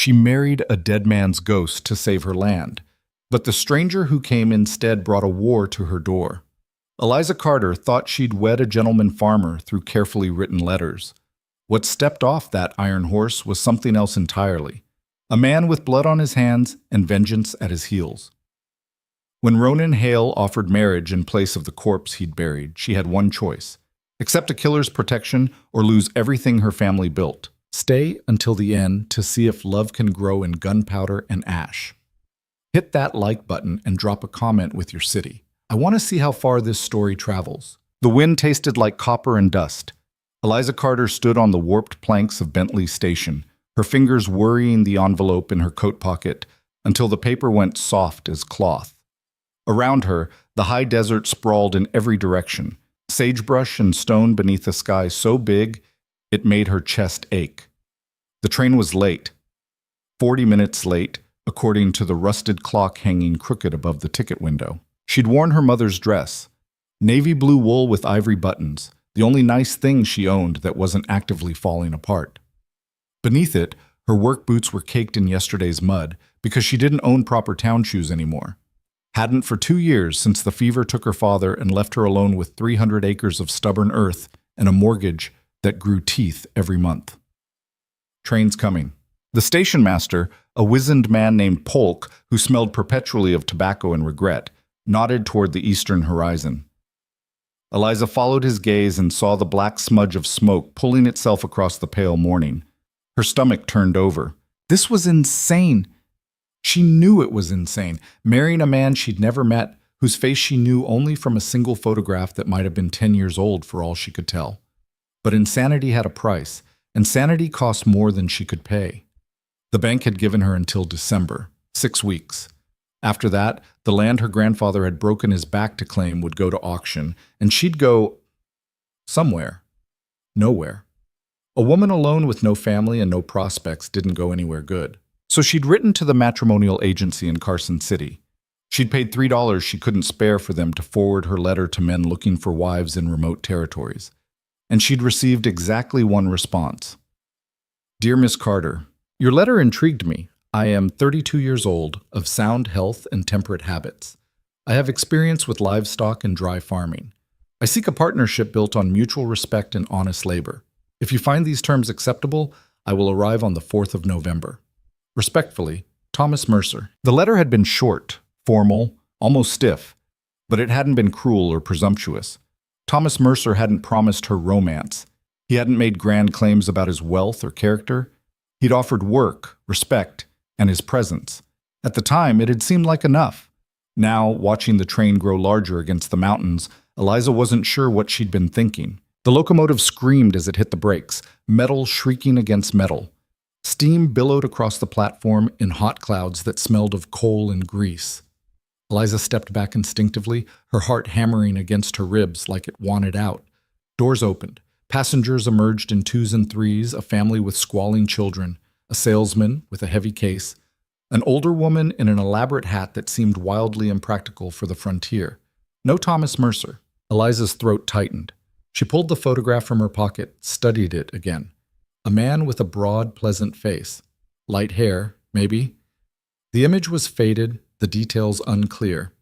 She married a dead man's ghost to save her land, but the stranger who came instead brought a war to her door. Eliza Carter thought she'd wed a gentleman farmer through carefully written letters. What stepped off that iron horse was something else entirely, a man with blood on his hands and vengeance at his heels. When Ronan Hail offered marriage in place of the corpse he'd buried, she had one choice: accept a killer's protection or lose everything her family built. Stay until the end to see if love can grow in gunpowder and ash. Hit that like button and drop a comment with your city. I want to see how far this story travels. The wind tasted like copper and dust. Eliza Carter stood on the warped planks of Bentley Station, her fingers worrying the envelope in her coat pocket until the paper went soft as cloth. Around her, the high desert sprawled in every direction, sagebrush and stone beneath a sky so big it made her chest ache. The train was late. 40 minutes late, according to the rusted clock hanging crooked above the ticket window. She'd worn her mother's dress, navy blue wool with ivory buttons, the only nice thing she owned that wasn't actively falling apart. Beneath it, her work boots were caked in yesterday's mud because she didn't own proper town shoes anymore. Hadn't for 2 years since the fever took her father and left her alone with 300 acres of stubborn earth and a mortgage that grew teeth every month. Train's coming. The station master, a wizened man named Polk, who smelled perpetually of tobacco and regret, nodded toward the eastern horizon. Eliza followed his gaze and saw the black smudge of smoke pulling itself across the pale morning. Her stomach turned over. This was insane. She knew it was insane, marrying a man she'd never met, whose face she knew only from a single photograph that might have been 10 years old for all she could tell. But insanity had a price, and sanity cost more than she could pay. The bank had given her until December, 6 weeks. After that, the land her grandfather had broken his back to claim would go to auction, and she'd go somewhere. Nowhere. A woman alone with no family and no prospects didn't go anywhere good. So she'd written to the matrimonial agency in Carson City. She'd paid $3 she couldn't spare for them to forward her letter to men looking for wives in remote territories. And she'd received exactly one response. Dear Miss Carter, your letter intrigued me. I am 32 years old, of sound health and temperate habits. I have experience with livestock and dry farming. I seek a partnership built on mutual respect and honest labor. If you find these terms acceptable, I will arrive on the 4th of November. Respectfully, Thomas Mercer. The letter had been short, formal, almost stiff, but it hadn't been cruel or presumptuous. Thomas Mercer hadn't promised her romance. He hadn't made grand claims about his wealth or character. He'd offered work, respect, and his presence. At the time, it had seemed like enough. Now, watching the train grow larger against the mountains, Eliza wasn't sure what she'd been thinking. The locomotive screamed as it hit the brakes, metal shrieking against metal. Steam billowed across the platform in hot clouds that smelled of coal and grease. Eliza stepped back instinctively, her heart hammering against her ribs like it wanted out. Doors opened. Passengers emerged in 2s and 3s, a family with squalling children, a salesman with a heavy case, an older woman in an elaborate hat that seemed wildly impractical for the frontier. No Thomas Mercer. Eliza's throat tightened. She pulled the photograph from her pocket, studied it again. A man with a broad, pleasant face. Light hair, maybe. The image was faded, the details unclear.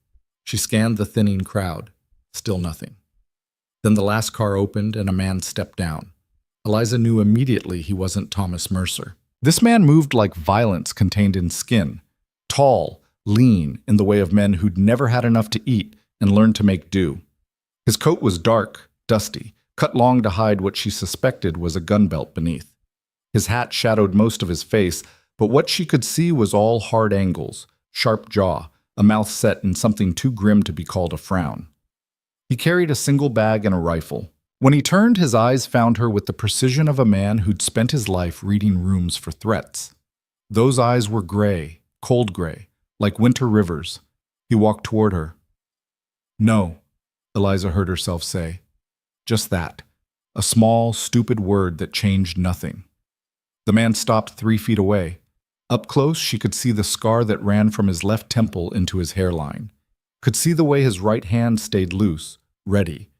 She scanned the thinning crowd. Still nothing. Then the last car opened and a man stepped down. Eliza knew immediately he wasn't Thomas Mercer. This man moved like violence contained in skin. Tall, lean, in the way of men who'd never had enough to eat and learned to make do. His coat was dark, dusty, cut long to hide what she suspected was a gun belt beneath. His hat shadowed most of his face, but what she could see was all hard angles, sharp jaw, a mouth set in something too grim to be called a frown. He carried a single bag and a rifle. When he turned, his eyes found her with the precision of a man who'd spent his life reading rooms for threats. Those eyes were gray, cold gray, like winter rivers. He walked toward her. No, Eliza heard herself say. Just that. A small, stupid word that changed nothing. The man stopped 3 feet away. Up close, she could see the scar that ran from his left temple into his hairline. Could see the way his right hand stayed loose, ready.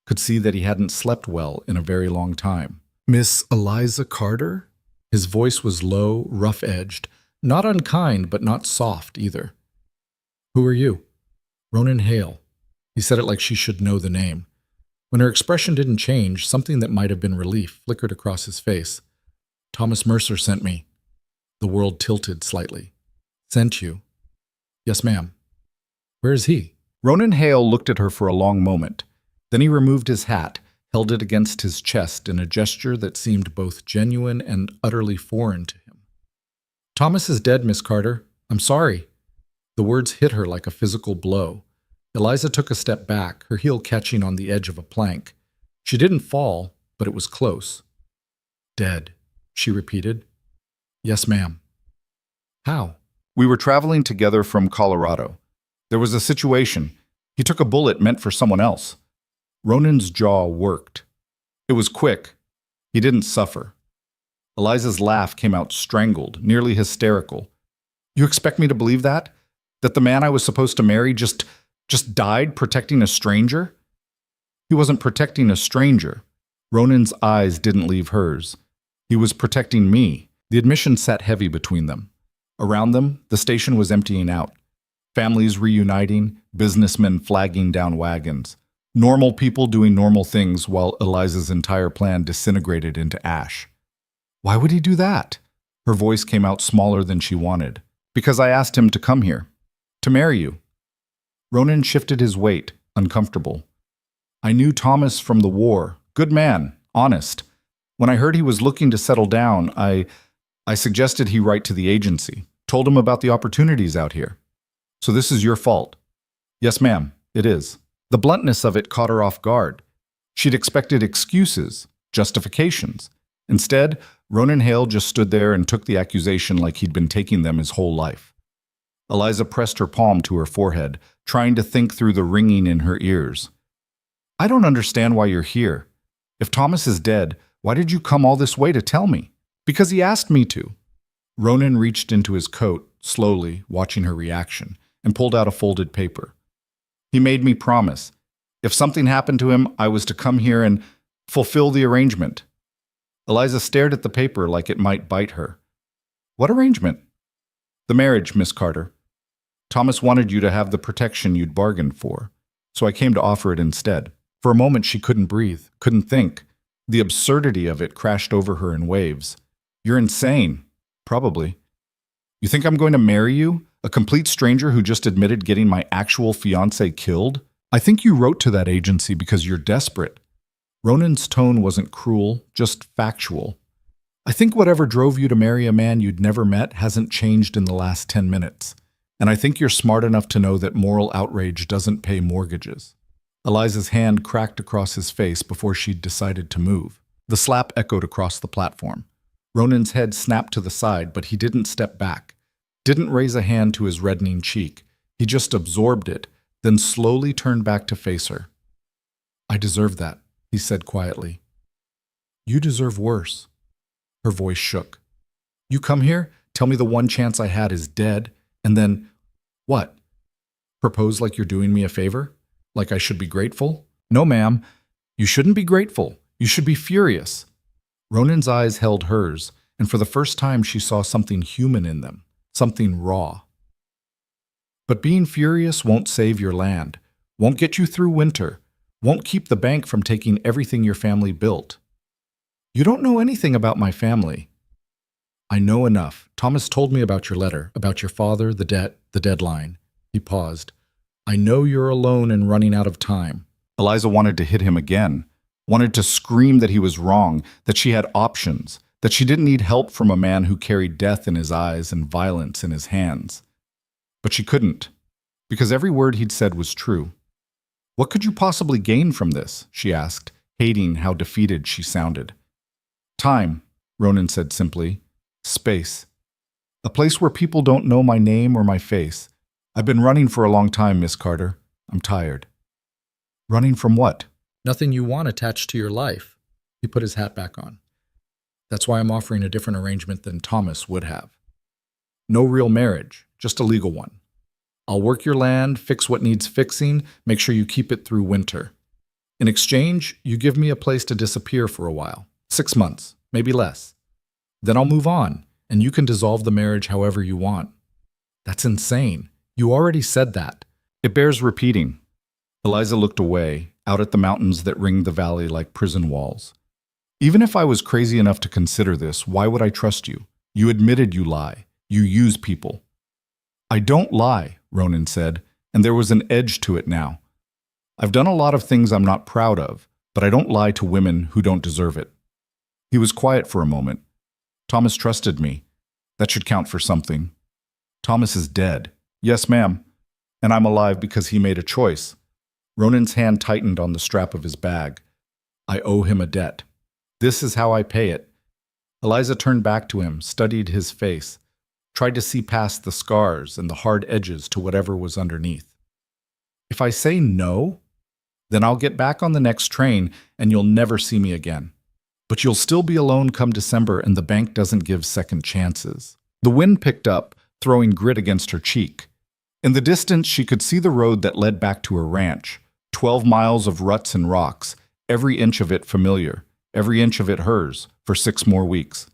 Could see that he hadn't slept well in a very long time. Miss Eliza Carter? His voice was low, rough-edged, not unkind, but not soft either. "Who are you?" "Ronan Hail." He said it like she should know the name. When her expression didn't change, something that might have been relief flickered across his face. "Thomas Mercer sent me." The world tilted slightly. "Sent you?" "Yes, ma'am." "Where is he?" Ronan Hail looked at her for a long moment. Then he removed his hat, held it against his chest in a gesture that seemed both genuine and utterly foreign to him. "Thomas is dead, Miss Carter. I'm sorry." The words hit her like a physical blow. Eliza took a step back, her heel catching on the edge of a plank. She didn't fall, but it was close. "Dead," she repeated. "Yes, ma'am." "How?" "We were traveling together from Colorado. There was a situation. He took a bullet meant for someone else." Ronan's jaw worked. It was quick. He didn't suffer. Eliza's laugh came out strangled, nearly hysterical. "You expect me to believe that? That the man I was supposed to marry just died protecting a stranger?" He wasn't protecting a stranger. Ronan's eyes didn't leave hers. He was protecting me. The admission sat heavy between them. Around them, the station was emptying out. Families reuniting, businessmen flagging down wagons. Normal people doing normal things while Eliza's entire plan disintegrated into ash. "Why would he do that?" Her voice came out smaller than she wanted. "Because I asked him to come here. To marry you." Ronan shifted his weight, uncomfortable. "I knew Thomas from the war. Good man, honest. When I heard he was looking to settle down, I suggested he write to the agency. Told him about the opportunities out here. So this is your fault." "Yes, ma'am, it is." The bluntness of it caught her off guard. She'd expected excuses, justifications. Instead, Ronan Hail just stood there and took the accusation like he'd been taking them his whole life. Eliza pressed her palm to her forehead, trying to think through the ringing in her ears. "I don't understand why you're here. If Thomas is dead, why did you come all this way to tell me?" "Because he asked me to." Ronan reached into his coat, slowly, watching her reaction, and pulled out a folded paper. "He made me promise. If something happened to him, I was to come here and fulfill the arrangement." Eliza stared at the paper like it might bite her. "What arrangement?" "The marriage, Miss Carter. Thomas wanted you to have the protection you'd bargained for, so I came to offer it instead." For a moment she couldn't breathe, couldn't think. The absurdity of it crashed over her in waves. "You're insane." "Probably." "You think I'm going to marry you? A complete stranger who just admitted getting my actual fiancé killed? I think you wrote to that agency because you're desperate." Ronan's tone wasn't cruel, just factual. "I think whatever drove you to marry a man you'd never met hasn't changed in the last 10 minutes. And I think you're smart enough to know that moral outrage doesn't pay mortgages." Eliza's hand cracked across his face before she'd decided to move. The slap echoed across the platform. Ronan's head snapped to the side, but he didn't step back. Didn't raise a hand to his reddening cheek. He just absorbed it, then slowly turned back to face her. "I deserve that," he said quietly. "You deserve worse." Her voice shook. "You come here, tell me the one chance I had is dead, and then, what? Propose like you're doing me a favor? Like I should be grateful?" "No, ma'am. You shouldn't be grateful. You should be furious." Ronan's eyes held hers, and for the first time she saw something human in them, something raw. "But being furious won't save your land, won't get you through winter, won't keep the bank from taking everything your family built." "You don't know anything about my family." "I know enough. Thomas told me about your letter, about your father, the debt, the deadline." He paused. "I know you're alone and running out of time." Eliza wanted to hit him again, wanted to scream that he was wrong, that she had options, that she didn't need help from a man who carried death in his eyes and violence in his hands. But she couldn't, because every word he'd said was true. "What could you possibly gain from this?" she asked, hating how defeated she sounded. "Time," Ronan said simply. "Space. A place where people don't know my name or my face. I've been running for a long time, Miss Carter. I'm tired." "Running from what?" "Nothing you want attached to your life." He put his hat back on. "That's why I'm offering a different arrangement than Thomas would have. No real marriage, just a legal one. I'll work your land, fix what needs fixing, make sure you keep it through winter. In exchange, you give me a place to disappear for a while. 6 months, maybe less. Then I'll move on, and you can dissolve the marriage however you want. That's insane. You already said that. It bears repeating. Eliza looked away, out at the mountains that ringed the valley like prison walls. Even if I was crazy enough to consider this, why would I trust you? You admitted you lie. You use people. I don't lie, Ronan said, and there was an edge to it now. I've done a lot of things I'm not proud of, but I don't lie to women who don't deserve it. He was quiet for a moment. Thomas trusted me. That should count for something. Thomas is dead. Yes, ma'am. And I'm alive because he made a choice. Ronan's hand tightened on the strap of his bag. I owe him a debt. This is how I pay it. Eliza turned back to him, studied his face, tried to see past the scars and the hard edges to whatever was underneath. If I say no, then I'll get back on the next train and you'll never see me again. But you'll still be alone come December, and the bank doesn't give second chances. The wind picked up, throwing grit against her cheek. In the distance, she could see the road that led back to her ranch, 12 miles of ruts and rocks, every inch of it familiar, every inch of it hers, for 6 more weeks.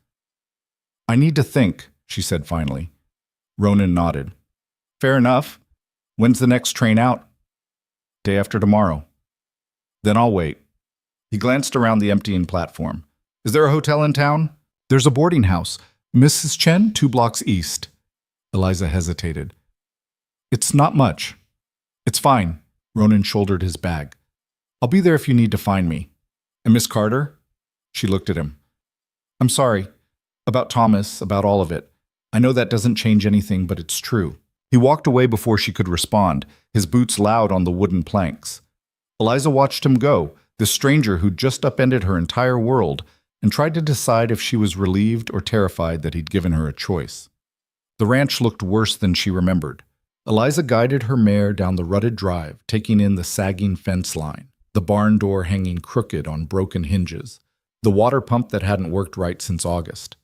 I need to think, she said finally. Ronan nodded. Fair enough. When's the next train out? Day after tomorrow. Then I'll wait. He glanced around the emptying platform. Is there a hotel in town? There's a boarding house. Mrs. Chen, 2 blocks east. Eliza hesitated. It's not much. It's fine. Ronan shouldered his bag. I'll be there if you need to find me. And Miss Carter? She looked at him. I'm sorry. About Thomas, about all of it. I know that doesn't change anything, but it's true. He walked away before she could respond, his boots loud on the wooden planks. Eliza watched him go, this stranger who'd just upended her entire world, and tried to decide if she was relieved or terrified that he'd given her a choice. The ranch looked worse than she remembered. Eliza guided her mare down the rutted drive, taking in the sagging fence line, the barn door hanging crooked on broken hinges, the water pump that hadn't worked right since August.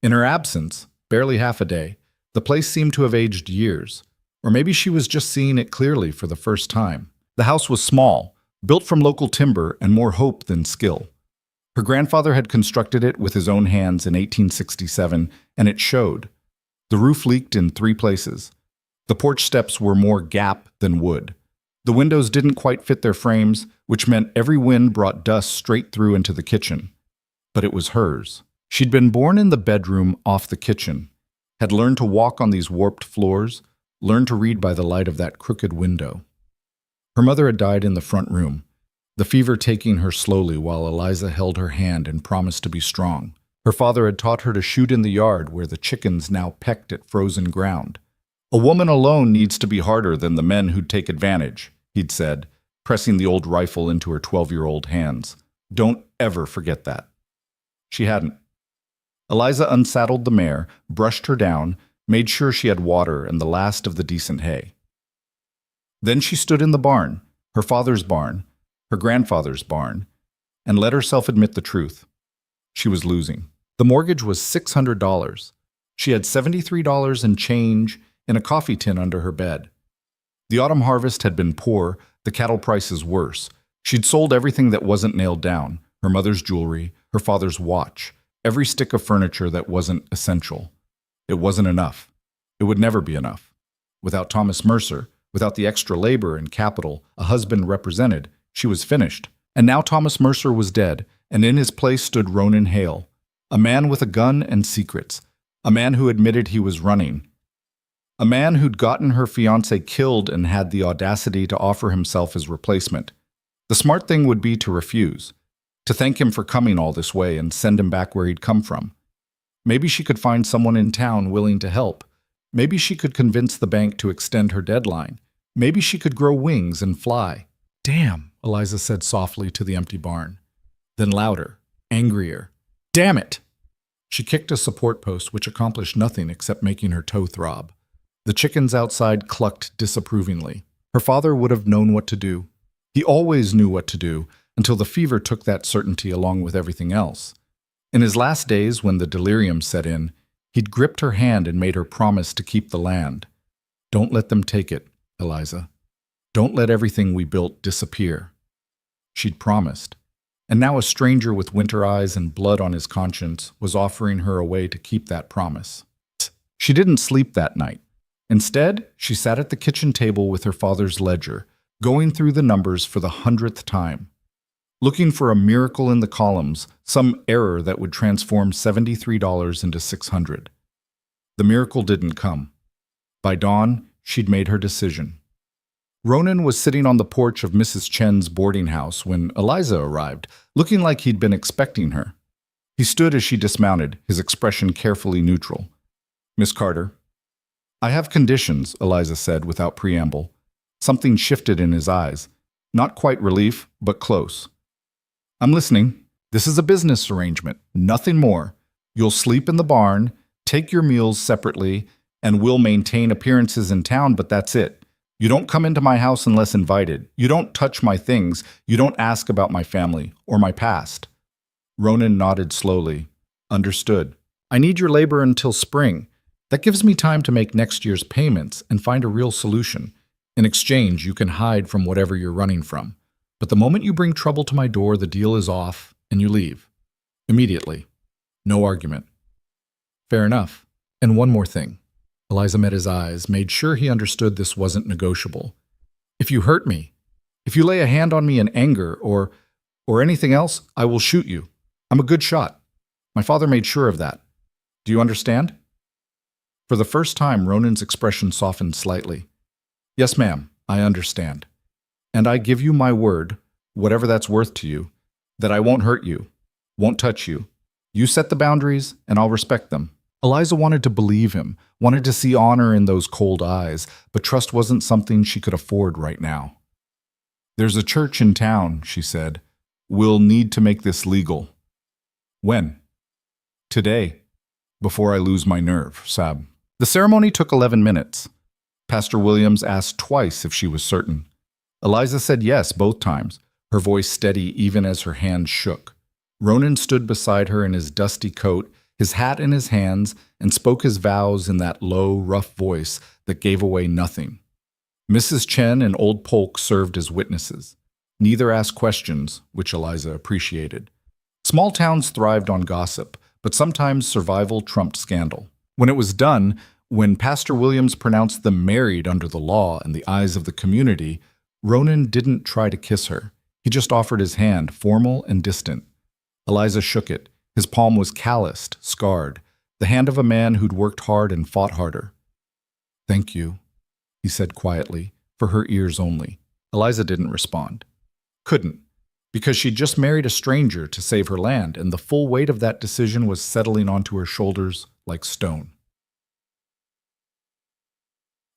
In her absence, barely half a day, the place seemed to have aged years, or maybe she was just seeing it clearly for the first time. The house was small, built from local timber and more hope than skill. Her grandfather had constructed it with his own hands in 1867, and it showed. The roof leaked in 3 places. The porch steps were more gap than wood. The windows didn't quite fit their frames, which meant every wind brought dust straight through into the kitchen. But it was hers. She'd been born in the bedroom off the kitchen, had learned to walk on these warped floors, learned to read by the light of that crooked window. Her mother had died in the front room, the fever taking her slowly while Eliza held her hand and promised to be strong. Her father had taught her to shoot in the yard where the chickens now pecked at frozen ground. A woman alone needs to be harder than the men who'd take advantage, he'd said, pressing the old rifle into her 12-year-old hands. Don't ever forget that. She hadn't. Eliza unsaddled the mare, brushed her down, made sure she had water and the last of the decent hay. Then she stood in the barn, her father's barn, her grandfather's barn, and let herself admit the truth. She was losing. The mortgage was $600. She had $73 and change in a coffee tin under her bed. The autumn harvest had been poor, the cattle prices worse. She'd sold everything that wasn't nailed down, her mother's jewelry, her father's watch, every stick of furniture that wasn't essential. It wasn't enough. It would never be enough. Without Thomas Mercer, without the extra labor and capital a husband represented, she was finished. And now Thomas Mercer was dead, and in his place stood Ronan Hail, a man with a gun and secrets, a man who admitted he was running, a man who'd gotten her fiancé killed and had the audacity to offer himself as replacement. The smart thing would be to refuse, to thank him for coming all this way and send him back where he'd come from. Maybe she could find someone in town willing to help. Maybe she could convince the bank to extend her deadline. Maybe she could grow wings and fly. Damn, Eliza said softly to the empty barn. Then louder, angrier. Damn it! She kicked a support post which accomplished nothing except making her toe throb. The chickens outside clucked disapprovingly. Her father would have known what to do. He always knew what to do, until the fever took that certainty along with everything else. In his last days, when the delirium set in, he'd gripped her hand and made her promise to keep the land. Don't let them take it, Eliza. Don't let everything we built disappear. She'd promised, And now a stranger with winter eyes and blood on his conscience was offering her a way to keep that promise. She didn't sleep that night. Instead, she sat at the kitchen table with her father's ledger, going through the numbers for the 100th time, looking for a miracle in the columns, some error that would transform $73 into $600. The miracle didn't come. By dawn, she'd made her decision. Ronan was sitting on the porch of Mrs. Chen's boarding house when Eliza arrived, looking like he'd been expecting her. He stood as she dismounted, his expression carefully neutral. "Miss Carter." "I have conditions," Eliza said without preamble. Something shifted in his eyes. Not quite relief, but close. "I'm listening. This is a business arrangement, nothing more. You'll sleep in the barn, take your meals separately, and we'll maintain appearances in town, but that's it. You don't come into my house unless invited. You don't touch my things. You don't ask about my family or my past." Ronan nodded slowly. "Understood. I need your labor until spring. That gives me time to make next year's payments and find a real solution. In exchange, you can hide from whatever you're running from. But the moment you bring trouble to my door, the deal is off and you leave. Immediately. No argument." "Fair enough. And one more thing." Eliza met his eyes, made sure he understood this wasn't negotiable. "If you hurt me, if you lay a hand on me in anger or anything else, I will shoot you. I'm a good shot. My father made sure of that. Do you understand?" For the first time, Ronan's expression softened slightly. "Yes, ma'am, I understand. And I give you my word, whatever that's worth to you, that I won't hurt you, won't touch you. You set the boundaries, and I'll respect them." Eliza wanted to believe him, wanted to see honor in those cold eyes, but trust wasn't something she could afford right now. "There's a church in town," she said. "We'll need to make this legal." "When?" "Today, before I lose my nerve, Sab." The ceremony took 11 minutes. Pastor Williams asked twice if she was certain. Eliza said yes both times, her voice steady even as her hands shook. Ronan stood beside her in his dusty coat, his hat in his hands, and spoke his vows in that low, rough voice that gave away nothing. Mrs. Chen and Old Polk served as witnesses. Neither asked questions, which Eliza appreciated. Small towns thrived on gossip, but sometimes survival trumped scandal. When it was done, when Pastor Williams pronounced them married under the law in the eyes of the community, Ronan didn't try to kiss her. He just offered his hand, formal and distant. Eliza shook it. His palm was calloused, scarred, the hand of a man who'd worked hard and fought harder. "Thank you," he said quietly, for her ears only. Eliza didn't respond. Couldn't, because she'd just married a stranger to save her land, and the full weight of that decision was settling onto her shoulders like stone.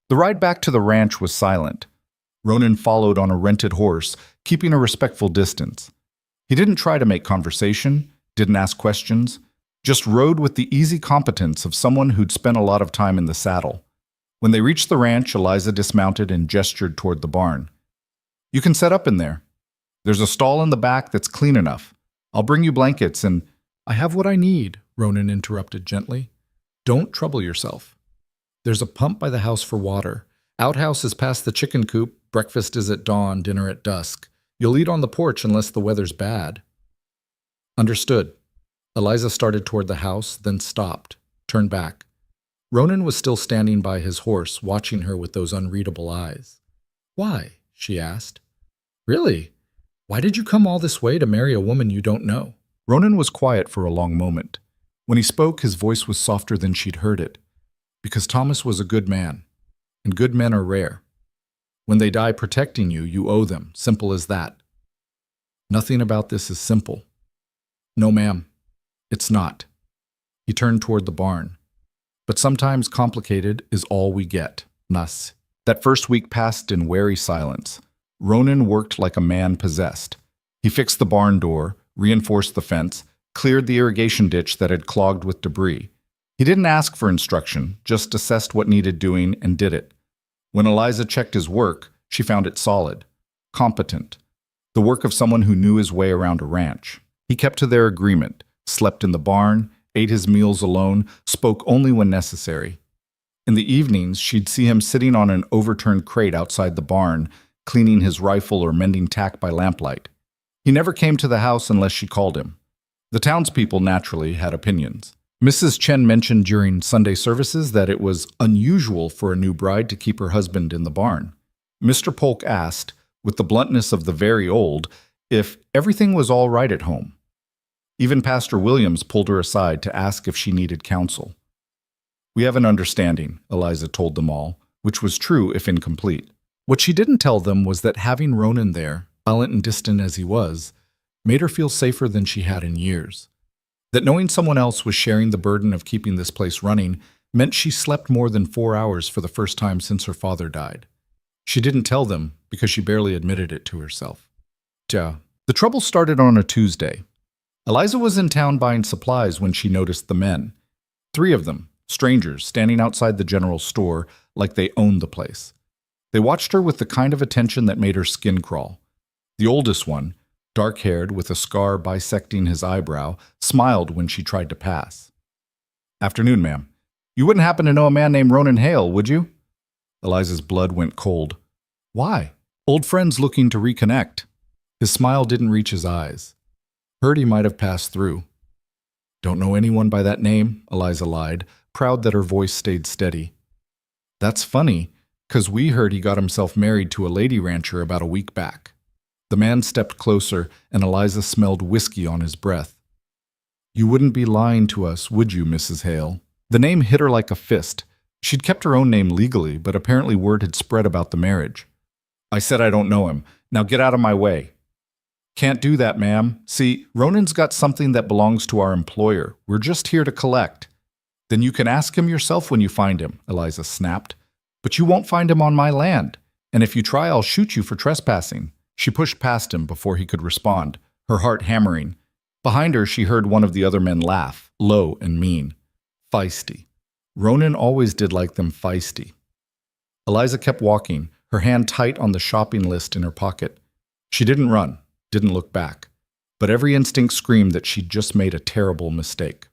The ride back to the ranch was silent. Ronan followed on a rented horse, keeping a respectful distance. He didn't try to make conversation, didn't ask questions, just rode with the easy competence of someone who'd spent a lot of time in the saddle. When they reached the ranch, Eliza dismounted and gestured toward the barn. "You can set up in there. There's a stall in the back that's clean enough. I'll bring you blankets and—" "I have what I need," Ronan interrupted gently. "Don't trouble yourself. There's a pump by the house for water. Outhouse is past the chicken coop. Breakfast is at dawn, dinner at dusk. You'll eat on the porch unless the weather's bad." "Understood." Eliza started toward the house, then stopped, turned back. Ronan was still standing by his horse, watching her with those unreadable eyes. "Why?" she asked. "Really? Why did you come all this way to marry a woman you don't know?" Ronan was quiet for a long moment. When he spoke, his voice was softer than she'd heard it. "Because Thomas was a good man, and good men are rare. When they die protecting you, you owe them, simple as that." "Nothing about this is simple." "No, ma'am, it's not." He turned toward the barn. "But sometimes complicated is all we get, Nas." That first week passed in wary silence. Ronan worked like a man possessed. He fixed the barn door, reinforced the fence, cleared the irrigation ditch that had clogged with debris. He didn't ask for instruction, just assessed what needed doing and did it. When Eliza checked his work, she found it solid, competent, the work of someone who knew his way around a ranch. He kept to their agreement, slept in the barn, ate his meals alone, spoke only when necessary. In the evenings, she'd see him sitting on an overturned crate outside the barn, cleaning his rifle or mending tack by lamplight. He never came to the house unless she called him. The townspeople naturally had opinions. Mrs. Chen mentioned during Sunday services that it was unusual for a new bride to keep her husband in the barn. Mr. Polk asked, with the bluntness of the very old, if everything was all right at home. Even Pastor Williams pulled her aside to ask if she needed counsel. "We have an understanding," Eliza told them all, which was true if incomplete. What she didn't tell them was that having Ronan there, violent and distant as he was, made her feel safer than she had in years. That knowing someone else was sharing the burden of keeping this place running meant she slept more than 4 hours for the first time since her father died. She didn't tell them because she barely admitted it to herself. The trouble started on a Tuesday. Eliza was in town buying supplies when she noticed the men. 3 of them, strangers, standing outside the general store like they owned the place. They watched her with the kind of attention that made her skin crawl. The oldest one, dark-haired with a scar bisecting his eyebrow, smiled when she tried to pass. "Afternoon, ma'am. You wouldn't happen to know a man named Ronan Hail, would you?" Eliza's blood went cold. "Why?" "Old friends looking to reconnect." His smile didn't reach his eyes. Heard he might have passed through. "Don't know anyone by that name," Eliza lied, proud that her voice stayed steady. "That's funny, 'cause we heard he got himself married to a lady rancher about a week back." The man stepped closer, and Eliza smelled whiskey on his breath. "You wouldn't be lying to us, would you, Mrs. Hale?" The name hit her like a fist. She'd kept her own name legally, but apparently word had spread about the marriage. "I said I don't know him. Now get out of my way." "Can't do that, ma'am. See, Ronan's got something that belongs to our employer. We're just here to collect." "Then you can ask him yourself when you find him," Eliza snapped. "But you won't find him on my land, and if you try, I'll shoot you for trespassing." She pushed past him before he could respond, her heart hammering. Behind her, she heard one of the other men laugh, low and mean. Feisty. Ronan always did like them feisty. Eliza kept walking, her hand tight on the shopping list in her pocket. She didn't run, didn't look back, but every instinct screamed that she'd just made a terrible mistake.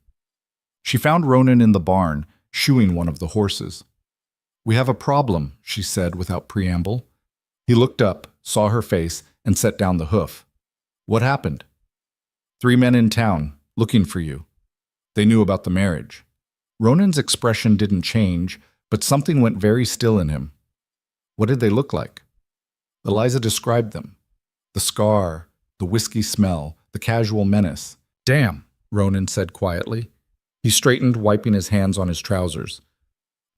She found Ronan in the barn, shoeing one of the horses. "We have a problem," she said without preamble. He looked up, saw her face, and set down the hoof. "What happened?" "3 men in town, looking for you. They knew about the marriage." Ronan's expression didn't change, but something went very still in him. "What did they look like?" Eliza described them. The scar, the whiskey smell, the casual menace. "Damn," Ronan said quietly. He straightened, wiping his hands on his trousers.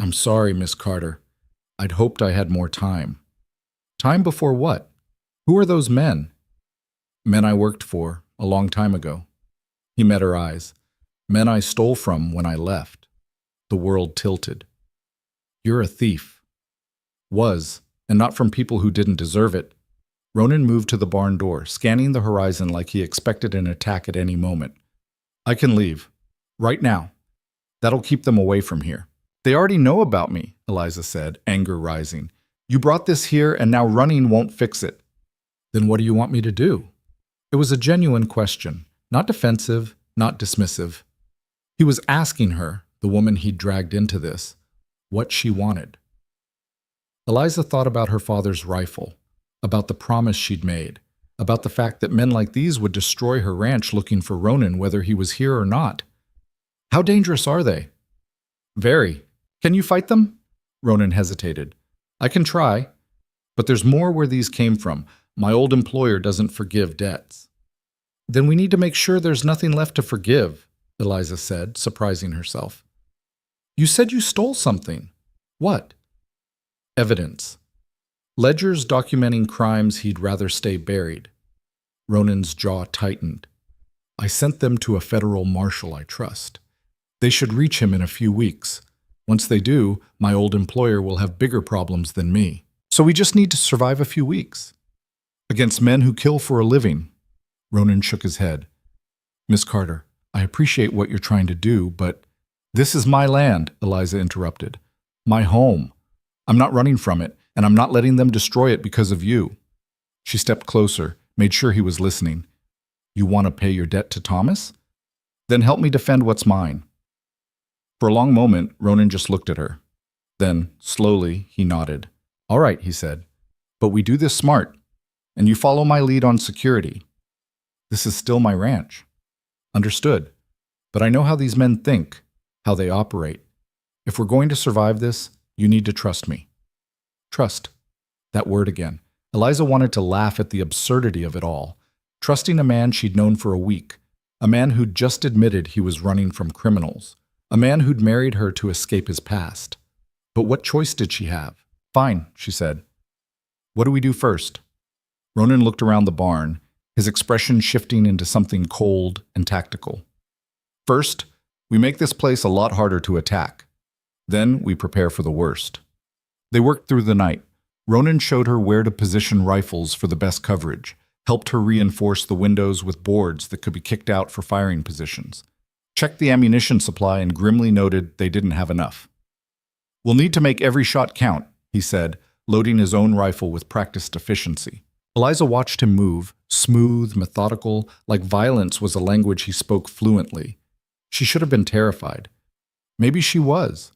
"I'm sorry, Miss Carter. I'd hoped I had more time." "Time before what? Who are those men?" "Men I worked for, a long time ago." He met her eyes. "Men I stole from when I left." The world tilted. "You're a thief." "Was, and not from people who didn't deserve it." Ronan moved to the barn door, scanning the horizon like he expected an attack at any moment. "I can leave. Right now. That'll keep them away from here." "They already know about me," Eliza said, anger rising. "You brought this here, and now running won't fix it." "Then what do you want me to do?" It was a genuine question, not defensive, not dismissive. He was asking her, the woman he'd dragged into this, what she wanted. Eliza thought about her father's rifle, about the promise she'd made, about the fact that men like these would destroy her ranch looking for Ronan whether he was here or not. "How dangerous are they?" "Very. Can you fight them?" Ronan hesitated. "I can try. But there's more where these came from. My old employer doesn't forgive debts." "Then we need to make sure there's nothing left to forgive," Eliza said, surprising herself. "You said you stole something. What?" "Evidence. Ledgers documenting crimes he'd rather stay buried." Ronan's jaw tightened. "I sent them to a federal marshal I trust. They should reach him in a few weeks. Once they do, my old employer will have bigger problems than me. So we just need to survive a few weeks." "Against men who kill for a living." Ronan shook his head. "Miss Carter, I appreciate what you're trying to do, but—" "This is my land," Eliza interrupted. "My home. I'm not running from it, and I'm not letting them destroy it because of you." She stepped closer, made sure he was listening. "You want to pay your debt to Thomas? Then help me defend what's mine." For a long moment, Ronan just looked at her. Then, slowly, he nodded. "All right," he said. "But we do this smart, and you follow my lead on security. This is still my ranch. Understood. But I know how these men think, how they operate. If we're going to survive this, you need to trust me. Trust. That word again. Eliza wanted to laugh at the absurdity of it all. Trusting a man she'd known for a week. A man who'd just admitted he was running from criminals. A man who'd married her to escape his past. But what choice did she have? Fine, she said. What do we do first? Ronan looked around the barn, his expression shifting into something cold and tactical. First, we make this place a lot harder to attack. Then we prepare for the worst. They worked through the night. Ronan showed her where to position rifles for the best coverage, helped her reinforce the windows with boards that could be kicked out for firing positions, checked the ammunition supply and grimly noted they didn't have enough. We'll need to make every shot count, he said, loading his own rifle with practiced efficiency. Eliza watched him move, smooth, methodical, like violence was a language he spoke fluently. She should have been terrified. Maybe she was.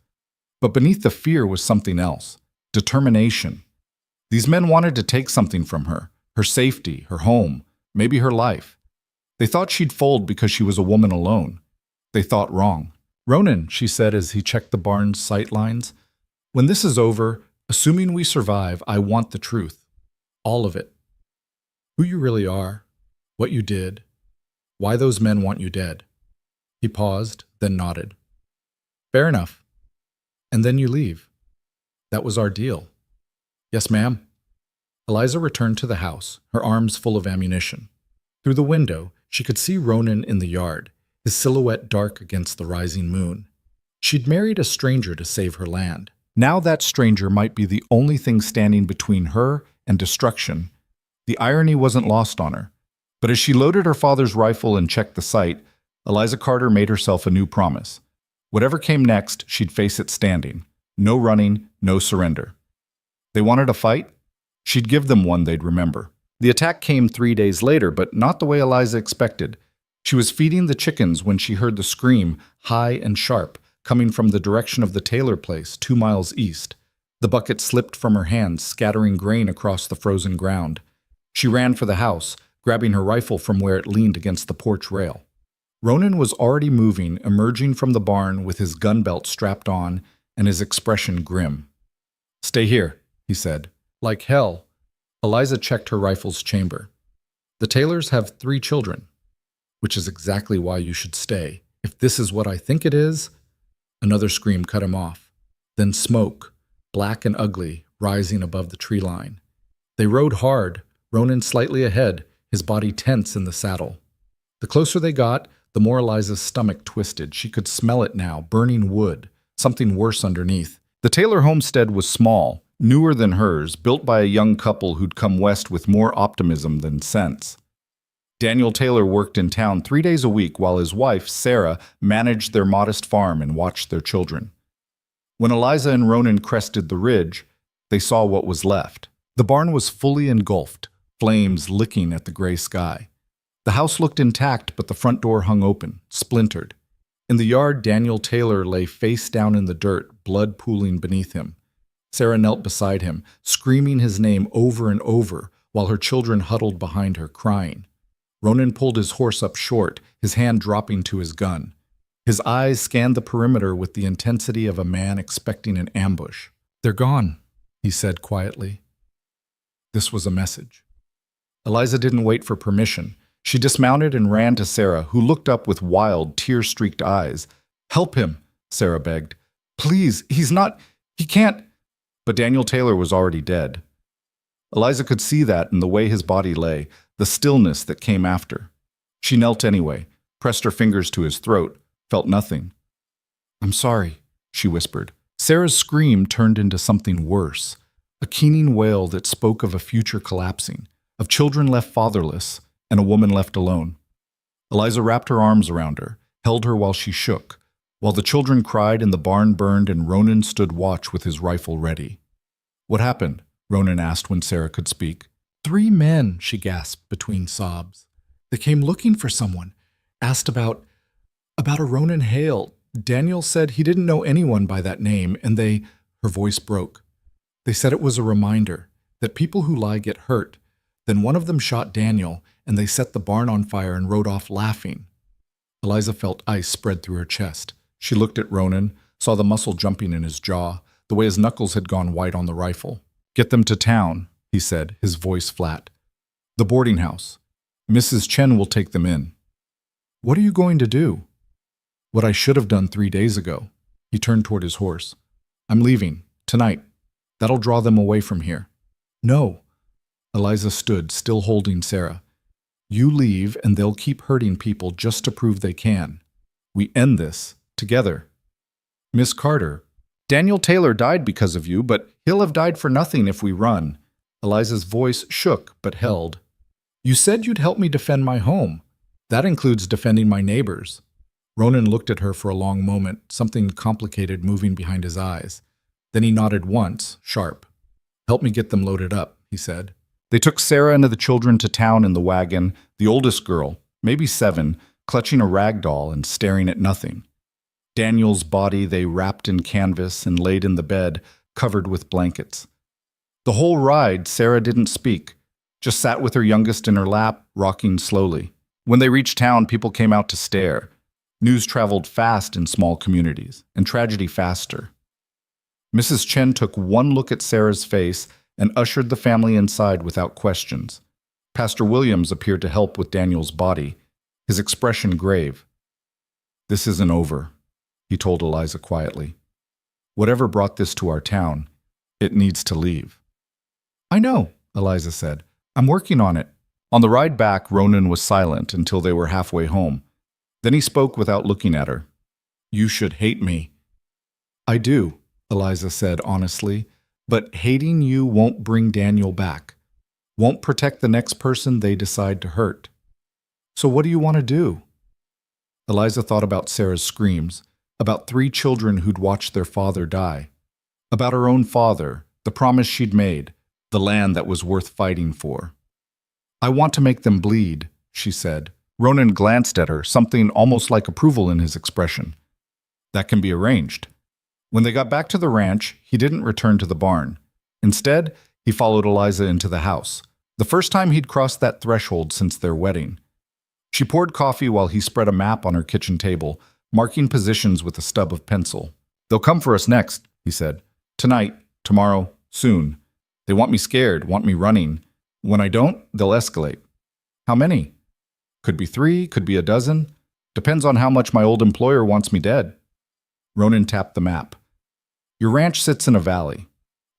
But beneath the fear was something else. Determination. These men wanted to take something from her. Her safety, her home, maybe her life. They thought she'd fold because she was a woman alone. They thought wrong. Ronan, she said as he checked the barn's sight lines, when this is over, assuming we survive, I want the truth. All of it. Who you really are, what you did, why those men want you dead. He paused, then nodded. Fair enough. And then you leave. That was our deal. Yes, ma'am. Eliza returned to the house, her arms full of ammunition. Through the window, she could see Ronan in the yard, his silhouette dark against the rising moon. She'd married a stranger to save her land. Now that stranger might be the only thing standing between her and destruction. The irony wasn't lost on her. But as she loaded her father's rifle and checked the sight, Eliza Carter made herself a new promise. Whatever came next, she'd face it standing. No running, no surrender. They wanted a fight? She'd give them one they'd remember. The attack came 3 days later, but not the way Eliza expected. She was feeding the chickens when she heard the scream, high and sharp, coming from the direction of the Taylor place, 2 miles east. The bucket slipped from her hands, scattering grain across the frozen ground. She ran for the house, grabbing her rifle from where it leaned against the porch rail. Ronan was already moving, emerging from the barn with his gun belt strapped on and his expression grim. Stay here, he said. Like hell. Eliza checked her rifle's chamber. The Taylors have 3 children, which is exactly why you should stay. If this is what I think it is. Another scream cut him off. Then smoke, black and ugly, rising above the tree line. They rode hard, Ronan slightly ahead, his body tense in the saddle. The closer they got, the more Eliza's stomach twisted. She could smell it now, burning wood, something worse underneath. The Taylor homestead was small, newer than hers, built by a young couple who'd come west with more optimism than sense. Daniel Taylor worked in town 3 days a week while his wife, Sarah, managed their modest farm and watched their children. When Eliza and Ronan crested the ridge, they saw what was left. The barn was fully engulfed, flames licking at the gray sky. The house looked intact, but the front door hung open, splintered. In the yard, Daniel Taylor lay face down in the dirt, blood pooling beneath him. Sarah knelt beside him, screaming his name over and over, while her children huddled behind her, crying. Ronan pulled his horse up short, his hand dropping to his gun. His eyes scanned the perimeter with the intensity of a man expecting an ambush. They're gone, he said quietly. This was a message. Eliza didn't wait for permission. She dismounted and ran to Sarah, who looked up with wild, tear-streaked eyes. Help him, Sarah begged. Please, he can't. But Daniel Taylor was already dead. Eliza could see that in the way his body lay, the stillness that came after. She knelt anyway, pressed her fingers to his throat, felt nothing. I'm sorry, she whispered. Sarah's scream turned into something worse, a keening wail that spoke of a future collapsing, of children left fatherless, and a woman left alone. Eliza wrapped her arms around her, held her while she shook, while the children cried and the barn burned and Ronan stood watch with his rifle ready. What happened? Ronan asked when Sarah could speak. 3 men, she gasped between sobs. They came looking for someone, asked about a Ronan Hail. Daniel said he didn't know anyone by that name, and her voice broke. They said it was a reminder that people who lie get hurt, Then one of them shot Daniel, and they set the barn on fire and rode off laughing. Eliza felt ice spread through her chest. She looked at Ronan, saw the muscle jumping in his jaw, the way his knuckles had gone white on the rifle. "Get them to town," he said, his voice flat. "The boarding house. Mrs. Chen will take them in." "What are you going to do?" "What I should have done 3 days ago." He turned toward his horse. "I'm leaving. Tonight. That'll draw them away from here." "No." Eliza stood, still holding Sarah. "You leave, and they'll keep hurting people just to prove they can. We end this. Together." "Miss Carter, Daniel Taylor died because of you, but he'll have died for nothing if we run." Eliza's voice shook but held. "You said you'd help me defend my home. That includes defending my neighbors." Ronan looked at her for a long moment, something complicated moving behind his eyes. Then he nodded once, sharp. "Help me get them loaded up," he said. They took Sarah and the children to town in the wagon, the oldest girl, maybe 7, clutching a rag doll and staring at nothing. Daniel's body they wrapped in canvas and laid in the bed, covered with blankets. The whole ride, Sarah didn't speak, just sat with her youngest in her lap, rocking slowly. When they reached town, people came out to stare. News traveled fast in small communities, and tragedy faster. Mrs. Chen took one look at Sarah's face and ushered the family inside without questions. Pastor Williams appeared to help with Daniel's body, his expression grave. "This isn't over," he told Eliza quietly. "Whatever brought this to our town, it needs to leave." "I know," Eliza said. "I'm working on it." On the ride back, Ronan was silent until they were halfway home. Then he spoke without looking at her. "You should hate me." "I do," Eliza said honestly, "but hating you won't bring Daniel back, won't protect the next person they decide to hurt. So what do you want to do?" Eliza thought about Sarah's screams, about 3 children who'd watched their father die, about her own father, the promise she'd made, the land that was worth fighting for. "I want to make them bleed," she said. Ronan glanced at her, something almost like approval in his expression. "That can be arranged." When they got back to the ranch, he didn't return to the barn. Instead, he followed Eliza into the house, the first time he'd crossed that threshold since their wedding. She poured coffee while he spread a map on her kitchen table, marking positions with a stub of pencil. "They'll come for us next," he said. "Tonight, tomorrow, soon. They want me scared, want me running. When I don't, they'll escalate." "How many?" "Could be 3, could be a dozen. Depends on how much my old employer wants me dead." Ronan tapped the map. "Your ranch sits in a valley.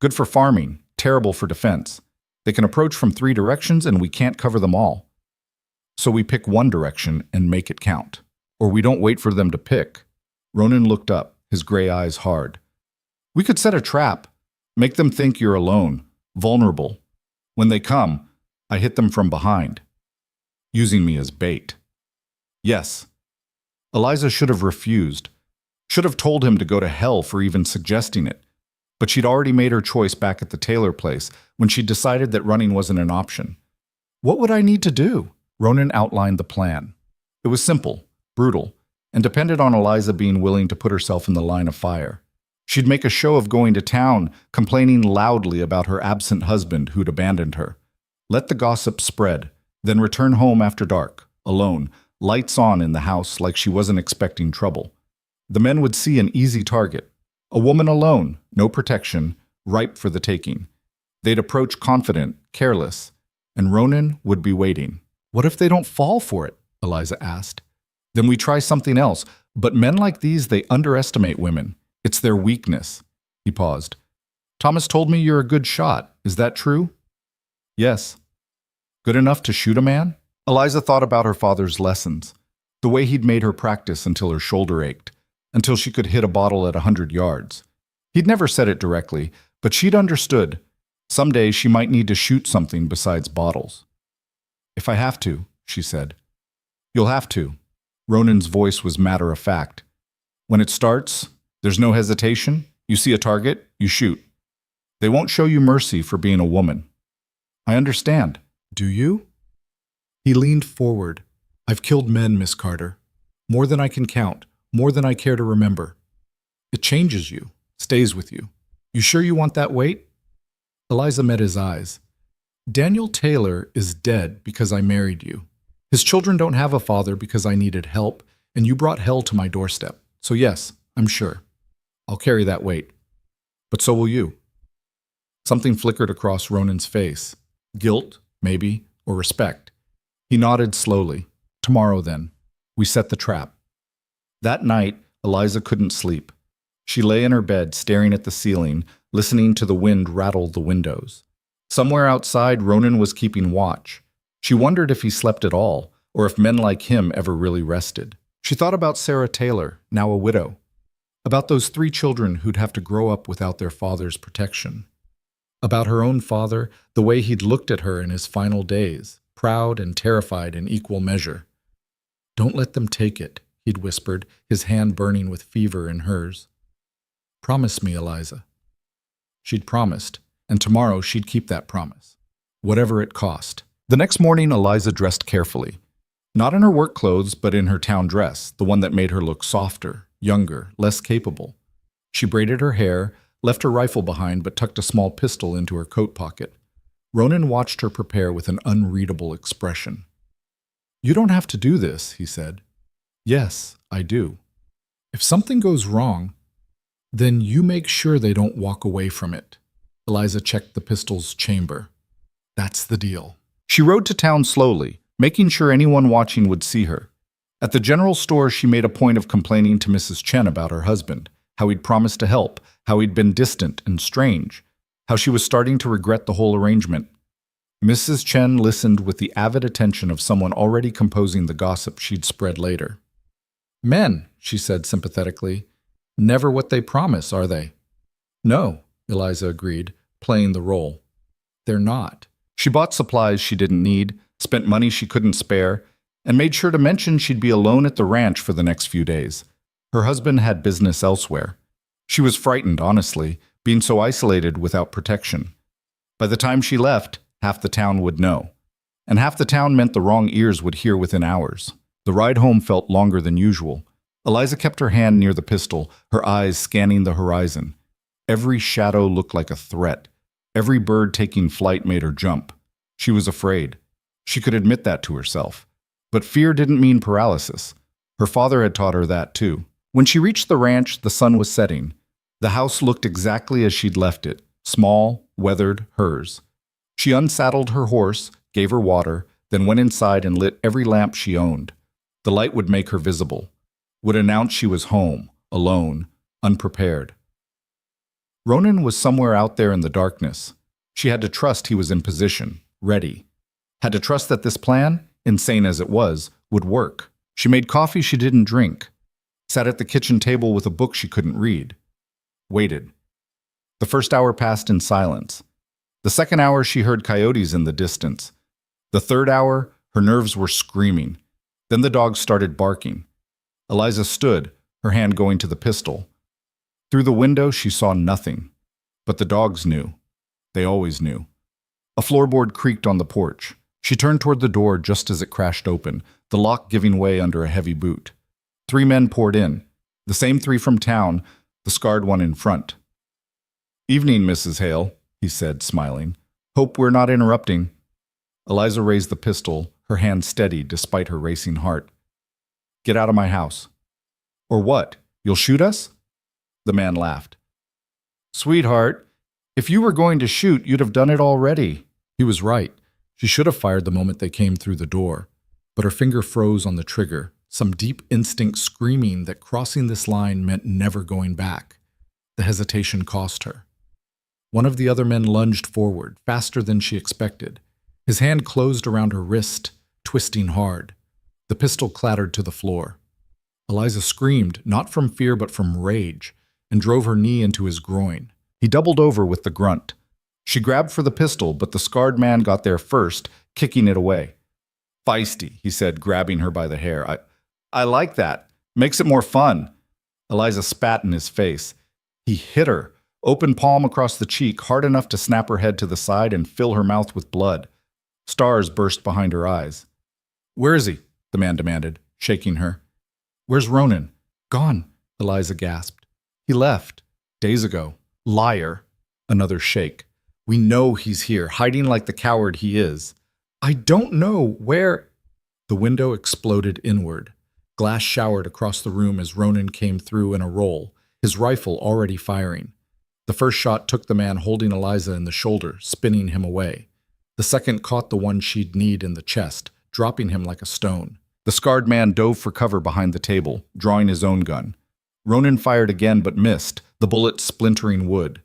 Good for farming, terrible for defense. They can approach from 3 directions and we can't cover them all. So we pick one direction and make it count. Or we don't wait for them to pick." Ronan looked up, his gray eyes hard. "We could set a trap. Make them think you're alone, vulnerable. When they come, I hit them from behind. Using me as bait." "Yes." Eliza should have refused. Should have told him to go to hell for even suggesting it. But she'd already made her choice back at the Taylor place when she decided that running wasn't an option. "What would I need to do?" Ronan outlined the plan. It was simple, brutal, and depended on Eliza being willing to put herself in the line of fire. She'd make a show of going to town, complaining loudly about her absent husband who'd abandoned her. Let the gossip spread, then return home after dark, alone, lights on in the house like she wasn't expecting trouble. The men would see an easy target. A woman alone, no protection, ripe for the taking. They'd approach confident, careless, and Ronan would be waiting. "What if they don't fall for it?" Eliza asked. "Then we try something else. But men like these, they underestimate women. It's their weakness." He paused. "Thomas told me you're a good shot. Is that true?" "Yes." "Good enough to shoot a man?" Eliza thought about her father's lessons, the way he'd made her practice until her shoulder ached, until she could hit a bottle at 100 yards. He'd never said it directly, but she'd understood. Someday she might need to shoot something besides bottles. "If I have to," she said. "You'll have to." Ronan's voice was matter-of-fact. "When it starts, there's no hesitation. You see a target, you shoot. They won't show you mercy for being a woman." "I understand." "Do you?" He leaned forward. "I've killed men, Miss Carter. More than I can count, more than I care to remember. It changes you, stays with you. You sure you want that weight?" Eliza met his eyes. Daniel Taylor is dead because I married you. His children don't have a father because I needed help, and you brought hell to my doorstep. So yes, I'm sure. I'll carry that weight. But so will you. Something flickered across Ronan's face. Guilt, maybe, or respect. He nodded slowly. Tomorrow, then. We set the trap. That night, Eliza couldn't sleep. She lay in her bed, staring at the ceiling, listening to the wind rattle the windows. Somewhere outside, Ronan was keeping watch. She wondered if he slept at all, or if men like him ever really rested. She thought about Sarah Taylor, now a widow. About those 3 children who'd have to grow up without their father's protection. About her own father, the way he'd looked at her in his final days, proud and terrified in equal measure. "Don't let them take it," he'd whispered, his hand burning with fever in hers. "Promise me, Eliza." She'd promised, and tomorrow she'd keep that promise, whatever it cost. The next morning, Eliza dressed carefully. Not in her work clothes, but in her town dress, the one that made her look softer, younger, less capable. She braided her hair, left her rifle behind, but tucked a small pistol into her coat pocket. Ronan watched her prepare with an unreadable expression. "You don't have to do this," he said. "Yes, I do. If something goes wrong, then you make sure they don't walk away from it." Eliza checked the pistol's chamber. "That's the deal." She rode to town slowly, making sure anyone watching would see her. At the general store, she made a point of complaining to Mrs. Chen about her husband, how he'd promised to help, how he'd been distant and strange, how she was starting to regret the whole arrangement. Mrs. Chen listened with the avid attention of someone already composing the gossip she'd spread later. "Men," she said sympathetically, "never what they promise, are they?" "No," Eliza agreed, playing the role. "They're not." She bought supplies she didn't need, spent money she couldn't spare, and made sure to mention she'd be alone at the ranch for the next few days. Her husband had business elsewhere. She was frightened, honestly, being so isolated without protection. By the time she left, half the town would know. And half the town meant the wrong ears would hear within hours. The ride home felt longer than usual. Eliza kept her hand near the pistol, her eyes scanning the horizon. Every shadow looked like a threat. Every bird taking flight made her jump. She was afraid. She could admit that to herself. But fear didn't mean paralysis. Her father had taught her that too. When she reached the ranch, the sun was setting. The house looked exactly as she'd left it, small, weathered, hers. She unsaddled her horse, gave her water, then went inside and lit every lamp she owned. The light would make her visible, would announce she was home, alone, unprepared. Ronan was somewhere out there in the darkness. She had to trust he was in position, ready. Had to trust that this plan, insane as it was, would work. She made coffee she didn't drink. Sat at the kitchen table with a book she couldn't read. Waited. The first hour passed in silence. The second hour, she heard coyotes in the distance. The third hour, her nerves were screaming. Then the dogs started barking. Eliza stood, her hand going to the pistol. Through the window, she saw nothing. But the dogs knew. They always knew. A floorboard creaked on the porch. She turned toward the door just as it crashed open, the lock giving way under a heavy boot. 3 men poured in. The same 3 from town, the scarred one in front. "Evening, Mrs. Hale," he said, smiling. "Hope we're not interrupting." Eliza raised the pistol, her hand steady despite her racing heart. "Get out of my house." "Or what? You'll shoot us?" The man laughed. "Sweetheart, if you were going to shoot, you'd have done it already." He was right. She should have fired the moment they came through the door. But her finger froze on the trigger, some deep instinct screaming that crossing this line meant never going back. The hesitation cost her. One of the other men lunged forward, faster than she expected. His hand closed around her wrist, twisting hard. The pistol clattered to the floor. Eliza screamed, not from fear but from rage, and drove her knee into his groin. He doubled over with the grunt. She grabbed for the pistol, but the scarred man got there first, kicking it away. "Feisty," he said, grabbing her by the hair. I like that. Makes it more fun." Eliza spat in his face. He hit her, open palm across the cheek, hard enough to snap her head to the side and fill her mouth with blood. Stars burst behind her eyes. "Where is he?" the man demanded, shaking her. "Where's Ronan?" "Gone," Eliza gasped. "He left. Days ago." "Liar." Another shake. We know he's here, hiding like the coward he is. I don't know where. The window exploded inward. Glass showered across the room as Ronan came through in a roll, his rifle already firing. The first shot took the man holding Eliza in the shoulder, spinning him away. The second caught the one she'd kneed in the chest, dropping him like a stone. The scarred man dove for cover behind the table, drawing his own gun. Ronan fired again but missed, the bullet splintering wood.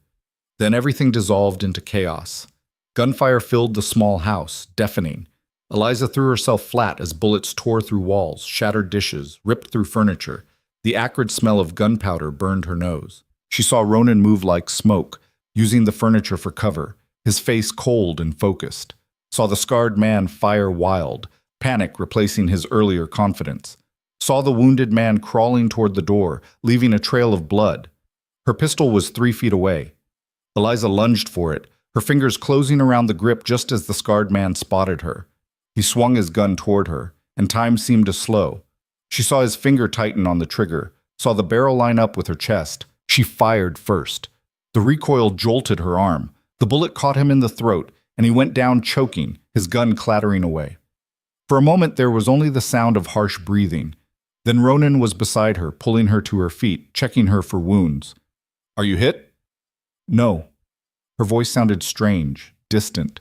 Then everything dissolved into chaos. Gunfire filled the small house, deafening. Eliza threw herself flat as bullets tore through walls, shattered dishes, ripped through furniture. The acrid smell of gunpowder burned her nose. She saw Ronan move like smoke, using the furniture for cover, his face cold and focused. Saw the scarred man fire wild, panic replacing his earlier confidence. Saw the wounded man crawling toward the door, leaving a trail of blood. Her pistol was 3 feet away. Eliza lunged for it, her fingers closing around the grip just as the scarred man spotted her. He swung his gun toward her, and time seemed to slow. She saw his finger tighten on the trigger, saw the barrel line up with her chest. She fired first. The recoil jolted her arm. The bullet caught him in the throat, and he went down choking, his gun clattering away. For a moment there was only the sound of harsh breathing. Then Ronan was beside her, pulling her to her feet, checking her for wounds. "Are you hit?" "No." Her voice sounded strange, distant.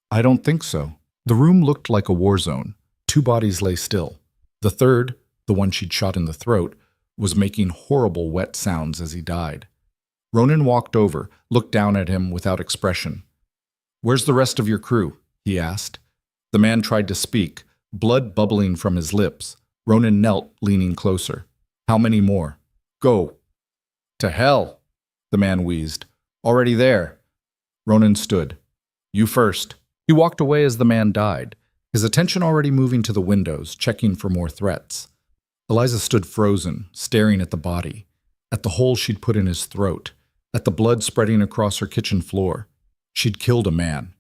"I don't think so." The room looked like a war zone. 2 bodies lay still. The third, the one she'd shot in the throat, was making horrible wet sounds as he died. Ronan walked over, looked down at him without expression. "Where's the rest of your crew?" he asked. The man tried to speak, blood bubbling from his lips. Ronan knelt, leaning closer. "How many more?" "Go." "To hell," the man wheezed. "Already there." Ronan stood. "You first." He walked away as the man died, his attention already moving to the windows, checking for more threats. Eliza stood frozen, staring at the body, at the hole she'd put in his throat, at the blood spreading across her kitchen floor. She'd killed a man.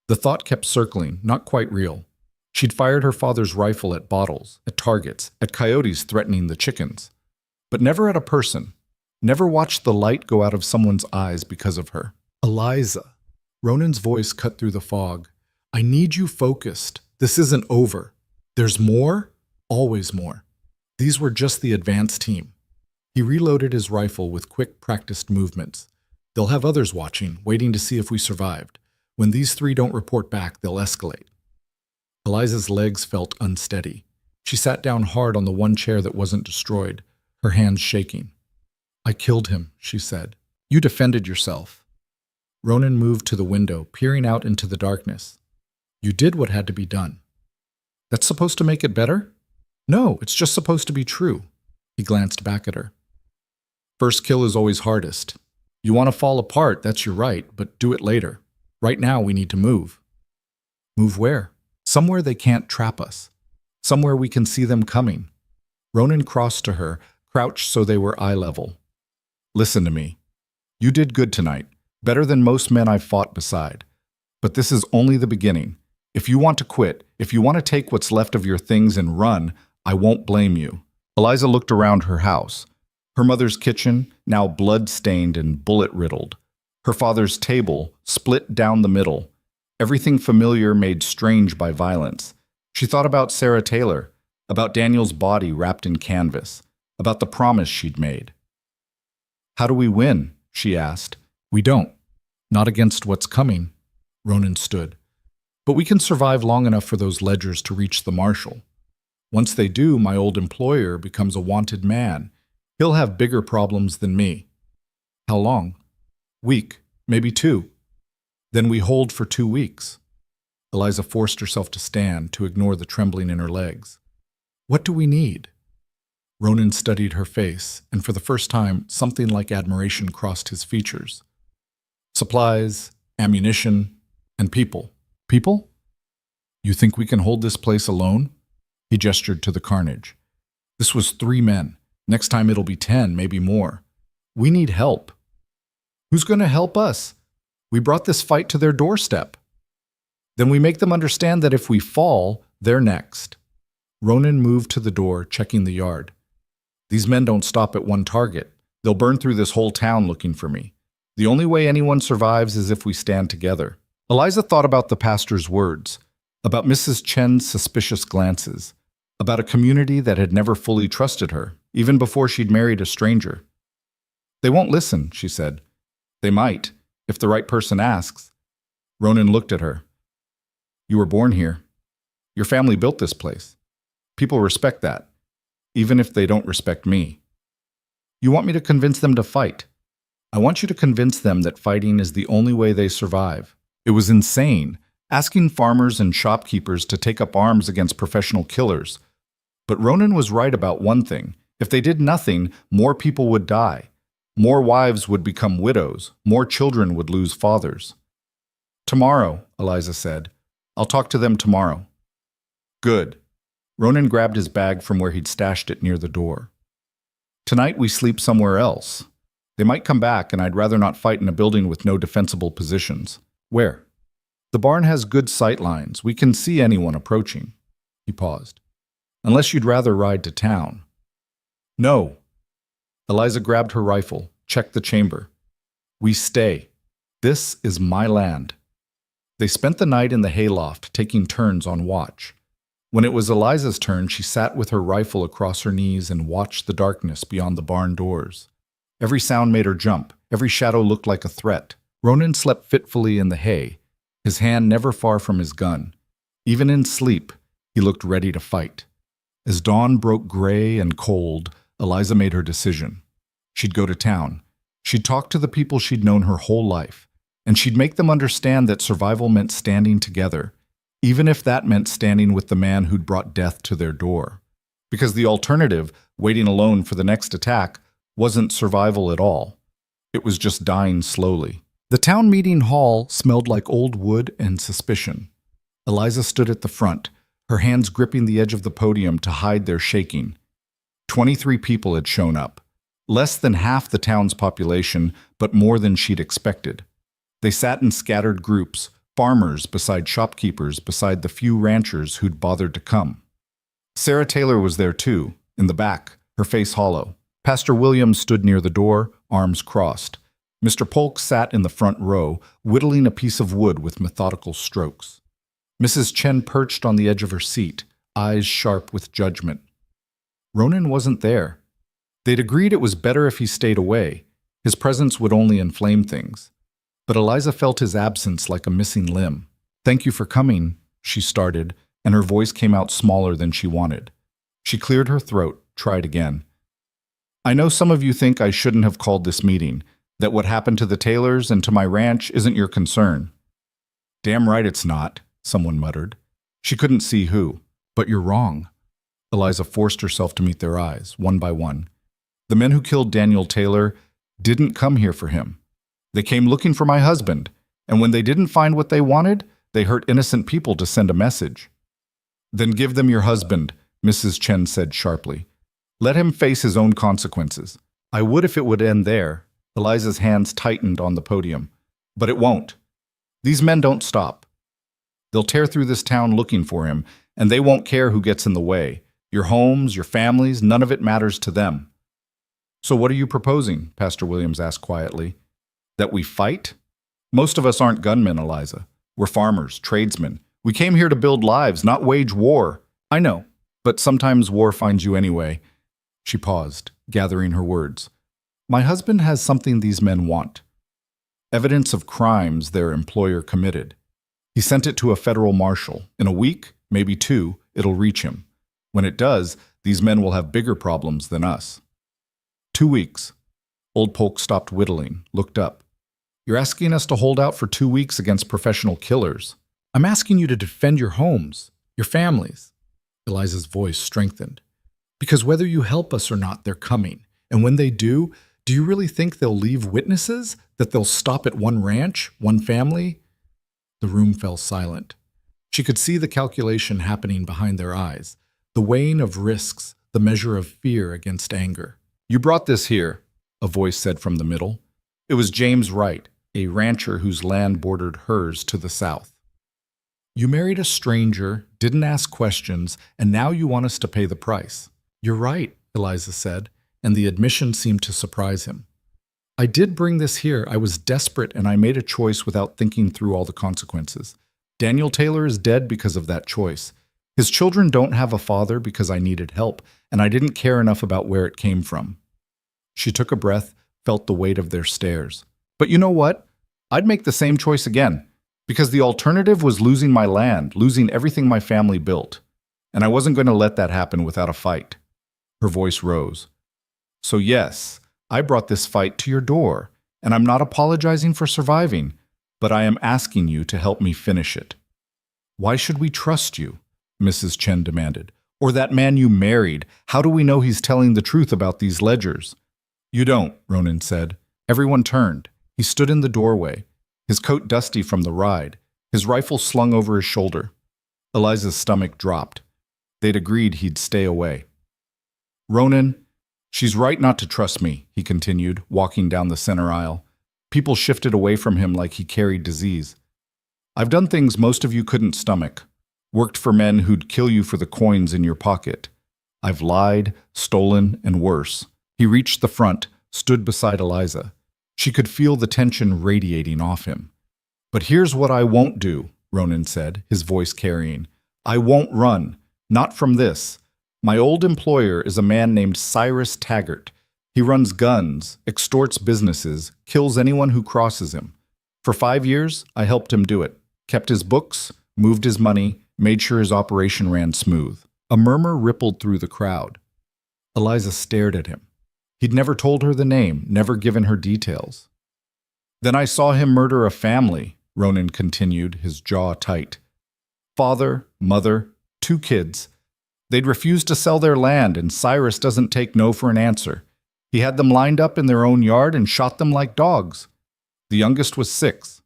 The thought kept circling, not quite real. She'd fired her father's rifle at bottles, at targets, at coyotes threatening the chickens. But never at a person. Never watched the light go out of someone's eyes because of her. "Eliza." Ronan's voice cut through the fog. "I need you focused. This isn't over. There's more, always more." These were just the advance team. He reloaded his rifle with quick, practiced movements. "They'll have others watching, waiting to see if we survived. When these 3 don't report back, they'll escalate." Eliza's legs felt unsteady. She sat down hard on the one chair that wasn't destroyed, her hands shaking. "I killed him," she said. "You defended yourself." Ronan moved to the window, peering out into the darkness. "You did what had to be done." "That's supposed to make it better?" "No, it's just supposed to be true." He glanced back at her. "First kill is always hardest. You want to fall apart, that's your right, but do it later. Right now we need to move." "Move where?" "Somewhere they can't trap us. Somewhere we can see them coming." Ronan crossed to her, crouched so they were eye level. "Listen to me. You did good tonight. Better than most men I've fought beside. But this is only the beginning. If you want to quit, if you want to take what's left of your things and run, I won't blame you." Eliza looked around her house. Her mother's kitchen, now blood-stained and bullet-riddled. Her father's table, split down the middle. Everything familiar made strange by violence. She thought about Sarah Taylor, about Daniel's body wrapped in canvas, about the promise she'd made. "How do we win?" she asked. "We don't. Not against what's coming." Ronan stood. "But we can survive long enough for those ledgers to reach the marshal. Once they do, my old employer becomes a wanted man. He'll have bigger problems than me." "How long?" "Week, maybe 2. Then we hold for 2 weeks." Eliza forced herself to stand, to ignore the trembling in her legs. "What do we need?" Ronan studied her face, and for the first time, something like admiration crossed his features. "Supplies, ammunition, and people." "People? You think we can hold this place alone?" He gestured to the carnage. "This was 3 men. Next time it'll be 10, maybe more. We need help." "Who's going to help us? We brought this fight to their doorstep." "Then we make them understand that if we fall, they're next." Ronan moved to the door, checking the yard. "These men don't stop at one target. They'll burn through this whole town looking for me. The only way anyone survives is if we stand together. Eliza thought about the pastor's words, about Mrs. Chen's suspicious glances, about a community that had never fully trusted her, even before she'd married a stranger. They won't listen, she said. They might, if the right person asks. Ronan looked at her. You were born here. Your family built this place. People respect that, even if they don't respect me. You want me to convince them to fight. I want you to convince them that fighting is the only way they survive. It was insane, asking farmers and shopkeepers to take up arms against professional killers. But Ronan was right about one thing. If they did nothing, more people would die. More wives would become widows. More children would lose fathers. Tomorrow, Eliza said. I'll talk to them tomorrow. Good. Ronan grabbed his bag from where he'd stashed it near the door. Tonight we sleep somewhere else. They might come back, and I'd rather not fight in a building with no defensible positions. Where? The barn has good sight lines. We can see anyone approaching. He paused. Unless you'd rather ride to town. No. Eliza grabbed her rifle, checked the chamber. We stay. This is my land. They spent the night in the hayloft, taking turns on watch. When it was Eliza's turn, she sat with her rifle across her knees and watched the darkness beyond the barn doors. Every sound made her jump. Every shadow looked like a threat. Ronan slept fitfully in the hay, his hand never far from his gun. Even in sleep, he looked ready to fight. As dawn broke gray and cold, Eliza made her decision. She'd go to town. She'd talk to the people she'd known her whole life, and she'd make them understand that survival meant standing together, even if that meant standing with the man who'd brought death to their door. Because the alternative, waiting alone for the next attack, wasn't survival at all. It was just dying slowly. The town meeting hall smelled like old wood and suspicion. Eliza stood at the front, her hands gripping the edge of the podium to hide their shaking. 23 people had shown up. Less than half the town's population, but more than she'd expected. They sat in scattered groups, farmers beside shopkeepers beside the few ranchers who'd bothered to come. Sarah Taylor was there too, in the back, her face hollow. Pastor Williams stood near the door, arms crossed. Mr. Polk sat in the front row, whittling a piece of wood with methodical strokes. Mrs. Chen perched on the edge of her seat, eyes sharp with judgment. Ronan wasn't there. They'd agreed it was better if he stayed away. His presence would only inflame things. But Eliza felt his absence like a missing limb. "Thank you for coming," she started, and her voice came out smaller than she wanted. She cleared her throat, tried again. "I know some of you think I shouldn't have called this meeting, that what happened to the Taylors and to my ranch isn't your concern." "Damn right it's not," someone muttered. She couldn't see who. "But you're wrong." Eliza forced herself to meet their eyes, one by one. The men who killed Daniel Taylor didn't come here for him. They came looking for my husband, and when they didn't find what they wanted, they hurt innocent people to send a message. "Then give them your husband," Mrs. Chen said sharply. "Let him face his own consequences." "I would if it would end there." Eliza's hands tightened on the podium. "But it won't. These men don't stop. They'll tear through this town looking for him, and they won't care who gets in the way. Your homes, your families, none of it matters to them." "So what are you proposing?" Pastor Williams asked quietly. "That we fight? Most of us aren't gunmen, Eliza. We're farmers, tradesmen. We came here to build lives, not wage war." "I know, but sometimes war finds you anyway." She paused, gathering her words. "My husband has something these men want. Evidence of crimes their employer committed. He sent it to a federal marshal. In a week, maybe 2, it'll reach him. When it does, these men will have bigger problems than us." 2 weeks. Old Polk stopped whittling, looked up. "You're asking us to hold out for 2 weeks against professional killers." "I'm asking you to defend your homes, your families." Eliza's voice strengthened. "Because whether you help us or not, they're coming. And when they do you really think they'll leave witnesses? That they'll stop at one ranch, one family?" The room fell silent. She could see the calculation happening behind their eyes, the weighing of risks, the measure of fear against anger. "You brought this here," a voice said from the middle. It was James Wright, a rancher whose land bordered hers to the south. "You married a stranger, didn't ask questions, and now you want us to pay the price." "You're right," Eliza said, and the admission seemed to surprise him. I did bring this here. I was desperate and I made a choice without thinking through all the consequences. Daniel Taylor is dead because of that choice. His children don't have a father because I needed help, and I didn't care enough about where it came from. She took a breath, felt the weight of their stares. But you know what? I'd make the same choice again, because the alternative was losing my land, losing everything my family built. And I wasn't going to let that happen without a fight. Her voice rose. So yes, I brought this fight to your door, and I'm not apologizing for surviving, but I am asking you to help me finish it. Why should we trust you? Mrs. Chen demanded. Or that man you married. How do we know he's telling the truth about these ledgers? You don't, Ronan said. Everyone turned. He stood in the doorway, his coat dusty from the ride, his rifle slung over his shoulder. Eliza's stomach dropped. They'd agreed he'd stay away. Ronan, she's right not to trust me, he continued, walking down the center aisle. People shifted away from him like he carried disease. I've done things most of you couldn't stomach. Worked for men who'd kill you for the coins in your pocket. I've lied, stolen, and worse. He reached the front, stood beside Eliza. She could feel the tension radiating off him. But here's what I won't do, Ronan said, his voice carrying. I won't run. Not from this. My old employer is a man named Cyrus Taggart. He runs guns, extorts businesses, kills anyone who crosses him. For 5 years, I helped him do it. Kept his books, moved his money, made sure his operation ran smooth. A murmur rippled through the crowd. Eliza stared at him. He'd never told her the name, never given her details. Then I saw him murder a family, Ronan continued, his jaw tight. Father, mother, 2 kids. They'd refused to sell their land, and Cyrus doesn't take no for an answer. He had them lined up in their own yard and shot them like dogs. The youngest was 6.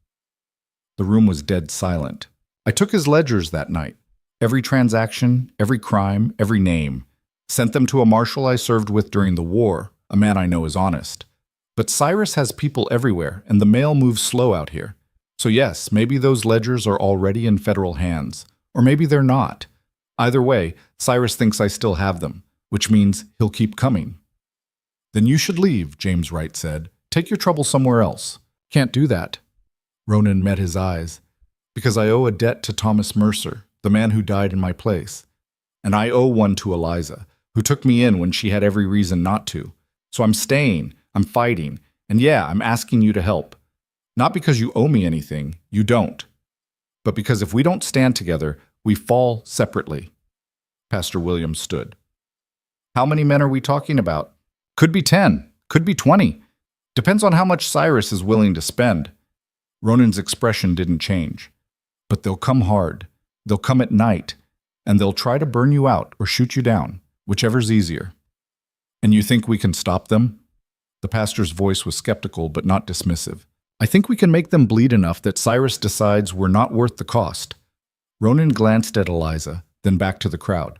The room was dead silent. I took his ledgers that night. Every transaction, every crime, every name. Sent them to a marshal I served with during the war, a man I know is honest. But Cyrus has people everywhere, and the mail moves slow out here. So yes, maybe those ledgers are already in federal hands. Or maybe they're not. Either way, Cyrus thinks I still have them, which means he'll keep coming. Then you should leave, James Wright said. Take your trouble somewhere else. Can't do that. Ronan met his eyes. Because I owe a debt to Thomas Mercer, the man who died in my place. And I owe one to Eliza, who took me in when she had every reason not to. So I'm staying, I'm fighting, and yeah, I'm asking you to help. Not because you owe me anything, you don't. But because if we don't stand together, we fall separately. Pastor Williams stood. How many men are we talking about? Could be 10, could be 20. Depends on how much Cyrus is willing to spend. Ronan's expression didn't change. But they'll come hard. They'll come at night, and they'll try to burn you out or shoot you down, whichever's easier. And you think we can stop them? The pastor's voice was skeptical but not dismissive. I think we can make them bleed enough that Cyrus decides we're not worth the cost. Ronan glanced at Eliza, then back to the crowd.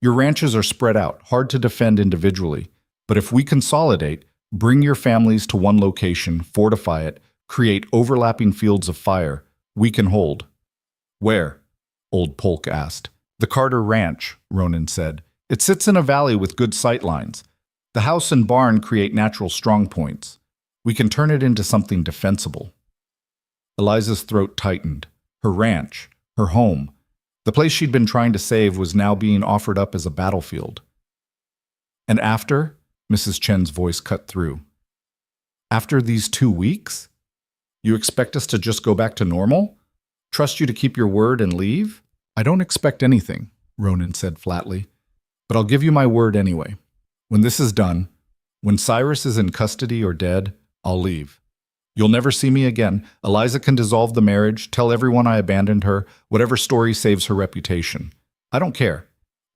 Your ranches are spread out, hard to defend individually, but if we consolidate, bring your families to one location, fortify it, create overlapping fields of fire, we can hold. Where? Old Polk asked. The Carter Ranch, Ronan said. It sits in a valley with good sight lines. The house and barn create natural strong points. We can turn it into something defensible. Eliza's throat tightened. Her ranch, her home, the place she'd been trying to save was now being offered up as a battlefield. And after? Mrs. Chen's voice cut through. After these 2 weeks? You expect us to just go back to normal? Trust you to keep your word and leave? I don't expect anything, Ronan said flatly. But I'll give you my word anyway. When this is done, when Cyrus is in custody or dead, I'll leave. You'll never see me again. Eliza can dissolve the marriage, tell everyone I abandoned her, whatever story saves her reputation. I don't care.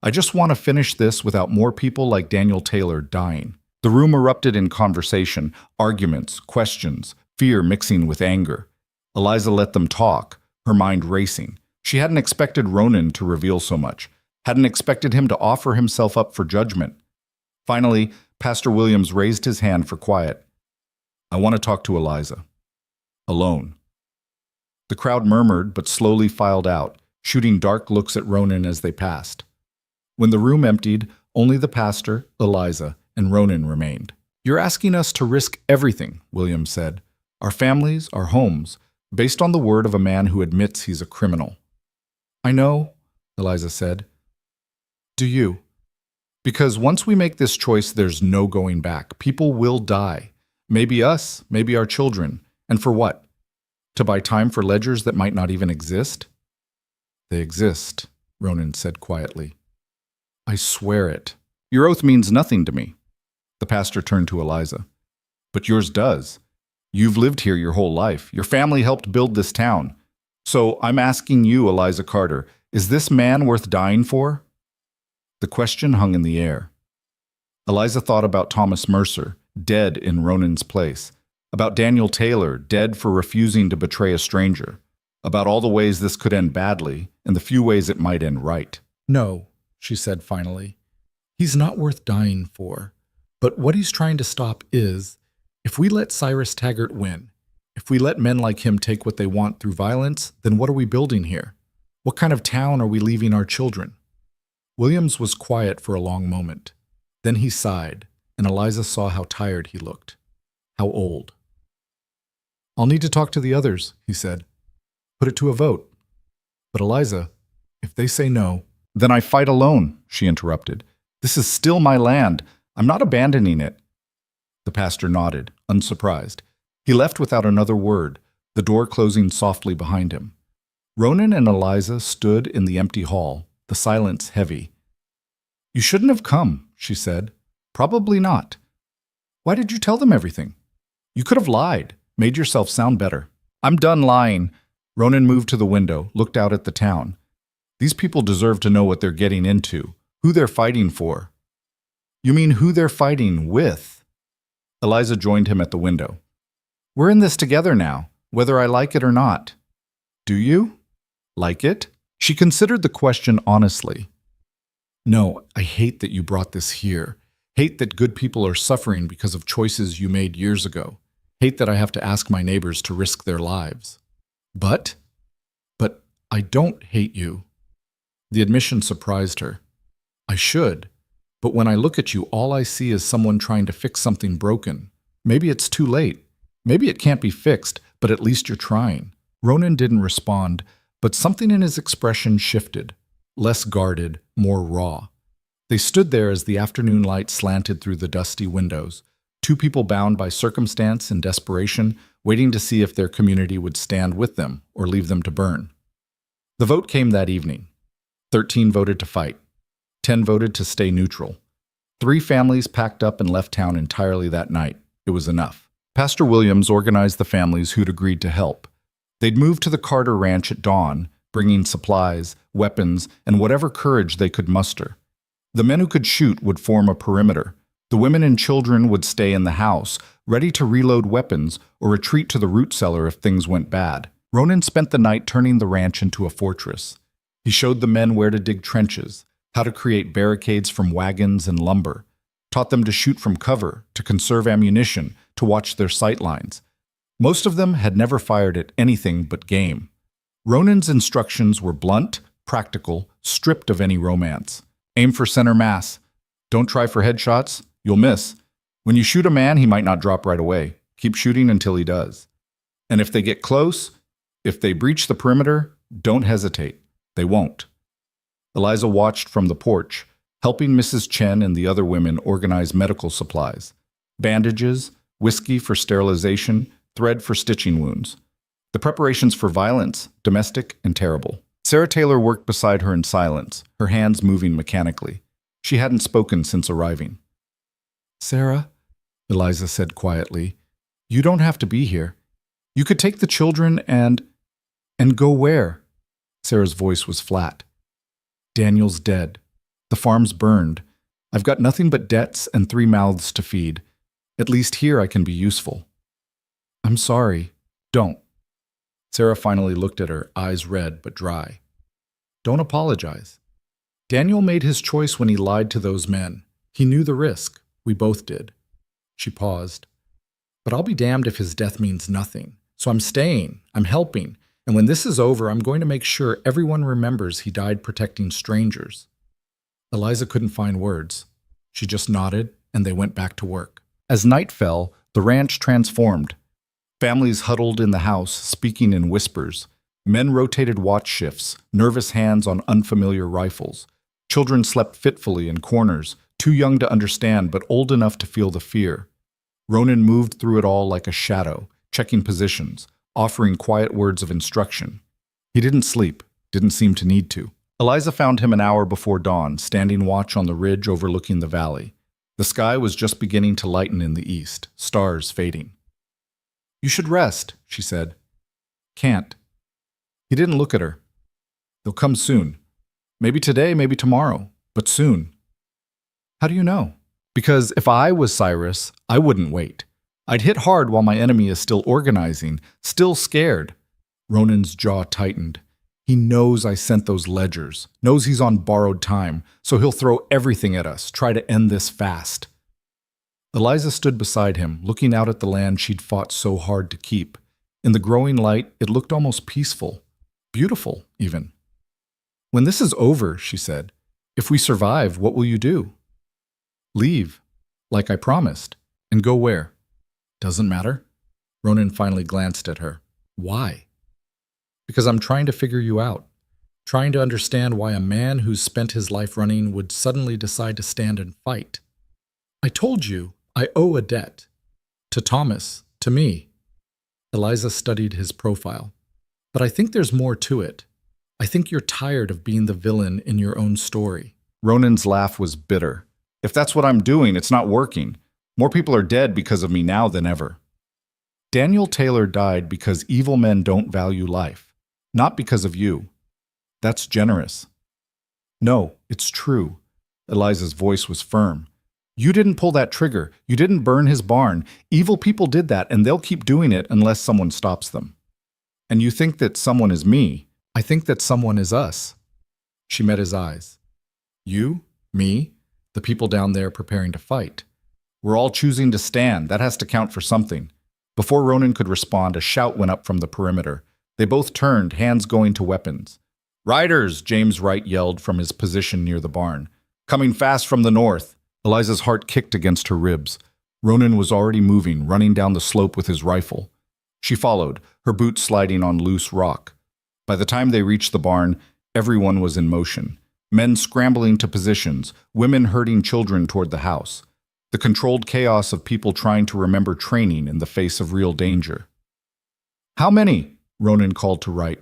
I just want to finish this without more people like Daniel Taylor dying. The room erupted in conversation, arguments, questions, fear mixing with anger. Eliza let them talk, her mind racing. She hadn't expected Ronan to reveal so much, hadn't expected him to offer himself up for judgment. Finally, Pastor Williams raised his hand for quiet. I want to talk to Eliza. Alone. The crowd murmured but slowly filed out, shooting dark looks at Ronan as they passed. When the room emptied, only the pastor, Eliza, and Ronan remained. You're asking us to risk everything, Williams said. Our families, our homes, based on the word of a man who admits he's a criminal. I know, Eliza said. Do you? Because once we make this choice, there's no going back. People will die. Maybe us, maybe our children. And for what? To buy time for ledgers that might not even exist? They exist, Ronan said quietly. I swear it. Your oath means nothing to me. The pastor turned to Eliza. But yours does. You've lived here your whole life. Your family helped build this town. So I'm asking you, Eliza Carter, is this man worth dying for? The question hung in the air. Eliza thought about Thomas Mercer, dead in Ronan's place, about Daniel Taylor, dead for refusing to betray a stranger, about all the ways this could end badly and the few ways it might end right. No, she said finally. He's not worth dying for. But what he's trying to stop is, if we let Cyrus Taggart win, if we let men like him take what they want through violence, then what are we building here? What kind of town are we leaving our children? Williams was quiet for a long moment. Then he sighed, and Eliza saw how tired he looked, how old. I'll need to talk to the others, he said. Put it to a vote. But Eliza, if they say no, then I fight alone, she interrupted. This is still my land. I'm not abandoning it. The pastor nodded, unsurprised. He left without another word, the door closing softly behind him. Ronan and Eliza stood in the empty hall, the silence heavy. You shouldn't have come, she said. Probably not. Why did you tell them everything? You could have lied, made yourself sound better. I'm done lying. Ronan moved to the window, looked out at the town. These people deserve to know what they're getting into, who they're fighting for. You mean who they're fighting with? Eliza joined him at the window. We're in this together now, whether I like it or not. Do you? Like it? She considered the question honestly. No, I hate that you brought this here. Hate that good people are suffering because of choices you made years ago. Hate that I have to ask my neighbors to risk their lives. But I don't hate you. The admission surprised her. I should. But when I look at you, all I see is someone trying to fix something broken. Maybe it's too late. Maybe it can't be fixed, but at least you're trying. Ronan didn't respond, but something in his expression shifted. Less guarded, more raw. They stood there as the afternoon light slanted through the dusty windows, two people bound by circumstance and desperation, waiting to see if their community would stand with them or leave them to burn. The vote came that evening. 13 voted to fight. 10 voted to stay neutral. 3 families packed up and left town entirely that night. It was enough. Pastor Williams organized the families who'd agreed to help. They'd moved to the Carter Ranch at dawn, bringing supplies, weapons, and whatever courage they could muster. The men who could shoot would form a perimeter. The women and children would stay in the house, ready to reload weapons or retreat to the root cellar if things went bad. Ronan spent the night turning the ranch into a fortress. He showed the men where to dig trenches, how to create barricades from wagons and lumber, taught them to shoot from cover, to conserve ammunition, to watch their sight lines. Most of them had never fired at anything but game. Ronan's instructions were blunt, practical, stripped of any romance. Aim for center mass. Don't try for headshots. You'll miss. When you shoot a man, he might not drop right away. Keep shooting until he does. And if they get close, if they breach the perimeter, don't hesitate. They won't. Eliza watched from the porch, helping Mrs. Chen and the other women organize medical supplies. Bandages, whiskey for sterilization, thread for stitching wounds. The preparations for violence, domestic and terrible. Sarah Taylor worked beside her in silence, her hands moving mechanically. She hadn't spoken since arriving. Sarah, Eliza said quietly, you don't have to be here. You could take the children and go where? Sarah's voice was flat. Daniel's dead. The farm's burned. I've got nothing but debts and 3 mouths to feed. At least here I can be useful. I'm sorry. Don't. Sarah finally looked at her, eyes red but dry. Don't apologize. Daniel made his choice when he lied to those men. He knew the risk. We both did. She paused. But I'll be damned if his death means nothing. So I'm staying. I'm helping. And when this is over, I'm going to make sure everyone remembers he died protecting strangers. Eliza couldn't find words. She just nodded, and they went back to work. As night fell, the ranch transformed. Families huddled in the house, speaking in whispers. Men rotated watch shifts, nervous hands on unfamiliar rifles. Children slept fitfully in corners, too young to understand but old enough to feel the fear. Ronan moved through it all like a shadow, checking positions, offering quiet words of instruction. He didn't sleep, didn't seem to need to. Eliza found him an hour before dawn, standing watch on the ridge overlooking the valley. The sky was just beginning to lighten in the east, stars fading. "You should rest," she said. "Can't." He didn't look at her. "They'll come soon. Maybe today, maybe tomorrow, but soon." "How do you know?" "Because if I was Cyrus, I wouldn't wait. I'd hit hard while my enemy is still organizing, still scared." Ronan's jaw tightened. "He knows I sent those ledgers, knows he's on borrowed time, so he'll throw everything at us, try to end this fast." Eliza stood beside him, looking out at the land she'd fought so hard to keep. In the growing light, it looked almost peaceful, beautiful even. "When this is over," she said, "if we survive, what will you do?" "Leave, like I promised. And go where?" "Doesn't matter." Ronan finally glanced at her. "Why?" "Because I'm trying to figure you out. Trying to understand why a man who's spent his life running would suddenly decide to stand and fight. I told you, I owe a debt. To Thomas, to me." Eliza studied his profile. "But I think there's more to it. I think you're tired of being the villain in your own story." Ronan's laugh was bitter. "If that's what I'm doing, it's not working. More people are dead because of me now than ever." "Daniel Taylor died because evil men don't value life, not because of you. That's generous." "No, it's true." Eliza's voice was firm. "You didn't pull that trigger. You didn't burn his barn. Evil people did that, and they'll keep doing it unless someone stops them. And you think that someone is me. I think that someone is us." She met his eyes. "You? Me? The people down there preparing to fight. We're all choosing to stand. That has to count for something." Before Ronan could respond, a shout went up from the perimeter. They both turned, hands going to weapons. "Riders!" James Wright yelled from his position near the barn. "Coming fast from the north." Eliza's heart kicked against her ribs. Ronan was already moving, running down the slope with his rifle. She followed, her boots sliding on loose rock. By the time they reached the barn, everyone was in motion. Men scrambling to positions, women herding children toward the house. The controlled chaos of people trying to remember training in the face of real danger. "How many?" Ronan called to Wright.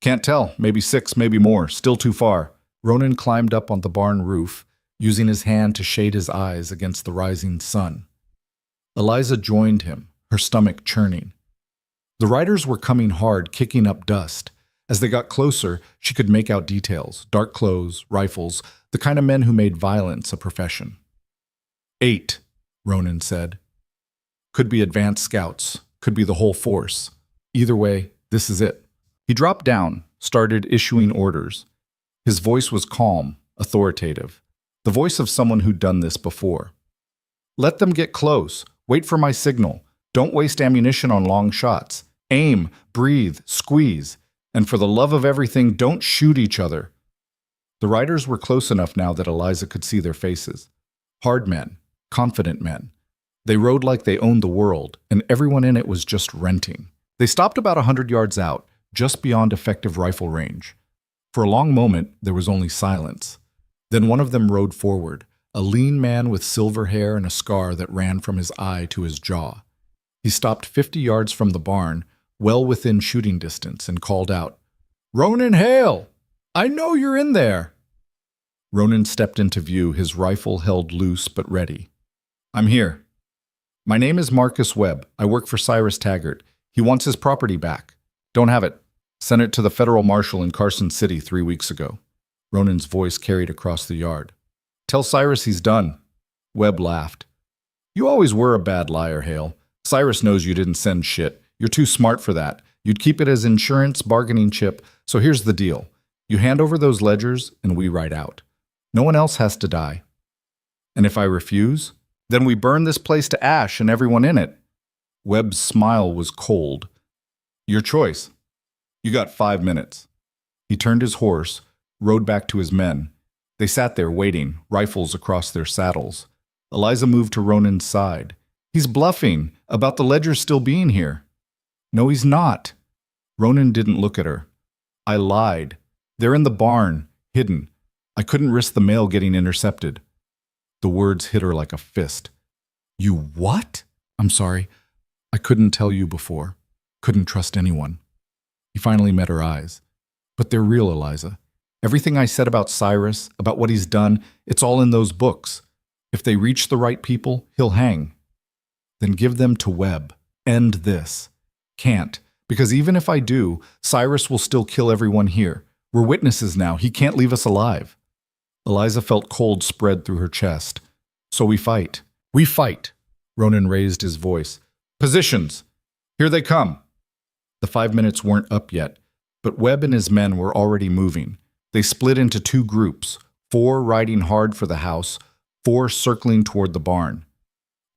"Can't tell. Maybe 6, maybe more. Still too far." Ronan climbed up on the barn roof, using his hand to shade his eyes against the rising sun. Eliza joined him, her stomach churning. The riders were coming hard, kicking up dust. As they got closer, she could make out details, dark clothes, rifles, the kind of men who made violence a profession. 8, Ronan said. "Could be advanced scouts, could be the whole force. Either way, this is it." He dropped down, started issuing orders. His voice was calm, authoritative, the voice of someone who'd done this before. "Let them get close. Wait for my signal. Don't waste ammunition on long shots. Aim, breathe, squeeze. And for the love of everything, don't shoot each other." The riders were close enough now that Eliza could see their faces. Hard men, confident men. They rode like they owned the world, and everyone in it was just renting. They stopped about 100 yards out, just beyond effective rifle range. For a long moment, there was only silence. Then one of them rode forward, a lean man with silver hair and a scar that ran from his eye to his jaw. He stopped 50 yards from the barn, well within shooting distance, and called out, "Ronan Hail! I know you're in there!" Ronan stepped into view, his rifle held loose but ready. "I'm here. My name is Marcus Webb. I work for Cyrus Taggart. He wants his property back. Don't have it. Sent it to the federal marshal in Carson City 3 weeks ago." Ronan's voice carried across the yard. "Tell Cyrus he's done." Webb laughed. "You always were a bad liar, Hale. Cyrus knows you didn't send shit. You're too smart for that. You'd keep it as insurance bargaining chip. So here's the deal. You hand over those ledgers, and we ride out. No one else has to die. And if I refuse, then we burn this place to ash and everyone in it." Webb's smile was cold. "Your choice. You got 5 minutes." He turned his horse, rode back to his men. They sat there waiting, rifles across their saddles. Eliza moved to Ronan's side. He's bluffing about the ledger still being here. No, he's not. Ronan didn't look at her. I lied. They're in the barn, hidden. I couldn't risk the mail getting intercepted. The words hit her like a fist. You what? I'm sorry. I couldn't tell you before. Couldn't trust anyone. He finally met her eyes. But they're real, Eliza. Everything I said about Cyrus, about what he's done, it's all in those books. If they reach the right people, he'll hang. Then give them to Webb. End this. Can't, because even if I do, Cyrus will still kill everyone here. We're witnesses now. He can't leave us alive. Eliza felt cold spread through her chest. So we fight. We fight. Ronan raised his voice. Positions. Here they come. The 5 minutes weren't up yet, but Webb and his men were already moving. They split into 2 groups, 4 riding hard for the house, 4 circling toward the barn.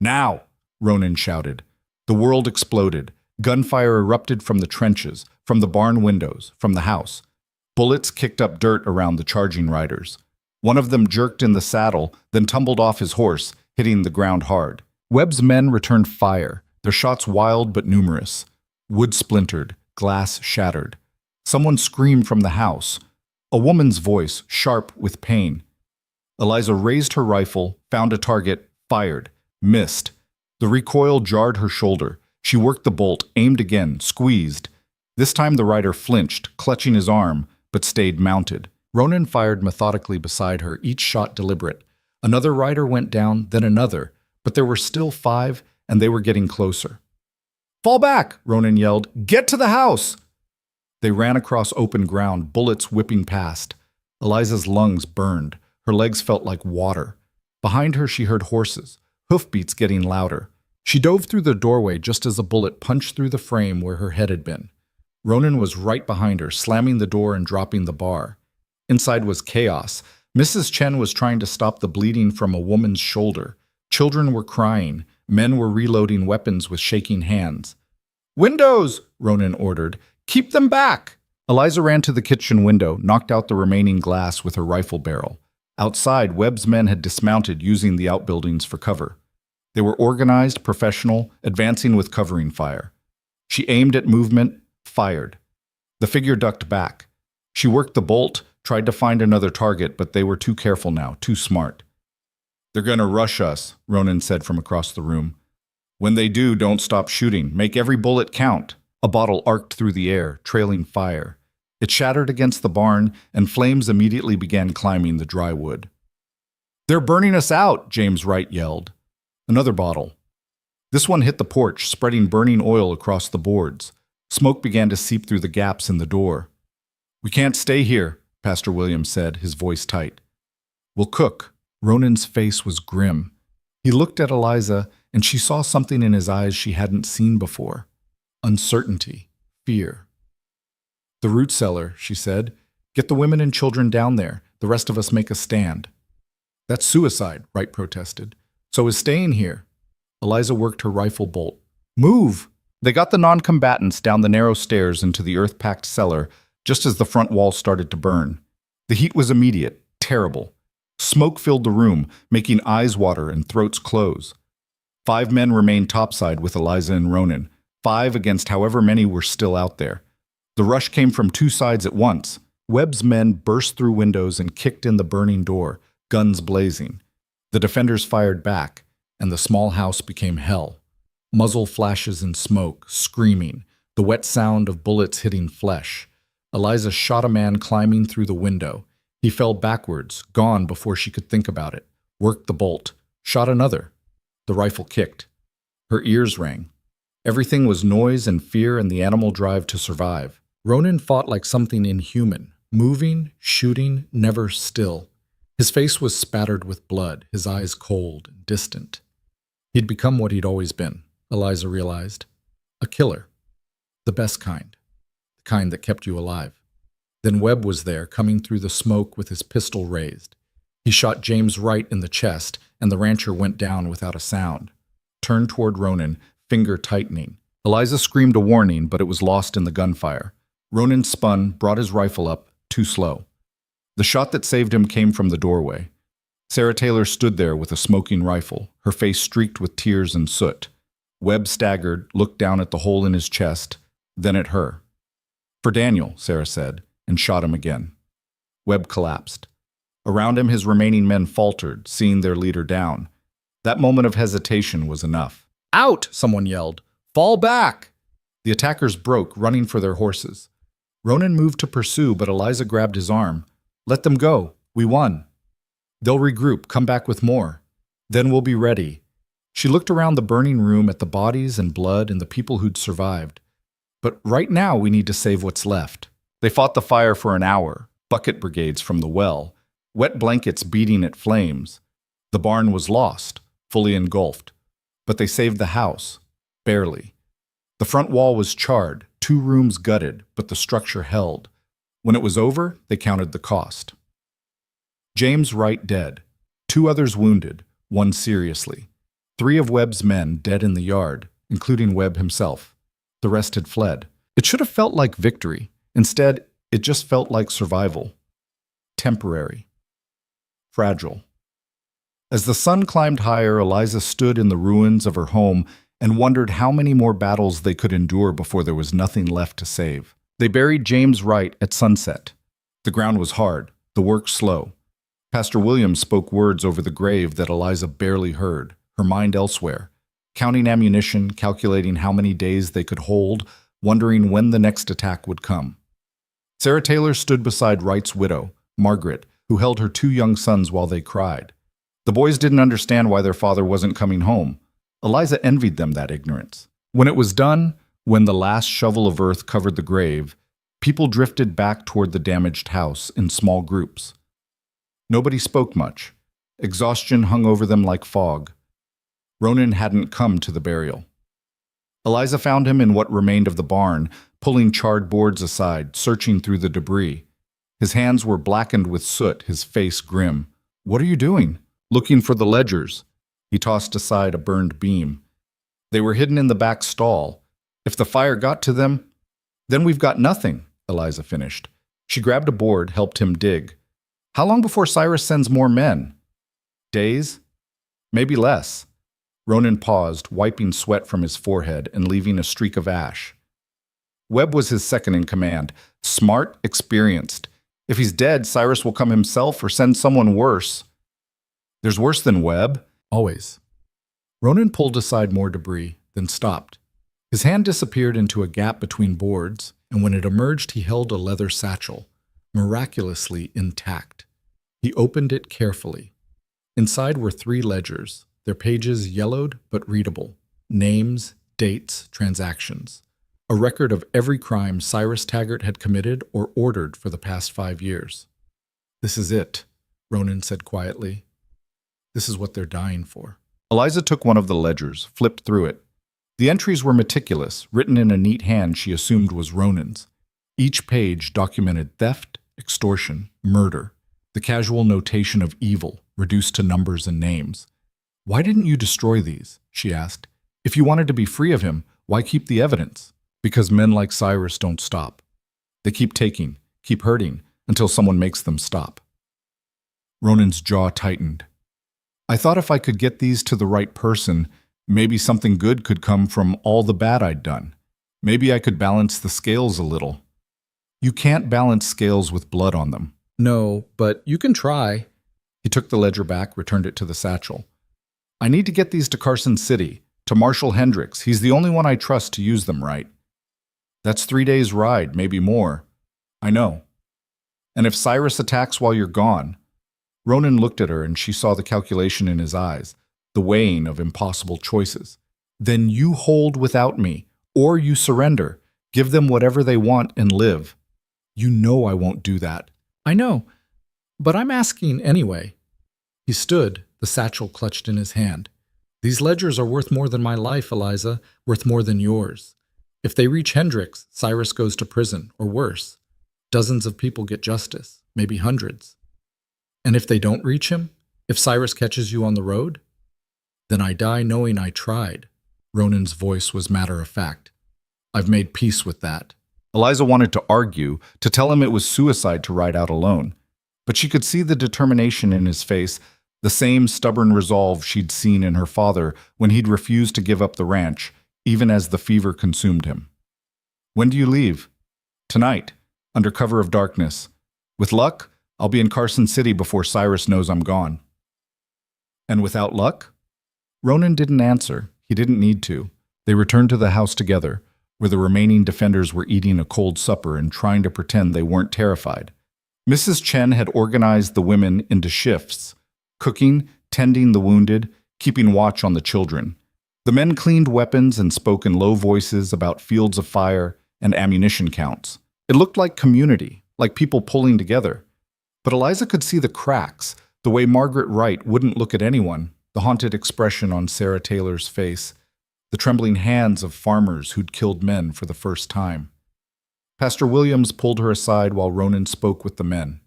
Now, Ronan shouted. The world exploded. Gunfire erupted from the trenches, from the barn windows, from the house. Bullets kicked up dirt around the charging riders. One of them jerked in the saddle, then tumbled off his horse, hitting the ground hard. Webb's men returned fire, their shots wild but numerous. Wood splintered, glass shattered. Someone screamed from the house. A woman's voice, sharp with pain. Eliza raised her rifle, found a target, fired, missed. The recoil jarred her shoulder. She worked the bolt, aimed again, squeezed. This time the rider flinched, clutching his arm, but stayed mounted. Ronan fired methodically beside her, each shot deliberate. Another rider went down, then another, but there were still 5, and they were getting closer. Fall back, Ronan yelled. Get to the house! They ran across open ground, bullets whipping past. Eliza's lungs burned. Her legs felt like water. Behind her she heard horses, hoofbeats getting louder. She dove through the doorway just as a bullet punched through the frame where her head had been. Ronan was right behind her, slamming the door and dropping the bar. Inside was chaos. Mrs. Chen was trying to stop the bleeding from a woman's shoulder. Children were crying. Men were reloading weapons with shaking hands. Windows, Ronan ordered. Keep them back! Eliza ran to the kitchen window, knocked out the remaining glass with her rifle barrel. Outside, Webb's men had dismounted, using the outbuildings for cover. They were organized, professional, advancing with covering fire. She aimed at movement, fired. The figure ducked back. She worked the bolt, tried to find another target, but they were too careful now, too smart. They're gonna rush us, Ronan said from across the room. When they do, don't stop shooting. Make every bullet count. A bottle arced through the air, trailing fire. It shattered against the barn, and flames immediately began climbing the dry wood. They're burning us out, James Wright yelled. Another bottle. This one hit the porch, spreading burning oil across the boards. Smoke began to seep through the gaps in the door. We can't stay here, Pastor William said, his voice tight. We'll cook. Ronan's face was grim. He looked at Eliza, and she saw something in his eyes she hadn't seen before. Uncertainty, fear. The root cellar, she said. Get the women and children down there. The rest of us make a stand. That's suicide, Wright protested. So is staying here. Eliza worked her rifle bolt. Move! They got the non-combatants down the narrow stairs into the earth-packed cellar just as the front wall started to burn. The heat was immediate, terrible. Smoke filled the room, making eyes water and throats close. 5 men remained topside with Eliza and Ronan, 5 against however many were still out there. The rush came from 2 sides at once. Webb's men burst through windows and kicked in the burning door, guns blazing. The defenders fired back, and the small house became hell. Muzzle flashes and smoke, screaming, the wet sound of bullets hitting flesh. Eliza shot a man climbing through the window. He fell backwards, gone before she could think about it. Worked the bolt. Shot another. The rifle kicked. Her ears rang. Everything was noise and fear and the animal drive to survive. Ronan fought like something inhuman, moving, shooting, never still. His face was spattered with blood, his eyes cold, distant. He'd become what he'd always been, Eliza realized. A killer. The best kind. The kind that kept you alive. Then Webb was there, coming through the smoke with his pistol raised. He shot James Wright in the chest, and the rancher went down without a sound. Turned toward Ronan, finger tightening. Eliza screamed a warning, but it was lost in the gunfire. Ronan spun, brought his rifle up, too slow. The shot that saved him came from the doorway. Sarah Taylor stood there with a smoking rifle, her face streaked with tears and soot. Webb staggered, looked down at the hole in his chest, then at her. "For Daniel," Sarah said, and shot him again. Webb collapsed. Around him, his remaining men faltered, seeing their leader down. That moment of hesitation was enough. "Out!" someone yelled. "Fall back!" The attackers broke, running for their horses. Ronan moved to pursue, but Eliza grabbed his arm. "Let them go. We won. They'll regroup, come back with more. Then we'll be ready." She looked around the burning room at the bodies and blood and the people who'd survived. "But right now we need to save what's left." They fought the fire for an hour, bucket brigades from the well, wet blankets beating at flames. The barn was lost, fully engulfed. But they saved the house, barely. The front wall was charred, 2 rooms gutted, but the structure held. When it was over, they counted the cost. James Wright dead, 2 others wounded, 1 seriously. 3 of Webb's men dead in the yard, including Webb himself. The rest had fled. It should have felt like victory. Instead, it just felt like survival. Temporary. Fragile. As the sun climbed higher, Eliza stood in the ruins of her home and wondered how many more battles they could endure before there was nothing left to save. They buried James Wright at sunset. The ground was hard, the work slow. Pastor Williams spoke words over the grave that Eliza barely heard, her mind elsewhere, counting ammunition, calculating how many days they could hold, wondering when the next attack would come. Sarah Taylor stood beside Wright's widow, Margaret, who held her 2 young sons while they cried. The boys didn't understand why their father wasn't coming home. Eliza envied them that ignorance. When it was done, when the last shovel of earth covered the grave, people drifted back toward the damaged house in small groups. Nobody spoke much. Exhaustion hung over them like fog. Ronan hadn't come to the burial. Eliza found him in what remained of the barn, pulling charred boards aside, searching through the debris. His hands were blackened with soot, his face grim. "What are you doing?" "Looking for the ledgers." He tossed aside a burned beam. "They were hidden in the back stall. If the fire got to them, then we've got nothing," Eliza finished. She grabbed a board, helped him dig. "How long before Cyrus sends more men?" "Days? Maybe less." Ronan paused, wiping sweat from his forehead and leaving a streak of ash. Webb was his second in command. Smart, experienced. If he's dead, Cyrus will come himself or send someone worse. "There's worse than Webb." "Always." Ronan pulled aside more debris, then stopped. His hand disappeared into a gap between boards, and when it emerged, he held a leather satchel, miraculously intact. He opened it carefully. Inside were 3 ledgers, their pages yellowed but readable. Names, dates, transactions. A record of every crime Cyrus Taggart had committed or ordered for the past 5 years. "This is it," Ronan said quietly. "This is what they're dying for." Eliza took one of the ledgers, flipped through it. The entries were meticulous, written in a neat hand she assumed was Ronan's. Each page documented theft, extortion, murder, the casual notation of evil, reduced to numbers and names. "Why didn't you destroy these?" she asked. "If you wanted to be free of him, why keep the evidence?" "Because men like Cyrus don't stop. They keep taking, keep hurting, until someone makes them stop." Ronan's jaw tightened. "I thought if I could get these to the right person, maybe something good could come from all the bad I'd done. Maybe I could balance the scales a little." "You can't balance scales with blood on them." "No, but you can try." He took the ledger back, returned it to the satchel. "I need to get these to Carson City, to Marshal Hendricks. He's the only one I trust to use them right." "That's 3 days' ride, maybe more." "I know. And if Cyrus attacks while you're gone..." Ronan looked at her and she saw the calculation in his eyes, the weighing of impossible choices. "Then you hold without me, or you surrender. Give them whatever they want and live." "You know I won't do that." "I know, but I'm asking anyway." He stood, the satchel clutched in his hand. "These ledgers are worth more than my life, Eliza, worth more than yours. If they reach Hendricks, Cyrus goes to prison, or worse. Dozens of people get justice, maybe hundreds. And if they don't reach him, if Cyrus catches you on the road, then I die knowing I tried." Ronan's voice was matter of fact. "I've made peace with that." Eliza wanted to argue, to tell him it was suicide to ride out alone. But she could see the determination in his face, The same stubborn resolve she'd seen in her father when he'd refused to give up the ranch, even as the fever consumed him. "When do you leave?" "Tonight, under cover of darkness. With luck, I'll be in Carson City before Cyrus knows I'm gone." "And without luck?" Ronan didn't answer. He didn't need to. They returned to the house together, where the remaining defenders were eating a cold supper and trying to pretend they weren't terrified. Mrs. Chen had organized the women into shifts, cooking, tending the wounded, keeping watch on the children. The men cleaned weapons and spoke in low voices about fields of fire and ammunition counts. It looked like community, like people pulling together. But Eliza could see the cracks, the way Margaret Wright wouldn't look at anyone, the haunted expression on Sarah Taylor's face, the trembling hands of farmers who'd killed men for the first time. Pastor Williams pulled her aside while Ronan spoke with the men.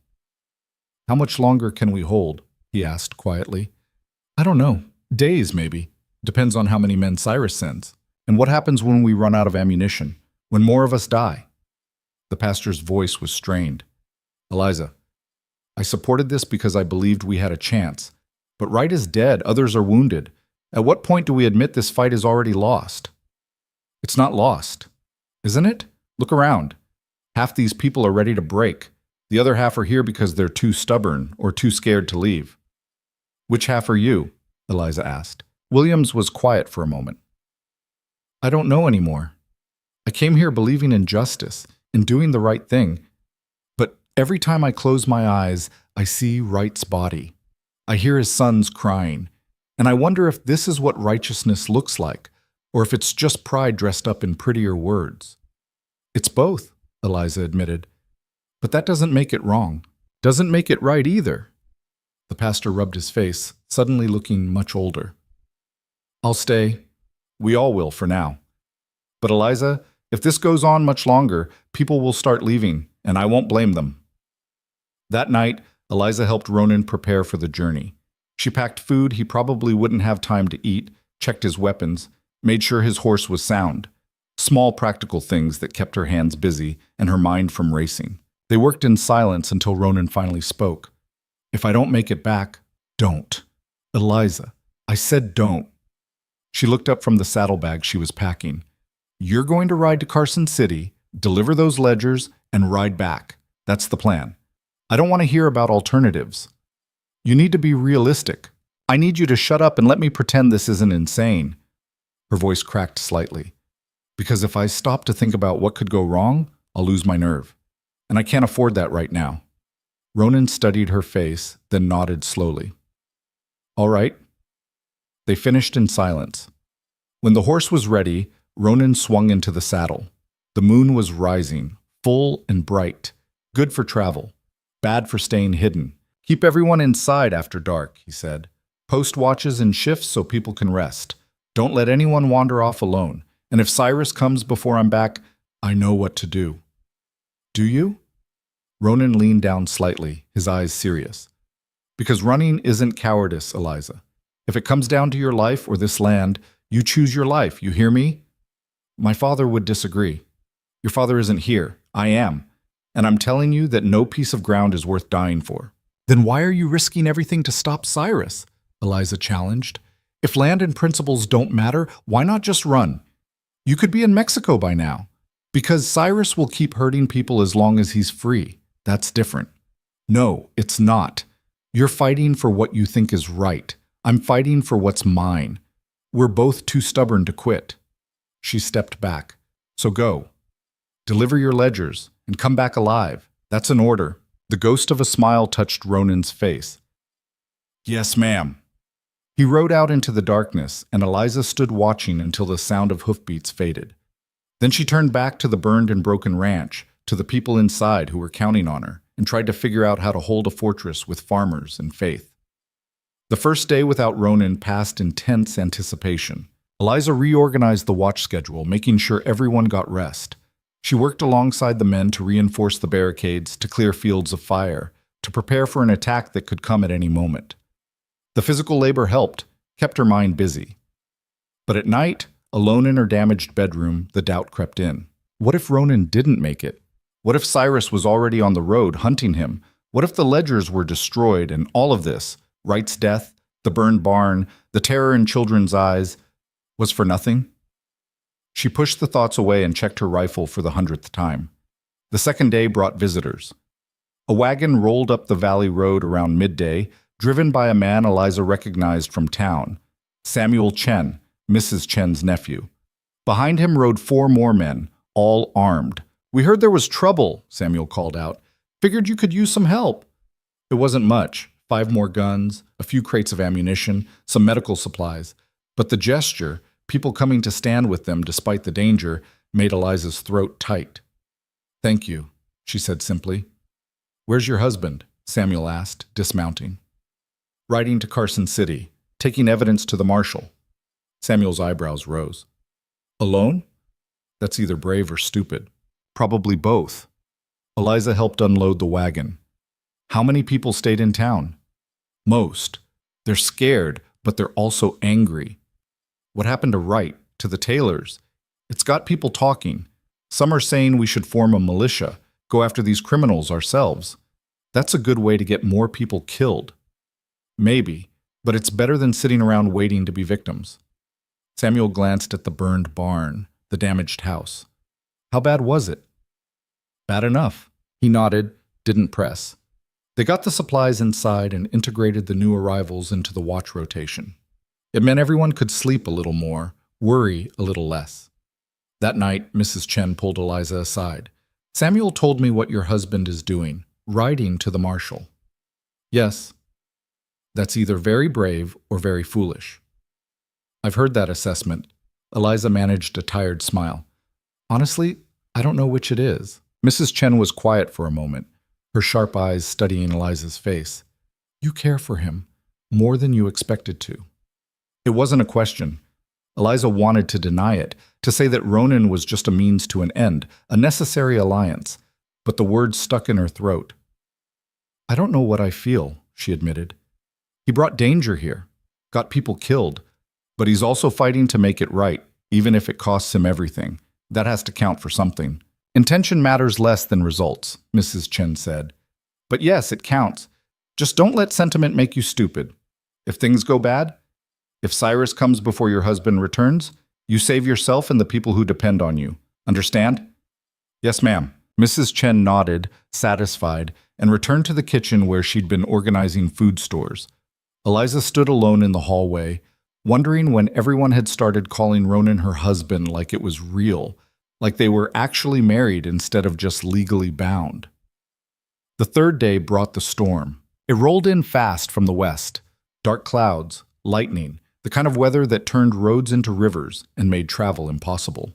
"How much longer can we hold?" he asked quietly. "I don't know. Days, maybe. Depends on how many men Cyrus sends. And what happens when we run out of ammunition? When more of us die?" The pastor's voice was strained. "Eliza, I supported this because I believed we had a chance. But Wright is dead, others are wounded. At what point do we admit this fight is already lost?" "It's not lost. Isn't it? Look around. Half these people are ready to break. The other half are here because they're too stubborn or too scared to leave." "Which half are you?" Eliza asked. Williams was quiet for a moment. "I don't know anymore. I came here believing in justice, in doing the right thing. But every time I close my eyes, I see Wright's body. I hear his sons crying. And I wonder if this is what righteousness looks like, or if it's just pride dressed up in prettier words." "It's both," Eliza admitted. "But that doesn't make it wrong. Doesn't make it right either." The pastor rubbed his face, suddenly looking much older. "I'll stay. We all will for now. But Eliza, if this goes on much longer, people will start leaving, and I won't blame them." That night, Eliza helped Ronan prepare for the journey. She packed food he probably wouldn't have time to eat, checked his weapons, made sure his horse was sound. Small practical things that kept her hands busy and her mind from racing. They worked in silence until Ronan finally spoke. "If I don't make it back, don't. Eliza, I said don't." She looked up from the saddlebag she was packing. "You're going to ride to Carson City, deliver those ledgers, and ride back. That's the plan. I don't want to hear about alternatives. You need to be realistic. I need you to shut up and let me pretend this isn't insane." Her voice cracked slightly. "Because if I stop to think about what could go wrong, I'll lose my nerve. And I can't afford that right now." Ronan studied her face, then nodded slowly. "All right." They finished in silence. When the horse was ready, Ronan swung into the saddle. The moon was rising, full and bright. Good for travel. Bad for staying hidden. "Keep everyone inside after dark," he said. "Post watches and shifts so people can rest. Don't let anyone wander off alone. And if Cyrus comes before I'm back, I know what to do." "Do you?" Ronan leaned down slightly, his eyes serious. "Because running isn't cowardice, Eliza. If it comes down to your life or this land, you choose your life, you hear me?" "My father would disagree. Your father isn't here. I am. And I'm telling you that no piece of ground is worth dying for." "Then why are you risking everything to stop Cyrus?" Eliza challenged. "If land and principles don't matter, why not just run? You could be in Mexico by now. Because Cyrus will keep hurting people as long as he's free. That's different." "No, it's not. You're fighting for what you think is right. I'm fighting for what's mine. We're both too stubborn to quit." She stepped back. "So go. Deliver your ledgers and come back alive. That's an order." The ghost of a smile touched Ronan's face. "Yes, ma'am." He rode out into the darkness, and Eliza stood watching until the sound of hoofbeats faded. Then she turned back to the burned and broken ranch, to the people inside who were counting on her, and tried to figure out how to hold a fortress with farmers and faith. The first day without Ronan passed in tense anticipation. Eliza reorganized the watch schedule, making sure everyone got rest. She worked alongside the men to reinforce the barricades, to clear fields of fire, to prepare for an attack that could come at any moment. The physical labor helped, kept her mind busy. But at night, alone in her damaged bedroom, the doubt crept in. What if Ronan didn't make it? What if Cyrus was already on the road hunting him? What if the ledgers were destroyed and all of this, Wright's death, the burned barn, the terror in children's eyes, was for nothing? She pushed the thoughts away and checked her rifle for the 100th time. The second day brought visitors. A wagon rolled up the valley road around midday, driven by a man Eliza recognized from town, Samuel Chen, Mrs. Chen's nephew. Behind him rode 4 more men, all armed. "We heard there was trouble," Samuel called out. "Figured you could use some help." It wasn't much, 5 more guns, a few crates of ammunition, some medical supplies. But the gesture, people coming to stand with them despite the danger, made Eliza's throat tight. "Thank you," she said simply. "Where's your husband?" Samuel asked, dismounting. "Riding to Carson City, taking evidence to the marshal." Samuel's eyebrows rose. "Alone? That's either brave or stupid. Probably both." Eliza helped unload the wagon. "How many people stayed in town?" "Most. They're scared, but they're also angry." "What happened to Wright, to the Taylors? It's got people talking. Some are saying we should form a militia, go after these criminals ourselves. That's a good way to get more people killed." "Maybe, but it's better than sitting around waiting to be victims." Samuel glanced at the burned barn, the damaged house. "How bad was it?" "Bad enough." He nodded, didn't press. They got the supplies inside and integrated the new arrivals into the watch rotation. It meant everyone could sleep a little more, worry a little less. That night, Mrs. Chen pulled Eliza aside. "Samuel told me what your husband is doing, riding to the marshal." "Yes. That's either very brave or very foolish." "I've heard that assessment." Eliza managed a tired smile. "Honestly, I don't know which it is." Mrs. Chen was quiet for a moment, her sharp eyes studying Eliza's face. "You care for him, more than you expected to." It wasn't a question. Eliza wanted to deny it, to say that Ronan was just a means to an end, a necessary alliance, but the words stuck in her throat. "I don't know what I feel," she admitted. "He brought danger here, got people killed, but he's also fighting to make it right, even if it costs him everything. That has to count for something." "Intention matters less than results," Mrs. Chen said. "But yes, it counts. Just don't let sentiment make you stupid. If things go bad, if Cyrus comes before your husband returns, you save yourself and the people who depend on you. Understand?" "Yes, ma'am." Mrs. Chen nodded, satisfied, and returned to the kitchen where she'd been organizing food stores. Eliza stood alone in the hallway, wondering when everyone had started calling Ronan her husband like it was real, like they were actually married instead of just legally bound. The third day brought the storm. It rolled in fast from the west. Dark clouds, lightning, the kind of weather that turned roads into rivers and made travel impossible.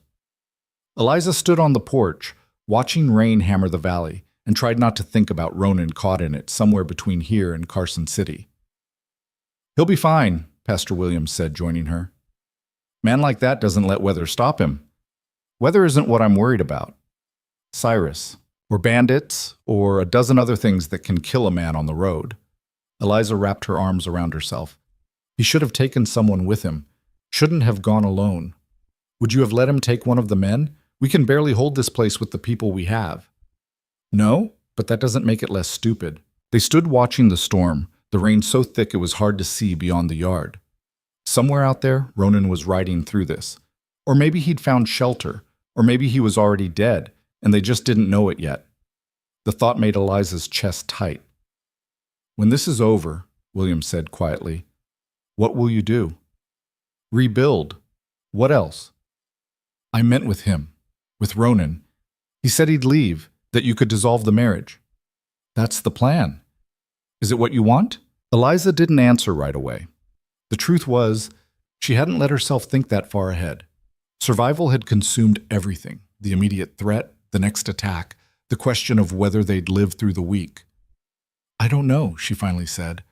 Eliza stood on the porch, watching rain hammer the valley, and tried not to think about Ronan caught in it somewhere between here and Carson City. "He'll be fine," Pastor Williams said, joining her. "Man like that doesn't let weather stop him. Weather isn't what I'm worried about. Cyrus, or bandits, or a dozen other things that can kill a man on the road." Eliza wrapped her arms around herself. "He should have taken someone with him. Shouldn't have gone alone. Would you have let him take one of the men? We can barely hold this place with the people we have." "No, but that doesn't make it less stupid." They stood watching the storm, the rain so thick it was hard to see beyond the yard. Somewhere out there, Ronan was riding through this. Or maybe he'd found shelter, or maybe he was already dead, and they just didn't know it yet. The thought made Eliza's chest tight. "When this is over," William said quietly, "what will you do?" "Rebuild. What else?" "I met with him, with Ronan. He said he'd leave, that you could dissolve the marriage." "That's the plan. Is it what you want?" Eliza didn't answer right away. The truth was, she hadn't let herself think that far ahead. Survival had consumed everything, the immediate threat, the next attack, the question of whether they'd live through the week. "I don't know," she finally said.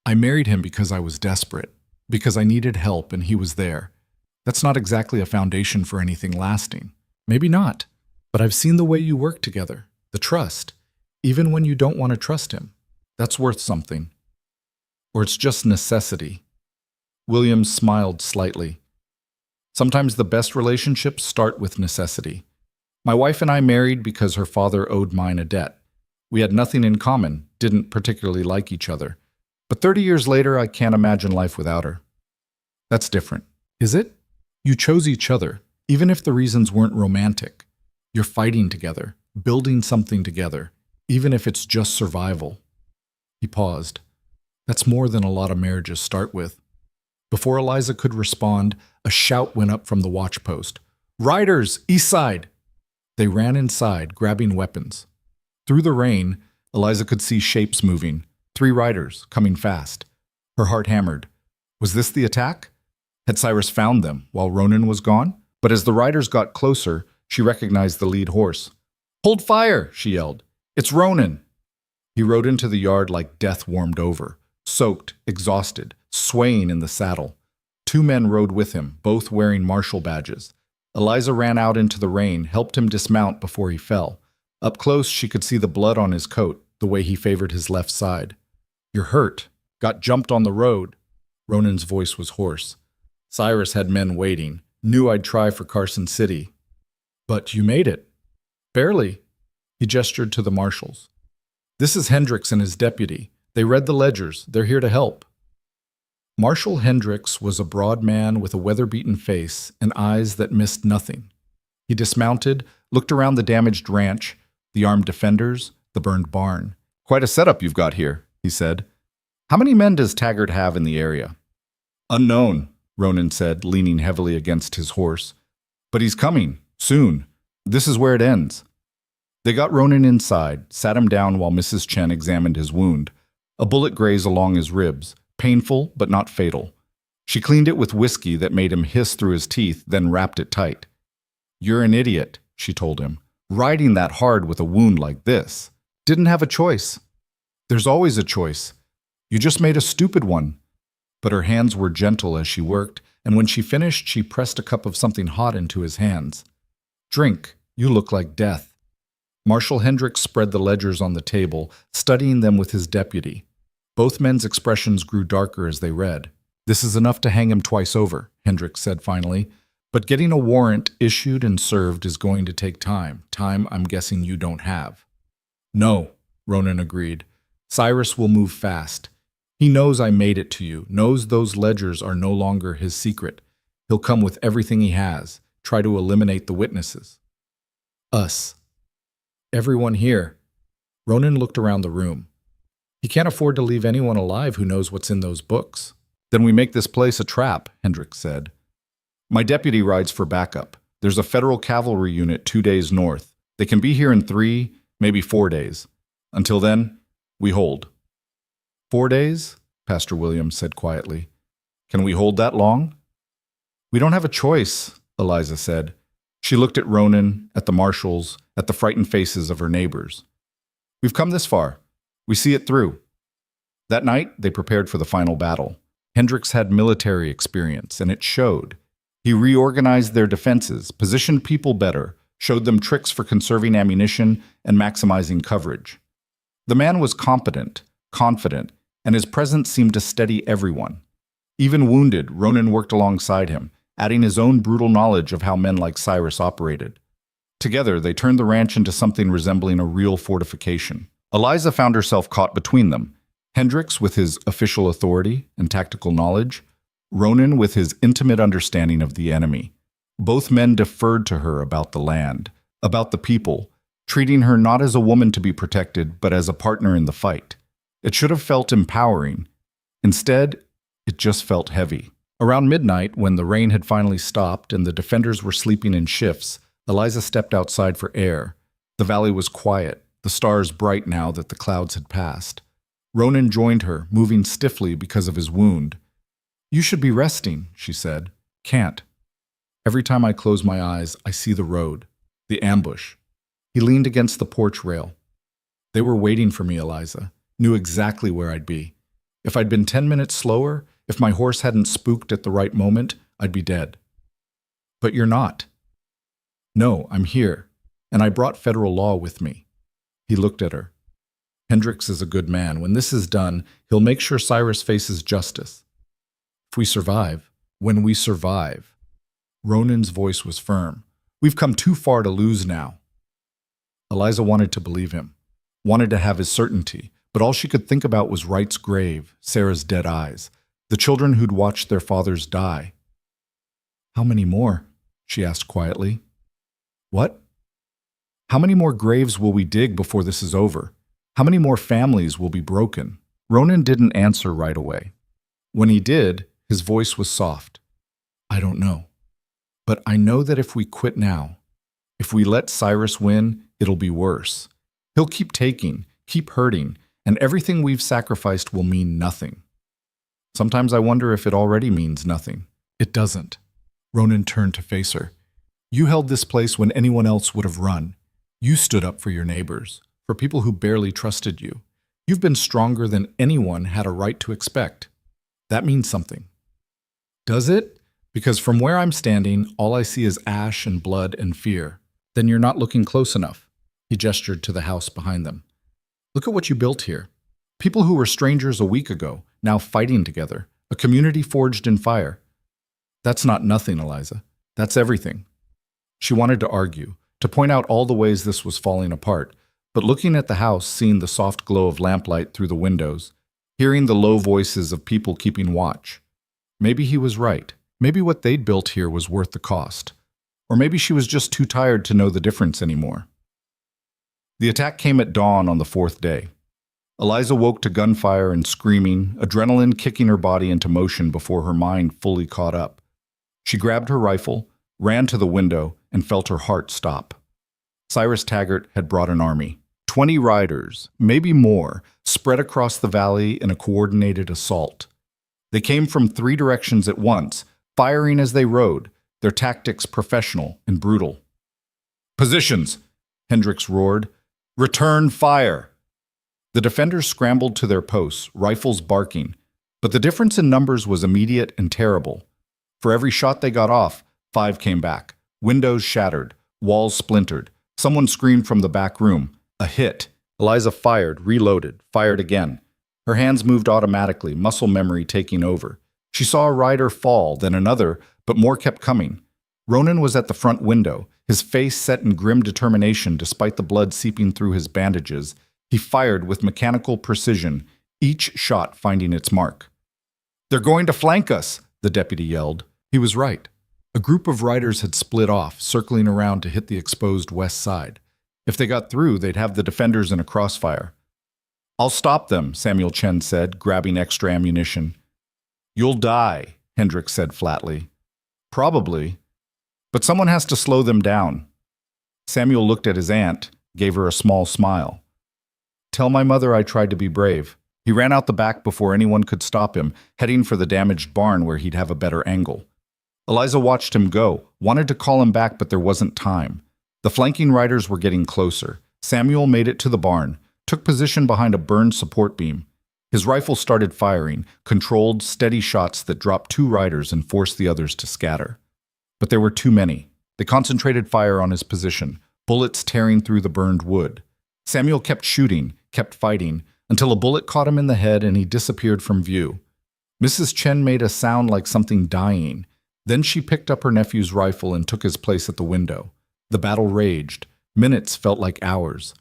"I married him because I was desperate, because I needed help and he was there. That's not exactly a foundation for anything lasting. Maybe not, but I've seen the way you work together, the trust, even when you don't want to trust him. That's worth something. Or it's just necessity." Williams smiled slightly. "Sometimes the best relationships start with necessity. My wife and I married because her father owed mine a debt. We had nothing in common, didn't particularly like each other. But 30 years later, I can't imagine life without her. That's different. Is it? You chose each other, even if the reasons weren't romantic. You're fighting together, building something together, even if it's just survival. He paused. That's more than a lot of marriages start with. Before Eliza could respond, a shout went up from the watchpost. Riders, east side! They ran inside, grabbing weapons. Through the rain, Eliza could see shapes moving. 3 riders, coming fast. Her heart hammered. Was this the attack? Had Cyrus found them while Ronan was gone? But as the riders got closer, she recognized the lead horse. Hold fire, she yelled. It's Ronan. He rode into the yard like death warmed over, soaked, exhausted, swaying in the saddle. 2 men rode with him, both wearing marshal badges. Eliza ran out into the rain, helped him dismount before he fell. Up close, she could see the blood on his coat, the way he favored his left side. You're hurt. Got jumped on the road. Ronan's voice was hoarse. Cyrus had men waiting. Knew I'd try for Carson City. But you made it. Barely. He gestured to the marshals. This is Hendricks and his deputy. They read the ledgers. They're here to help. Marshal Hendricks was a broad man with a weather-beaten face and eyes that missed nothing. He dismounted, looked around the damaged ranch, the armed defenders, the burned barn. Quite a setup you've got here, he said. How many men does Taggart have in the area? Unknown, Ronan said, leaning heavily against his horse. But he's coming, soon. This is where it ends. They got Ronan inside, sat him down while Mrs. Chen examined his wound. A bullet grazed along his ribs, painful but not fatal. She cleaned it with whiskey that made him hiss through his teeth, then wrapped it tight. You're an idiot, she told him. Riding that hard with a wound like this. Didn't have a choice. There's always a choice. You just made a stupid one. But her hands were gentle as she worked, and when she finished, she pressed a cup of something hot into his hands. Drink. You look like death. Marshal Hendricks spread the ledgers on the table, studying them with his deputy. Both men's expressions grew darker as they read. This is enough to hang him twice over, Hendricks said finally. But getting a warrant issued and served is going to take time. Time I'm guessing you don't have. No, Ronan agreed. Cyrus will move fast. He knows I made it to you, knows those ledgers are no longer his secret. He'll come with everything he has, try to eliminate the witnesses. Us. Everyone here. Ronan looked around the room. He can't afford to leave anyone alive who knows what's in those books. Then we make this place a trap, Hendricks said. My deputy rides for backup. There's a federal cavalry unit 2 days north. They can be here in 3, maybe 4 days. Until then, we hold. 4 days? Pastor Williams said quietly. Can we hold that long? We don't have a choice, Eliza said. She looked at Ronan, at the marshals, at the frightened faces of her neighbors. We've come this far. We see it through. That night, they prepared for the final battle. Hendricks had military experience, and it showed. He reorganized their defenses, positioned people better, showed them tricks for conserving ammunition and maximizing coverage. The man was competent, confident, and his presence seemed to steady everyone. Even wounded, Ronan worked alongside him, adding his own brutal knowledge of how men like Cyrus operated. Together, they turned the ranch into something resembling a real fortification. Eliza found herself caught between them. Hendricks with his official authority and tactical knowledge, Ronan with his intimate understanding of the enemy. Both men deferred to her about the land, about the people, treating her not as a woman to be protected, but as a partner in the fight. It should have felt empowering. Instead, it just felt heavy. Around midnight, when the rain had finally stopped and the defenders were sleeping in shifts, Eliza stepped outside for air. The valley was quiet, the stars bright now that the clouds had passed. Ronan joined her, moving stiffly because of his wound. You should be resting, she said. Can't. Every time I close my eyes, I see the road, the ambush. He leaned against the porch rail. They were waiting for me, Eliza. Knew exactly where I'd be. If I'd been 10 minutes slower, if my horse hadn't spooked at the right moment, I'd be dead. But you're not. No, I'm here, and I brought federal law with me. He looked at her. Hendricks is a good man. When this is done, he'll make sure Cyrus faces justice. If we survive, when we survive. Ronan's voice was firm. We've come too far to lose now. Eliza wanted to believe him, wanted to have his certainty, But all she could think about was Wright's grave, Sarah's dead eyes, the children who'd watched their fathers die. "How many more?" she asked quietly. "What? How many more graves will we dig before this is over? How many more families will be broken?" Ronan didn't answer right away. When he did, his voice was soft. "I don't know. But I know that if we quit now, if we let Cyrus win, it'll be worse. He'll keep taking, keep hurting, and everything we've sacrificed will mean nothing. Sometimes I wonder if it already means nothing." "It doesn't." Ronan turned to face her. "You held this place when anyone else would have run. You stood up for your neighbors, for people who barely trusted you. You've been stronger than anyone had a right to expect. That means something." "Does it? Because from where I'm standing, all I see is ash and blood and fear." "Then you're not looking close enough." He gestured to the house behind them. "Look at what you built here. People who were strangers a week ago, now fighting together. A community forged in fire." "That's not nothing, Eliza. That's everything." She wanted to argue, to point out all the ways this was falling apart, but looking at the house, seeing the soft glow of lamplight through the windows, hearing the low voices of people keeping watch. Maybe he was right. Maybe what they'd built here was worth the cost. Or maybe she was just too tired to know the difference anymore. The attack came at dawn on the fourth day. Eliza woke to gunfire and screaming, adrenaline kicking her body into motion before her mind fully caught up. She grabbed her rifle, ran to the window, and felt her heart stop. Cyrus Taggart had brought an army. 20 riders, maybe more, spread across the valley in a coordinated assault. They came from 3 directions at once, firing as they rode, their tactics professional and brutal. "Positions!" Hendricks roared. "Return fire!" The defenders scrambled to their posts, rifles barking, but the difference in numbers was immediate and terrible. For every shot they got off, 5 came back. Windows shattered, walls splintered. Someone screamed from the back room. A hit. Eliza fired, reloaded, fired again. Her hands moved automatically, muscle memory taking over. She saw a rider fall, then another, but more kept coming. Ronan was at the front window, his face set in grim determination despite the blood seeping through his bandages. He fired with mechanical precision, each shot finding its mark. "They're going to flank us," the deputy yelled. He was right. A group of riders had split off, circling around to hit the exposed west side. If they got through, they'd have the defenders in a crossfire. "I'll stop them," Samuel Chen said, grabbing extra ammunition. "You'll die," Hendricks said flatly. "Probably. But someone has to slow them down." Samuel looked at his aunt, gave her a small smile. "Tell my mother I tried to be brave." He ran out the back before anyone could stop him, heading for the damaged barn where he'd have a better angle. Eliza watched him go, wanted to call him back, but there wasn't time. The flanking riders were getting closer. Samuel made it to the barn, took position behind a burned support beam. His rifle started firing, controlled, steady shots that dropped 2 riders and forced the others to scatter. But there were too many. They concentrated fire on his position, bullets tearing through the burned wood. Samuel kept shooting, kept fighting, until a bullet caught him in the head and he disappeared from view. Mrs. Chen made a sound like something dying. Then she picked up her nephew's rifle and took his place at the window. The battle raged. Minutes felt like hours.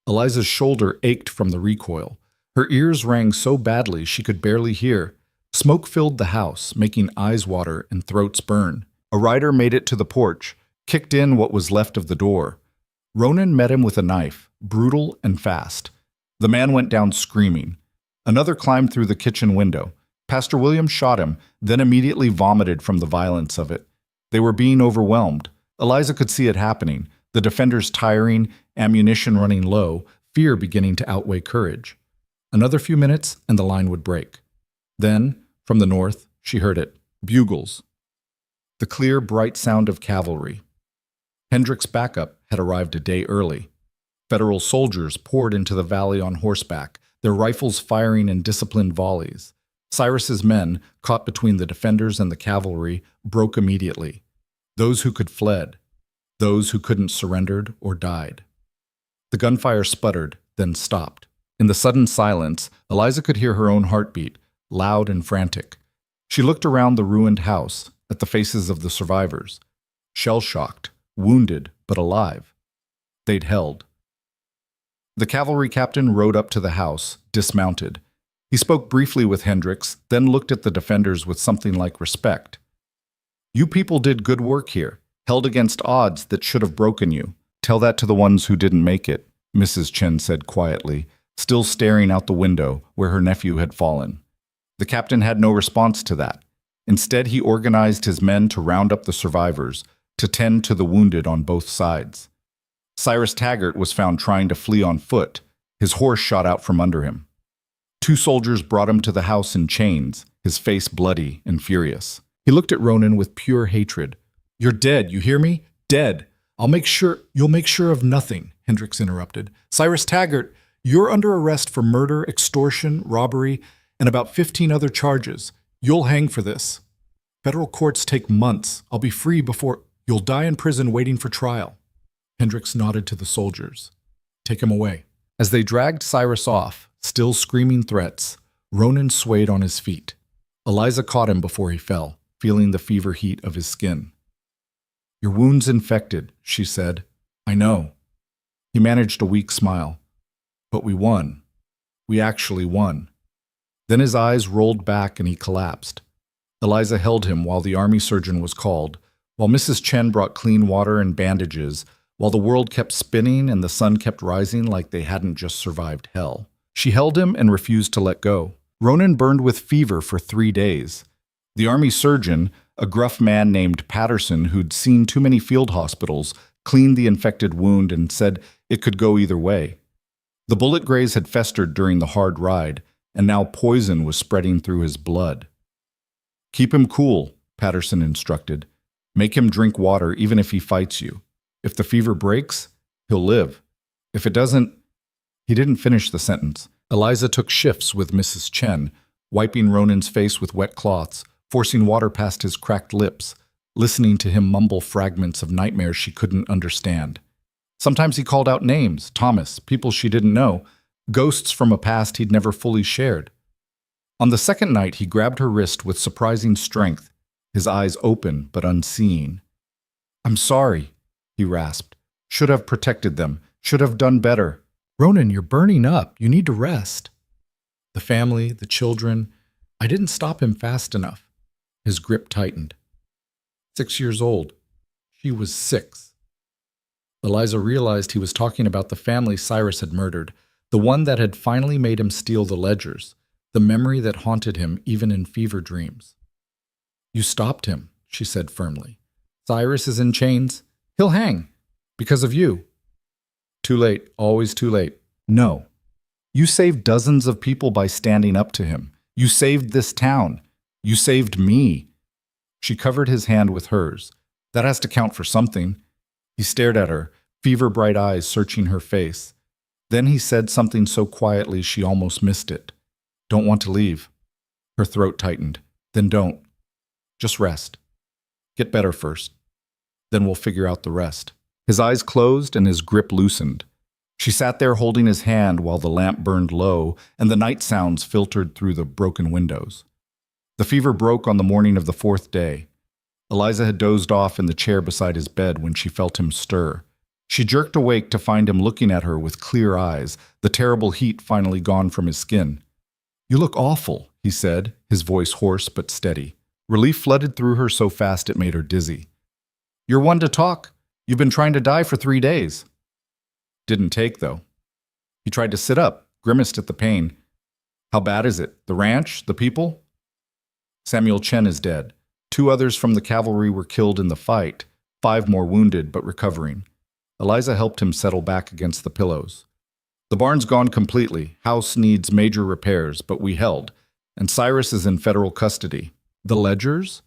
Eliza's shoulder ached from the recoil. Her ears rang so badly she could barely hear. Smoke filled the house, making eyes water and throats burn. A rider made it to the porch, kicked in what was left of the door. Ronan met him with a knife, brutal and fast. The man went down screaming. Another climbed through the kitchen window. Pastor William shot him, then immediately vomited from the violence of it. They were being overwhelmed. Eliza could see it happening, the defenders tiring, ammunition running low, fear beginning to outweigh courage. Another few minutes and the line would break. Then, from the north, she heard it. Bugles. The clear, bright sound of cavalry. Hendricks' backup had arrived a day early. Federal soldiers poured into the valley on horseback, their rifles firing in disciplined volleys. Cyrus's men, caught between the defenders and the cavalry, broke immediately. Those who could fled. Those who couldn't surrendered or died. The gunfire sputtered, then stopped. In the sudden silence, Eliza could hear her own heartbeat, loud and frantic. She looked around the ruined house, at the faces of the survivors. Shell-shocked, wounded, but alive. They'd held. The cavalry captain rode up to the house, dismounted. He spoke briefly with Hendricks, then looked at the defenders with something like respect. "You people did good work here, held against odds that should have broken you. Tell that to the ones who didn't make it," Mrs. Chen said quietly, still staring out the window where her nephew had fallen. The captain had no response to that. Instead, he organized his men to round up the survivors, to tend to the wounded on both sides. Cyrus Taggart was found trying to flee on foot. His horse shot out from under him. 2 soldiers brought him to the house in chains, his face bloody and furious. He looked at Ronan with pure hatred. "You're dead, you hear me? Dead. You'll make sure of nothing," Hendricks interrupted. "Cyrus Taggart, you're under arrest for murder, extortion, robbery, and about 15 other charges. You'll hang for this. Federal courts take months. I'll be free before you'll die in prison waiting for trial." Hendricks nodded to the soldiers. "Take him away." As they dragged Cyrus off, still screaming threats, Ronan swayed on his feet. Eliza caught him before he fell, feeling the fever heat of his skin. "Your wound's infected," she said. "I know." He managed a weak smile. "But we won. We actually won." Then his eyes rolled back and he collapsed. Eliza held him while the army surgeon was called, while Mrs. Chen brought clean water and bandages, while the world kept spinning and the sun kept rising like they hadn't just survived hell. She held him and refused to let go. Ronan burned with fever for 3 days. The army surgeon, a gruff man named Patterson who'd seen too many field hospitals, cleaned the infected wound and said it could go either way. The bullet graze had festered during the hard ride, and now poison was spreading through his blood. "Keep him cool," Patterson instructed. "Make him drink water even if he fights you. If the fever breaks, he'll live. If it doesn't—" He didn't finish the sentence. Eliza took shifts with Mrs. Chen, wiping Ronan's face with wet cloths, forcing water past his cracked lips, listening to him mumble fragments of nightmares she couldn't understand. Sometimes he called out names, Thomas, people she didn't know, ghosts from a past he'd never fully shared. On the second night, he grabbed her wrist with surprising strength, his eyes open but unseeing. "I'm sorry," he rasped. "Should have protected them. Should have done better." "Ronan, you're burning up. You need to rest." The family, the children. I didn't stop him fast enough. His grip tightened. 6 years old. She was 6. Eliza realized he was talking about the family Cyrus had murdered, the one that had finally made him steal the ledgers, the memory that haunted him even in fever dreams. "You stopped him," she said firmly. "Cyrus is in chains. He'll hang. Because of you." "Too late, always too late." "No. You saved dozens of people by standing up to him. You saved this town. You saved me." She covered his hand with hers. "That has to count for something." He stared at her, fever-bright eyes searching her face. Then he said something so quietly she almost missed it. "Don't want to leave." Her throat tightened. "Then don't. Just rest. Get better first. Then we'll figure out the rest." His eyes closed and his grip loosened. She sat there holding his hand while the lamp burned low and the night sounds filtered through the broken windows. The fever broke on the morning of the 4th day. Eliza had dozed off in the chair beside his bed when she felt him stir. She jerked awake to find him looking at her with clear eyes, the terrible heat finally gone from his skin. "You look awful," he said, his voice hoarse but steady. Relief flooded through her so fast it made her dizzy. "You're one to talk. You've been trying to die for 3 days. Didn't take, though." He tried to sit up, grimaced at the pain. "How bad is it? The ranch? The people?" "Samuel Chen is dead. 2 others from the cavalry were killed in the fight, 5 more wounded but recovering." Eliza helped him settle back against the pillows. "The barn's gone completely. House needs major repairs, but we held. And Cyrus is in federal custody." "The ledgers?"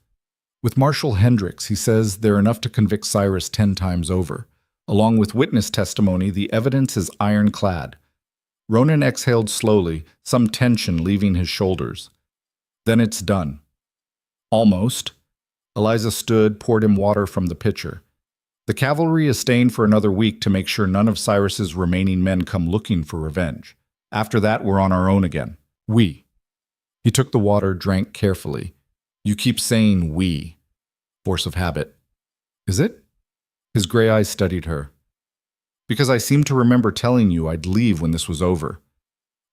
"With Marshal Hendricks, he says they're enough to convict Cyrus 10 times over. Along with witness testimony, the evidence is ironclad." Ronan exhaled slowly, some tension leaving his shoulders. "Then it's done." "Almost." Eliza stood, poured him water from the pitcher. "The cavalry is staying for another week to make sure none of Cyrus's remaining men come looking for revenge. After that, we're on our own again. We." He took the water, drank carefully. "You keep saying we." Force of habit. "Is it?" His gray eyes studied her. Because I seem to remember telling you I'd leave when this was over.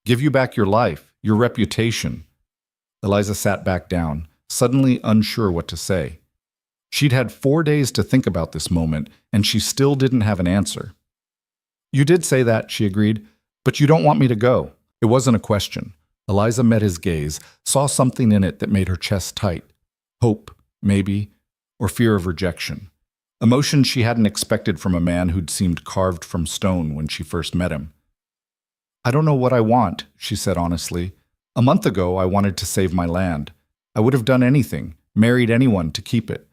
Give you back your life, your reputation. Eliza sat back down, suddenly unsure what to say. She'd had 4 days to think about this moment, and she still didn't have an answer. You did say that, she agreed, but you don't want me to go. It wasn't a question. Eliza met his gaze, saw something in it that made her chest tight. Hope, maybe, or fear of rejection. Emotions she hadn't expected from a man who'd seemed carved from stone when she first met him. I don't know what I want, she said honestly. A month ago, I wanted to save my land. I would have done anything, married anyone to keep it.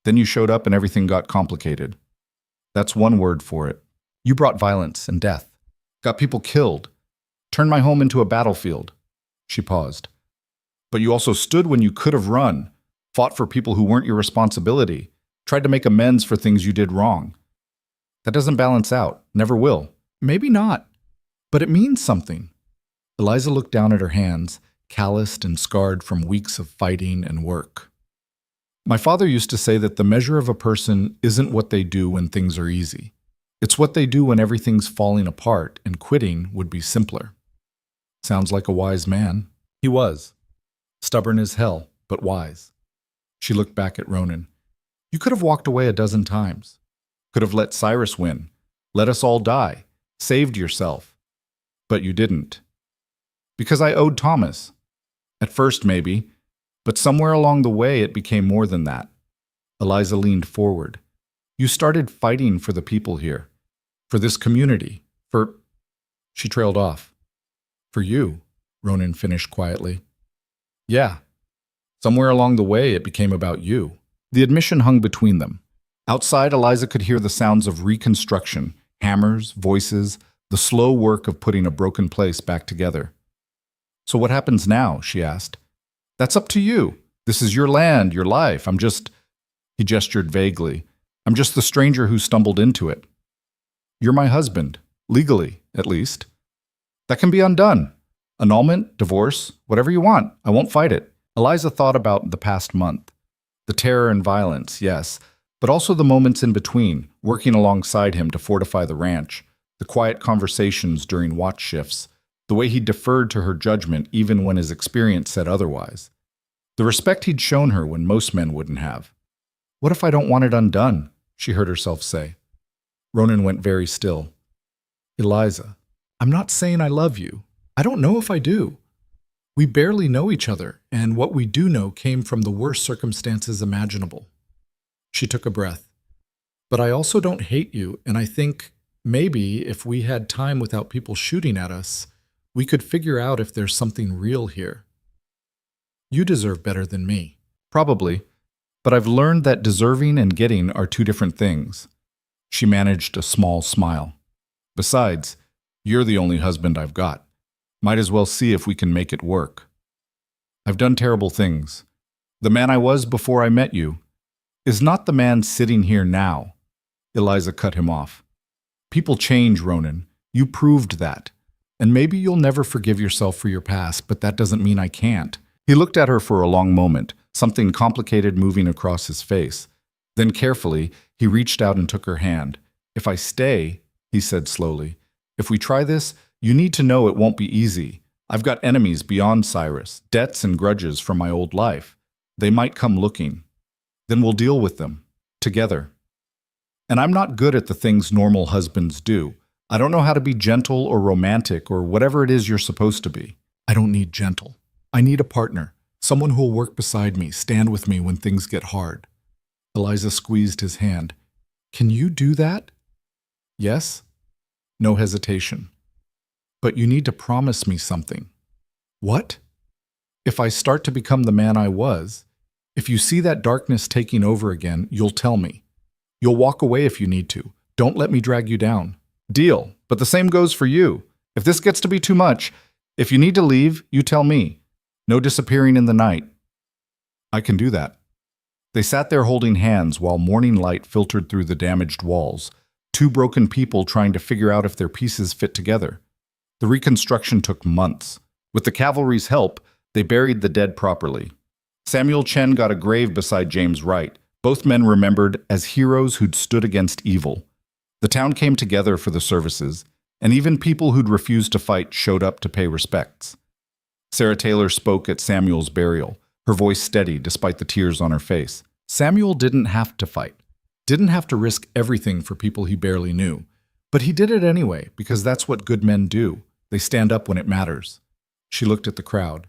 Then you showed up and everything got complicated. That's one word for it. You brought violence and death. Got people killed. Turned my home into a battlefield. She paused. But you also stood when you could have run, fought for people who weren't your responsibility, tried to make amends for things you did wrong. That doesn't balance out, never will. Maybe not, but it means something. Eliza looked down at her hands, calloused and scarred from weeks of fighting and work. My father used to say that the measure of a person isn't what they do when things are easy. It's what they do when everything's falling apart, and quitting would be simpler. Sounds like a wise man. He was. Stubborn as hell, but wise. She looked back at Ronan. You could have walked away a dozen times. Could have let Cyrus win. Let us all die. Saved yourself. But you didn't. Because I owed Thomas. At first, maybe. But somewhere along the way, it became more than that. Eliza leaned forward. You started fighting for the people here. For this community. For... She trailed off. For you, Ronan finished quietly. Yeah. Somewhere along the way, it became about you. The admission hung between them. Outside, Eliza could hear the sounds of reconstruction, hammers, voices, the slow work of putting a broken place back together. So what happens now? She asked. That's up to you. This is your land, your life. He gestured vaguely. I'm just the stranger who stumbled into it. You're my husband, legally, at least. That can be undone. Annulment, divorce, whatever you want. I won't fight it. Eliza thought about the past month. The terror and violence, yes, but also the moments in between, working alongside him to fortify the ranch, the quiet conversations during watch shifts, the way he deferred to her judgment even when his experience said otherwise. The respect he'd shown her when most men wouldn't have. What if I don't want it undone? She heard herself say. Ronan went very still. Eliza, I'm not saying I love you. I don't know if I do. We barely know each other, and what we do know came from the worst circumstances imaginable. She took a breath. But I also don't hate you, and I think maybe if we had time without people shooting at us, we could figure out if there's something real here. You deserve better than me. Probably, but I've learned that deserving and getting are two different things. She managed a small smile. Besides, you're the only husband I've got. Might as well see if we can make it work. I've done terrible things. The man I was before I met you is not the man sitting here now. Eliza cut him off. People change, Ronan. You proved that. And maybe you'll never forgive yourself for your past, but that doesn't mean I can't. He looked at her for a long moment, something complicated moving across his face. Then carefully, he reached out and took her hand. If I stay, he said slowly, if we try this, you need to know it won't be easy. I've got enemies beyond Cyrus, debts and grudges from my old life. They might come looking. Then we'll deal with them, together. And I'm not good at the things normal husbands do. I don't know how to be gentle or romantic or whatever it is you're supposed to be. I don't need gentle. I need a partner, someone who'll work beside me, stand with me when things get hard. Eliza squeezed his hand. Can you do that? Yes? No hesitation. But you need to promise me something. What? If I start to become the man I was, if you see that darkness taking over again, you'll tell me. You'll walk away if you need to. Don't let me drag you down. Deal. But the same goes for you. If this gets to be too much, if you need to leave, you tell me. No disappearing in the night. I can do that. They sat there holding hands while morning light filtered through the damaged walls, two broken people trying to figure out if their pieces fit together. The reconstruction took months. With the cavalry's help, they buried the dead properly. Samuel Chen got a grave beside James Wright, both men remembered as heroes who'd stood against evil. The town came together for the services, and even people who'd refused to fight showed up to pay respects. Sarah Taylor spoke at Samuel's burial, her voice steady despite the tears on her face. Samuel didn't have to fight, didn't have to risk everything for people he barely knew. But he did it anyway, because that's what good men do. They stand up when it matters. She looked at the crowd.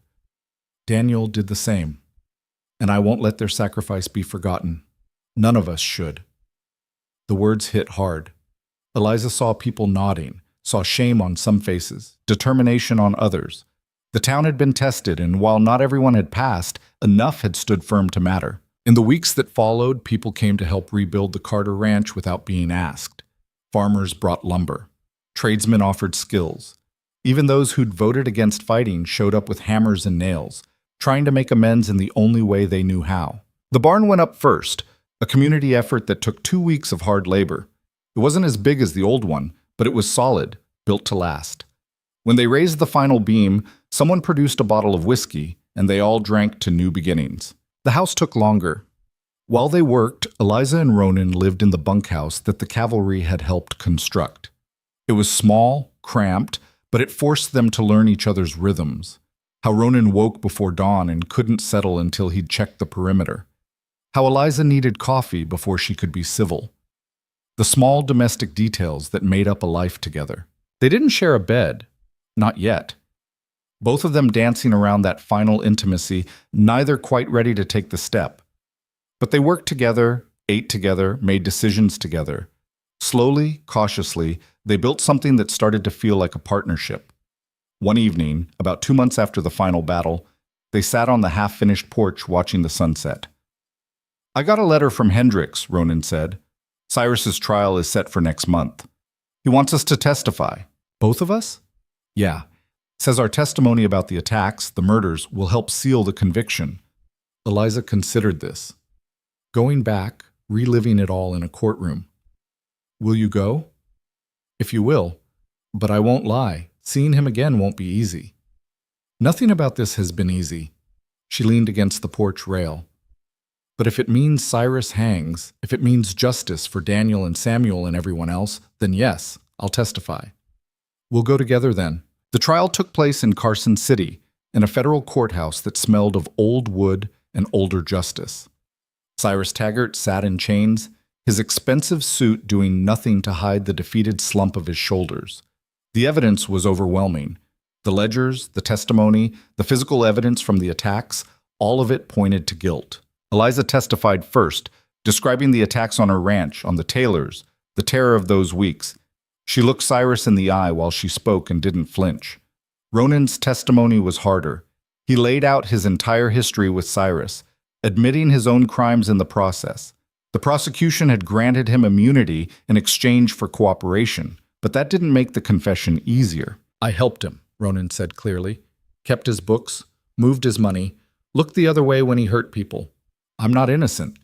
Daniel did the same. And I won't let their sacrifice be forgotten. None of us should. The words hit hard. Eliza saw people nodding, saw shame on some faces, determination on others. The town had been tested, and while not everyone had passed, enough had stood firm to matter. In the weeks that followed, people came to help rebuild the Carter Ranch without being asked. Farmers brought lumber. Tradesmen offered skills. Even those who'd voted against fighting showed up with hammers and nails, trying to make amends in the only way they knew how. The barn went up first, a community effort that took 2 weeks of hard labor. It wasn't as big as the old one, but it was solid, built to last. When they raised the final beam, someone produced a bottle of whiskey, and they all drank to new beginnings. The house took longer. While they worked, Eliza and Ronan lived in the bunkhouse that the cavalry had helped construct. It was small, cramped, but it forced them to learn each other's rhythms. How Ronan woke before dawn and couldn't settle until he'd checked the perimeter. How Eliza needed coffee before she could be civil. The small domestic details that made up a life together. They didn't share a bed. Not yet. Both of them dancing around that final intimacy, neither quite ready to take the step. But they worked together, ate together, made decisions together. Slowly, cautiously, they built something that started to feel like a partnership. One evening, about 2 months after the final battle, they sat on the half-finished porch watching the sunset. "I got a letter from Hendricks," Ronan said. "Cyrus's trial is set for next month. He wants us to testify." "Both of us?" "Yeah. Says our testimony about the attacks, the murders, will help seal the conviction." Eliza considered this. Going back, reliving it all in a courtroom. "Will you go?" "If you will. But I won't lie. Seeing him again won't be easy." "Nothing about this has been easy." She leaned against the porch rail. "But if it means Cyrus hangs, if it means justice for Daniel and Samuel and everyone else, then yes, I'll testify." "We'll go together then." The trial took place in Carson City, in a federal courthouse that smelled of old wood and older justice. Cyrus Taggart sat in chains, his expensive suit doing nothing to hide the defeated slump of his shoulders. The evidence was overwhelming. The ledgers, the testimony, the physical evidence from the attacks, all of it pointed to guilt. Eliza testified first, describing the attacks on her ranch, on the Taylors, the terror of those weeks. She looked Cyrus in the eye while she spoke and didn't flinch. Ronan's testimony was harder. He laid out his entire history with Cyrus, admitting his own crimes in the process. The prosecution had granted him immunity in exchange for cooperation, but that didn't make the confession easier. "I helped him," Ronan said clearly. "Kept his books, moved his money, looked the other way when he hurt people. I'm not innocent.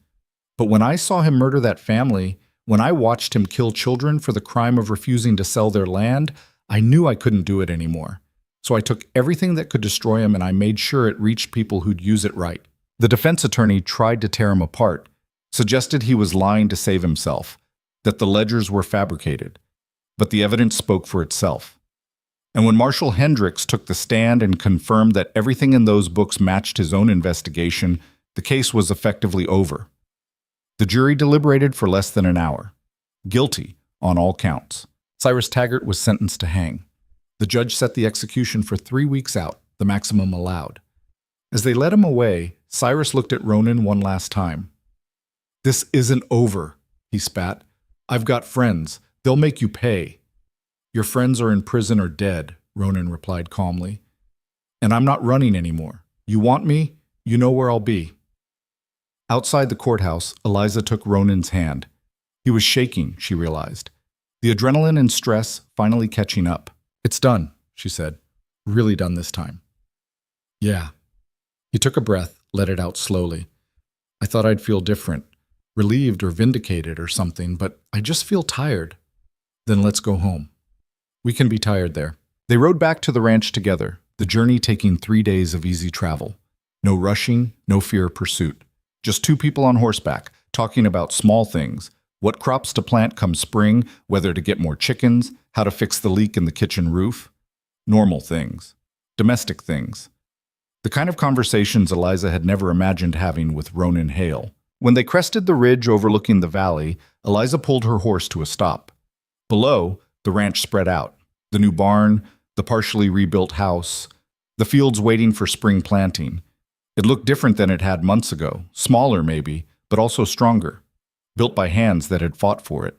But when I saw him murder that family, when I watched him kill children for the crime of refusing to sell their land, I knew I couldn't do it anymore. So I took everything that could destroy him and I made sure it reached people who'd use it right." The defense attorney tried to tear him apart, suggested he was lying to save himself, that the ledgers were fabricated. But the evidence spoke for itself. And when Marshal Hendricks took the stand and confirmed that everything in those books matched his own investigation, the case was effectively over. The jury deliberated for less than an hour. Guilty on all counts. Cyrus Taggart was sentenced to hang. The judge set the execution for 3 weeks out, the maximum allowed. As they led him away, Cyrus looked at Ronan one last time. "This isn't over," he spat. "I've got friends. They'll make you pay." "Your friends are in prison or dead," Ronan replied calmly. "And I'm not running anymore. You want me? You know where I'll be." Outside the courthouse, Eliza took Ronan's hand. He was shaking, she realized. The adrenaline and stress finally catching up. "It's done," she said. "Really done this time." "Yeah." He took a breath, let it out slowly. "I thought I'd feel different, relieved or vindicated or something, but I just feel tired." "Then let's go home." "We can be tired there." They rode back to the ranch together, the journey taking 3 days of easy travel. No rushing, no fear of pursuit. Just 2 people on horseback, talking about small things, What crops to plant come spring, whether to get more chickens, how to fix the leak in the kitchen roof. Normal things. Domestic things. The kind of conversations Eliza had never imagined having with Ronan Hail. When they crested the ridge overlooking the valley, Eliza pulled her horse to a stop. Below, the ranch spread out. The new barn, the partially rebuilt house, the fields waiting for spring planting. It looked different than it had months ago, smaller maybe, but also stronger, built by hands that had fought for it.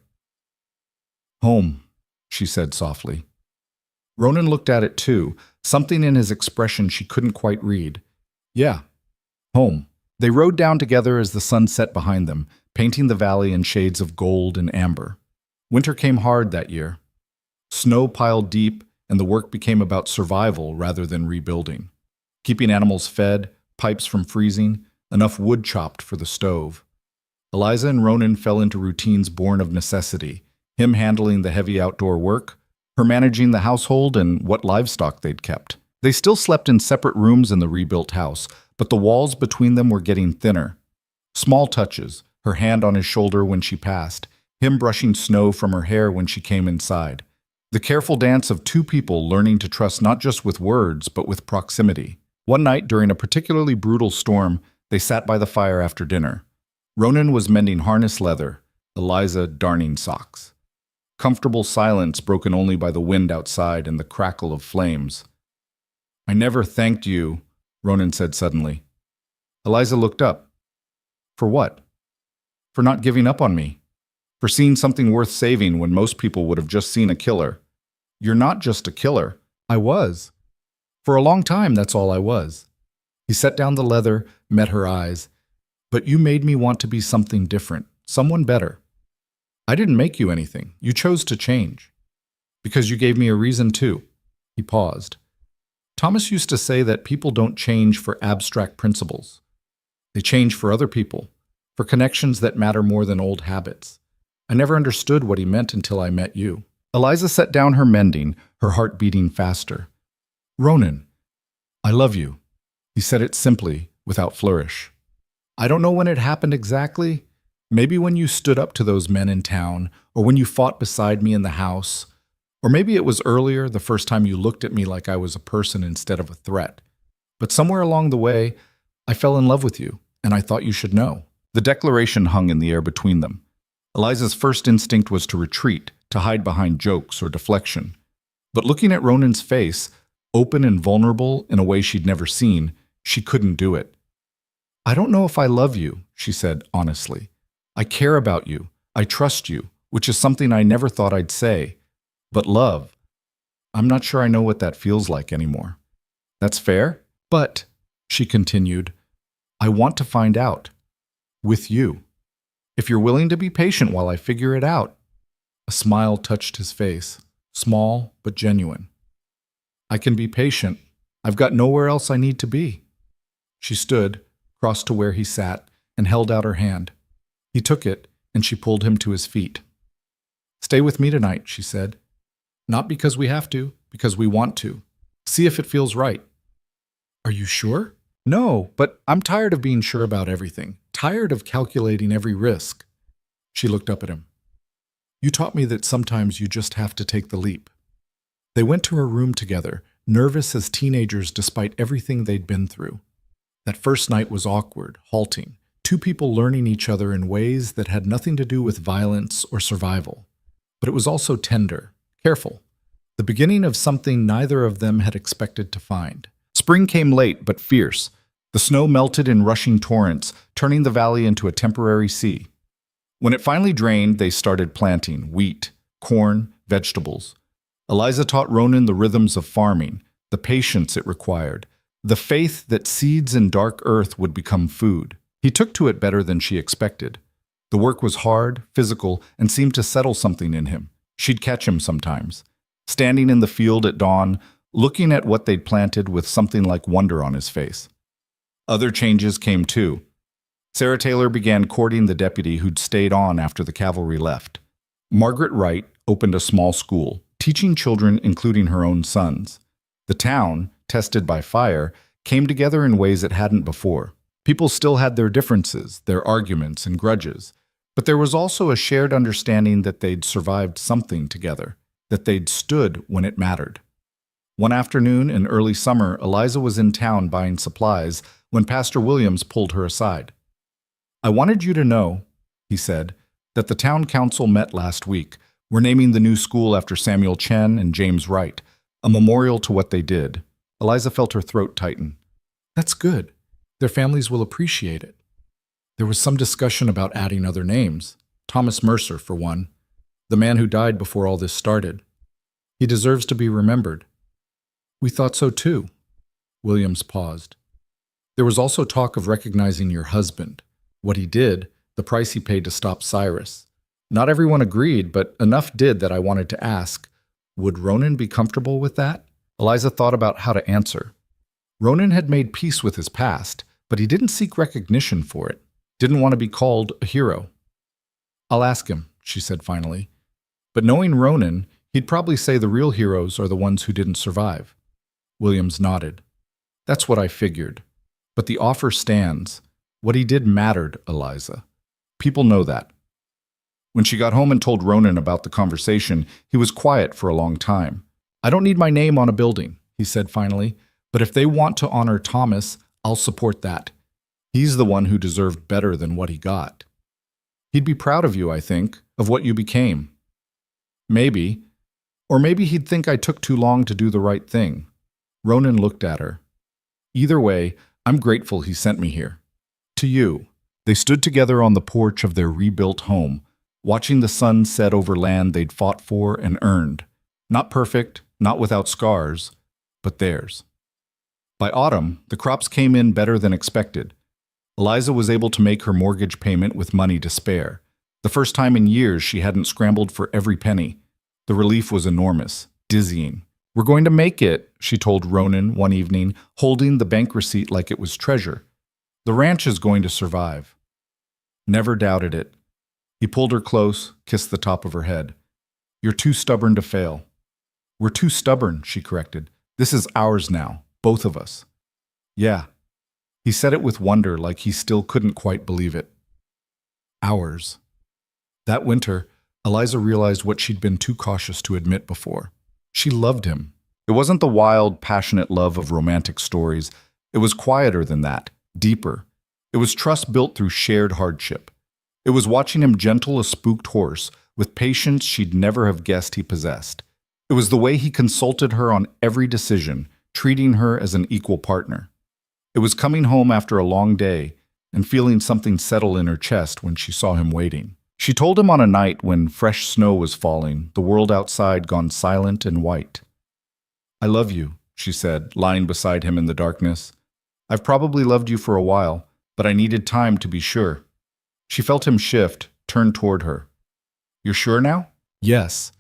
"Home," she said softly. Ronan looked at it too, something in his expression she couldn't quite read. "Yeah, home." They rode down together as the sun set behind them, painting the valley in shades of gold and amber. Winter came hard that year. Snow piled deep, and the work became about survival rather than rebuilding. Keeping animals fed, pipes from freezing, enough wood chopped for the stove. Eliza and Ronan fell into routines born of necessity, him handling the heavy outdoor work, her managing the household and what livestock they'd kept. They still slept in separate rooms in the rebuilt house, but the walls between them were getting thinner. Small touches, her hand on his shoulder when she passed, him brushing snow from her hair when she came inside. The careful dance of two people learning to trust not just with words, but with proximity. One night, during a particularly brutal storm, they sat by the fire after dinner. Ronan was mending harness leather, Eliza darning socks. Comfortable silence broken only by the wind outside and the crackle of flames. "I never thanked you," Ronan said suddenly. Eliza looked up. "For what?" "For not giving up on me. For seeing something worth saving when most people would have just seen a killer." "You're not just a killer." "I was. For a long time, that's all I was." He set down the leather, met her eyes. "But you made me want to be something different, someone better." "I didn't make you anything. You chose to change." "Because you gave me a reason to." He paused. "Thomas used to say that people don't change for abstract principles. They change for other people, for connections that matter more than old habits. I never understood what he meant until I met you." Eliza set down her mending, her heart beating faster. "Ronan, I love you." He said it simply, without flourish. "I don't know when it happened exactly. Maybe when you stood up to those men in town, or when you fought beside me in the house. Or maybe it was earlier, the first time you looked at me like I was a person instead of a threat. But somewhere along the way, I fell in love with you, and I thought you should know." The declaration hung in the air between them. Eliza's first instinct was to retreat, to hide behind jokes or deflection. But looking at Ronan's face, open and vulnerable in a way she'd never seen, she couldn't do it. "I don't know if I love you," she said honestly. "I care about you. I trust you, which is something I never thought I'd say. But love, I'm not sure I know what that feels like anymore." "That's fair. But," she continued, "I want to find out. With you. If you're willing to be patient while I figure it out." A smile touched his face, small but genuine. "I can be patient. I've got nowhere else I need to be." She stood, crossed to where he sat, and held out her hand. He took it, and she pulled him to his feet. "Stay with me tonight," she said. "Not because we have to, because we want to. See if it feels right." "Are you sure?" "No, but I'm tired of being sure about everything. Tired of calculating every risk." She looked up at him. "You taught me that sometimes you just have to take the leap." They went to her room together, nervous as teenagers despite everything they'd been through. That first night was awkward, halting, two people learning each other in ways that had nothing to do with violence or survival. But it was also tender, careful, the beginning of something neither of them had expected to find. Spring came late but fierce. The snow melted in rushing torrents, turning the valley into a temporary sea. When it finally drained, they started planting wheat, corn, vegetables. Eliza taught Ronan the rhythms of farming, the patience it required, the faith that seeds in dark earth would become food. He took to it better than she expected. The work was hard, physical, and seemed to settle something in him. She'd catch him sometimes, standing in the field at dawn, looking at what they'd planted with something like wonder on his face. Other changes came too. Sarah Taylor began courting the deputy who'd stayed on after the cavalry left. Margaret Wright opened a small school, teaching children, including her own sons. The town, tested by fire, came together in ways it hadn't before. People still had their differences, their arguments and grudges, But there was also a shared understanding that they'd survived something together, that they'd stood when it mattered. One afternoon in early summer, Eliza was in town buying supplies when Pastor Williams pulled her aside. "I wanted you to know," he said, "that the town council met last week. We're naming the new school after Samuel Chen and James Wright, a memorial to what they did." Eliza felt her throat tighten. "That's good. Their families will appreciate it." There was some discussion about adding other names. Thomas Mercer, for one, the man who died before all this started. He deserves to be remembered. "We thought so too." Williams paused. "There was also talk of recognizing your husband, what he did, the price he paid to stop Cyrus. Not everyone agreed, but enough did that I wanted to ask, would Ronan be comfortable with that?" Eliza thought about how to answer. Ronan had made peace with his past, but he didn't seek recognition for it, didn't want to be called a hero. "I'll ask him," she said finally. But knowing Ronan, he'd probably say the real heroes are the ones who didn't survive. Williams nodded. "That's what I figured. But the offer stands. What he did mattered, Eliza. People know that." When she got home and told Ronan about the conversation, he was quiet for a long time. "I don't need my name on a building," he said finally, "but if they want to honor Thomas, I'll support that. He's the one who deserved better than what he got. He'd be proud of you, I think, of what you became. Maybe. Or maybe he'd think I took too long to do the right thing." Ronan looked at her. "Either way, I'm grateful he sent me here. To you." They stood together on the porch of their rebuilt home, watching the sun set over land they'd fought for and earned. Not perfect, not without scars, but theirs. By autumn, the crops came in better than expected. Eliza was able to make her mortgage payment with money to spare. The first time in years she hadn't scrambled for every penny. The relief was enormous, dizzying. "We're going to make it," she told Ronan one evening, holding the bank receipt like it was treasure. "The ranch is going to survive." Never doubted it. He pulled her close, kissed the top of her head. "You're too stubborn to fail." "We're too stubborn," she corrected. "This is ours now, both of us." "Yeah." He said it with wonder, like he still couldn't quite believe it. Ours. That winter, Eliza realized what she'd been too cautious to admit before. She loved him. It wasn't the wild, passionate love of romantic stories. It was quieter than that, deeper. It was trust built through shared hardship. It was watching him gentle a spooked horse with patience she'd never have guessed he possessed. It was the way he consulted her on every decision, treating her as an equal partner. It was coming home after a long day and feeling something settle in her chest when she saw him waiting. She told him on a night when fresh snow was falling, the world outside gone silent and white. "I love you," she said, lying beside him in the darkness. "I've probably loved you for a while, but I needed time to be sure." She felt him shift, turn toward her. "You're sure now?" "Yes.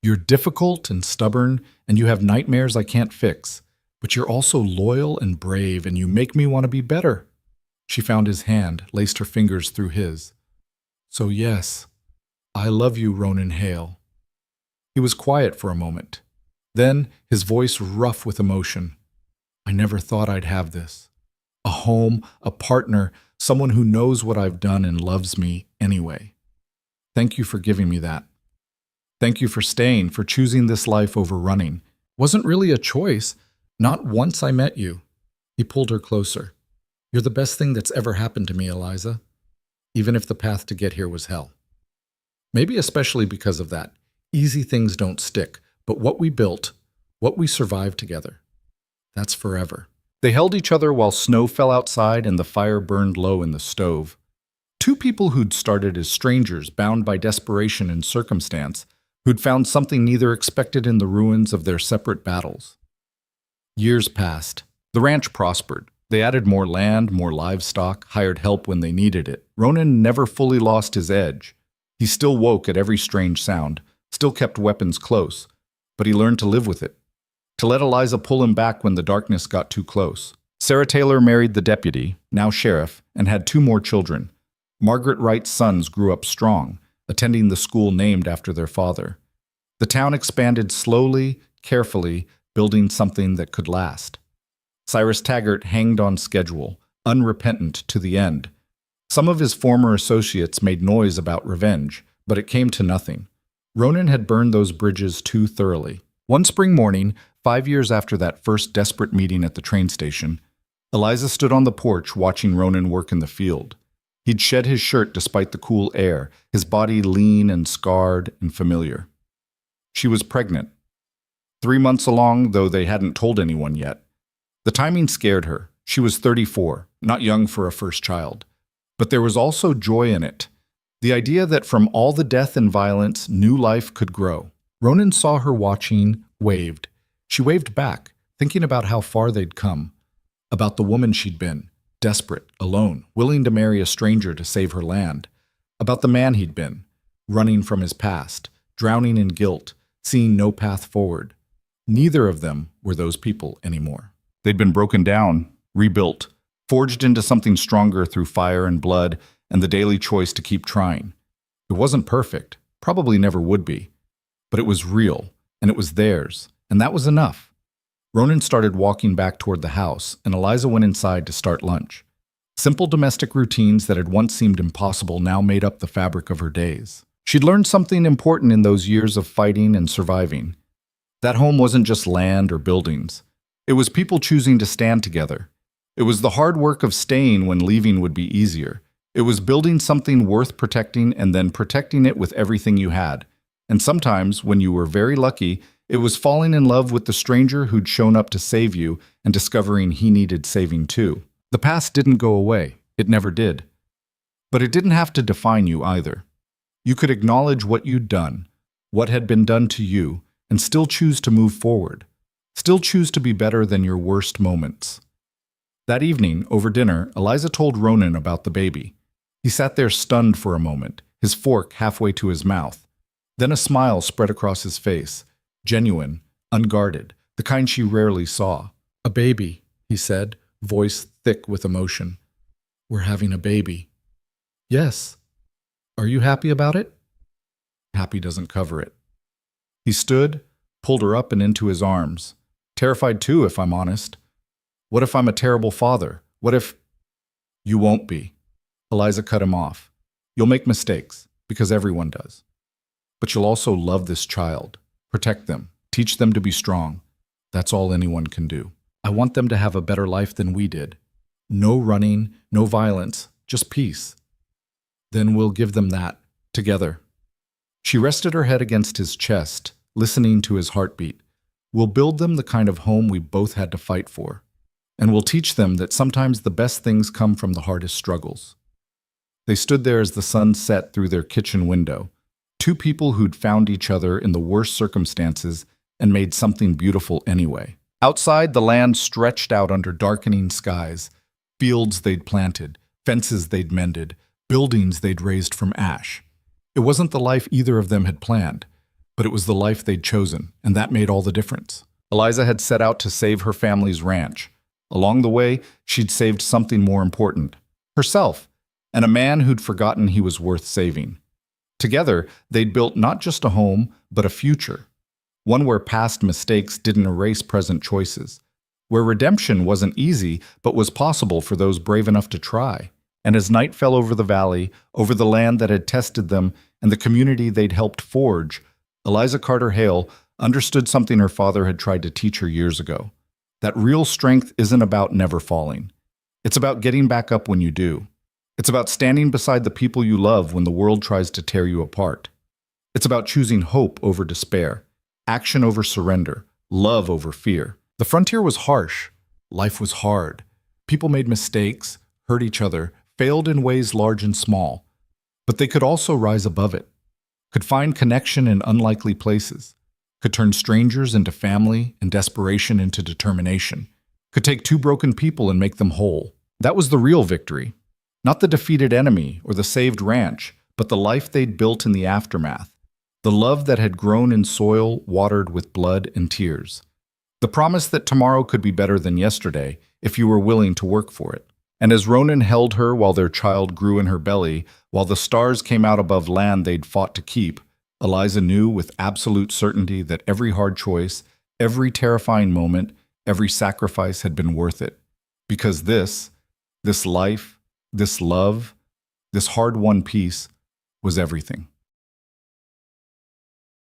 You're difficult and stubborn, and you have nightmares I can't fix. But you're also loyal and brave, and you make me want to be better." She found his hand, laced her fingers through his. "So yes, I love you, Ronan Hail." He was quiet for a moment. Then, his voice rough with emotion. "I never thought I'd have this. A home, a partner, someone who knows what I've done and loves me anyway. Thank you for giving me that. Thank you for staying, for choosing this life over running. Wasn't really a choice. Not once I met you." He pulled her closer. "You're the best thing that's ever happened to me, Eliza. Even if the path to get here was hell. Maybe especially because of that. Easy things don't stick, but what we built, what we survived together, that's forever." They held each other while snow fell outside and the fire burned low in the stove. Two people who'd started as strangers, bound by desperation and circumstance, who'd found something neither expected in the ruins of their separate battles. Years passed. The ranch prospered. They added more land, more livestock, hired help when they needed it. Ronan never fully lost his edge. He still woke at every strange sound, still kept weapons close, but he learned to live with it, to let Eliza pull him back when the darkness got too close. Sarah Taylor married the deputy, now sheriff, and had 2 more children. Margaret Wright's sons grew up strong, attending the school named after their father. The town expanded slowly, carefully, building something that could last. Cyrus Taggart hanged on schedule, unrepentant to the end. Some of his former associates made noise about revenge, but it came to nothing. Ronan had burned those bridges too thoroughly. One spring morning, 5 years after that first desperate meeting at the train station, Eliza stood on the porch watching Ronan work in the field. He'd shed his shirt despite the cool air, his body lean and scarred and familiar. She was pregnant. 3 months along, though they hadn't told anyone yet. The timing scared her. She was 34, not young for a first child. But there was also joy in it. The idea that from all the death and violence, new life could grow. Ronan saw her watching, waved. She waved back, thinking about how far they'd come. About the woman she'd been, desperate, alone, willing to marry a stranger to save her land. About the man he'd been, running from his past, drowning in guilt, seeing no path forward. Neither of them were those people anymore. They'd been broken down, rebuilt, forged into something stronger through fire and blood and the daily choice to keep trying. It wasn't perfect, probably never would be, but it was real, and it was theirs, and that was enough. Ronan started walking back toward the house, and Eliza went inside to start lunch. Simple domestic routines that had once seemed impossible now made up the fabric of her days. She'd learned something important in those years of fighting and surviving. That home wasn't just land or buildings. It was people choosing to stand together. It was the hard work of staying when leaving would be easier. It was building something worth protecting and then protecting it with everything you had. And sometimes, when you were very lucky, it was falling in love with the stranger who'd shown up to save you and discovering he needed saving too. The past didn't go away. It never did. But it didn't have to define you either. You could acknowledge what you'd done, what had been done to you, and still choose to move forward. Still choose to be better than your worst moments. That evening, over dinner, Eliza told Ronan about the baby. He sat there stunned for a moment, his fork halfway to his mouth. Then a smile spread across his face, genuine, unguarded, the kind she rarely saw. "A baby," he said, voice thick with emotion. "We're having a baby." "Yes. Are you happy about it?" Happy doesn't cover it. He stood, pulled her up and into his arms. Terrified too, if I'm honest. What if I'm a terrible father? What if... "You won't be." Eliza cut him off. "You'll make mistakes, because everyone does. But you'll also love this child, protect them, teach them to be strong. That's all anyone can do. I want them to have a better life than we did. No running, no violence, just peace. Then we'll give them that, together." She rested her head against his chest, listening to his heartbeat. "We'll build them the kind of home we both had to fight for. And we'll teach them that sometimes the best things come from the hardest struggles." They stood there as the sun set through their kitchen window. Two people who'd found each other in the worst circumstances and made something beautiful anyway. Outside, the land stretched out under darkening skies. Fields they'd planted, fences they'd mended, buildings they'd raised from ash. It wasn't the life either of them had planned, but it was the life they'd chosen, and that made all the difference. Eliza had set out to save her family's ranch. Along the way, she'd saved something more important, herself, and a man who'd forgotten he was worth saving. Together, they'd built not just a home, but a future. One where past mistakes didn't erase present choices. Where redemption wasn't easy, but was possible for those brave enough to try. And as night fell over the valley, over the land that had tested them, and the community they'd helped forge, Eliza Carter Hale understood something her father had tried to teach her years ago. That real strength isn't about never falling. It's about getting back up when you do. It's about standing beside the people you love when the world tries to tear you apart. It's about choosing hope over despair, action over surrender, love over fear. The frontier was harsh. Life was hard. People made mistakes, hurt each other, failed in ways large and small. But they could also rise above it, could find connection in unlikely places, could turn strangers into family and desperation into determination, could take two broken people and make them whole. That was the real victory. Not the defeated enemy or the saved ranch, but the life they'd built in the aftermath. The love that had grown in soil watered with blood and tears. The promise that tomorrow could be better than yesterday if you were willing to work for it. And as Ronan held her while their child grew in her belly, while the stars came out above land they'd fought to keep, Eliza knew with absolute certainty that every hard choice, every terrifying moment, every sacrifice had been worth it. Because this life, this love, This hard-won peace was everything.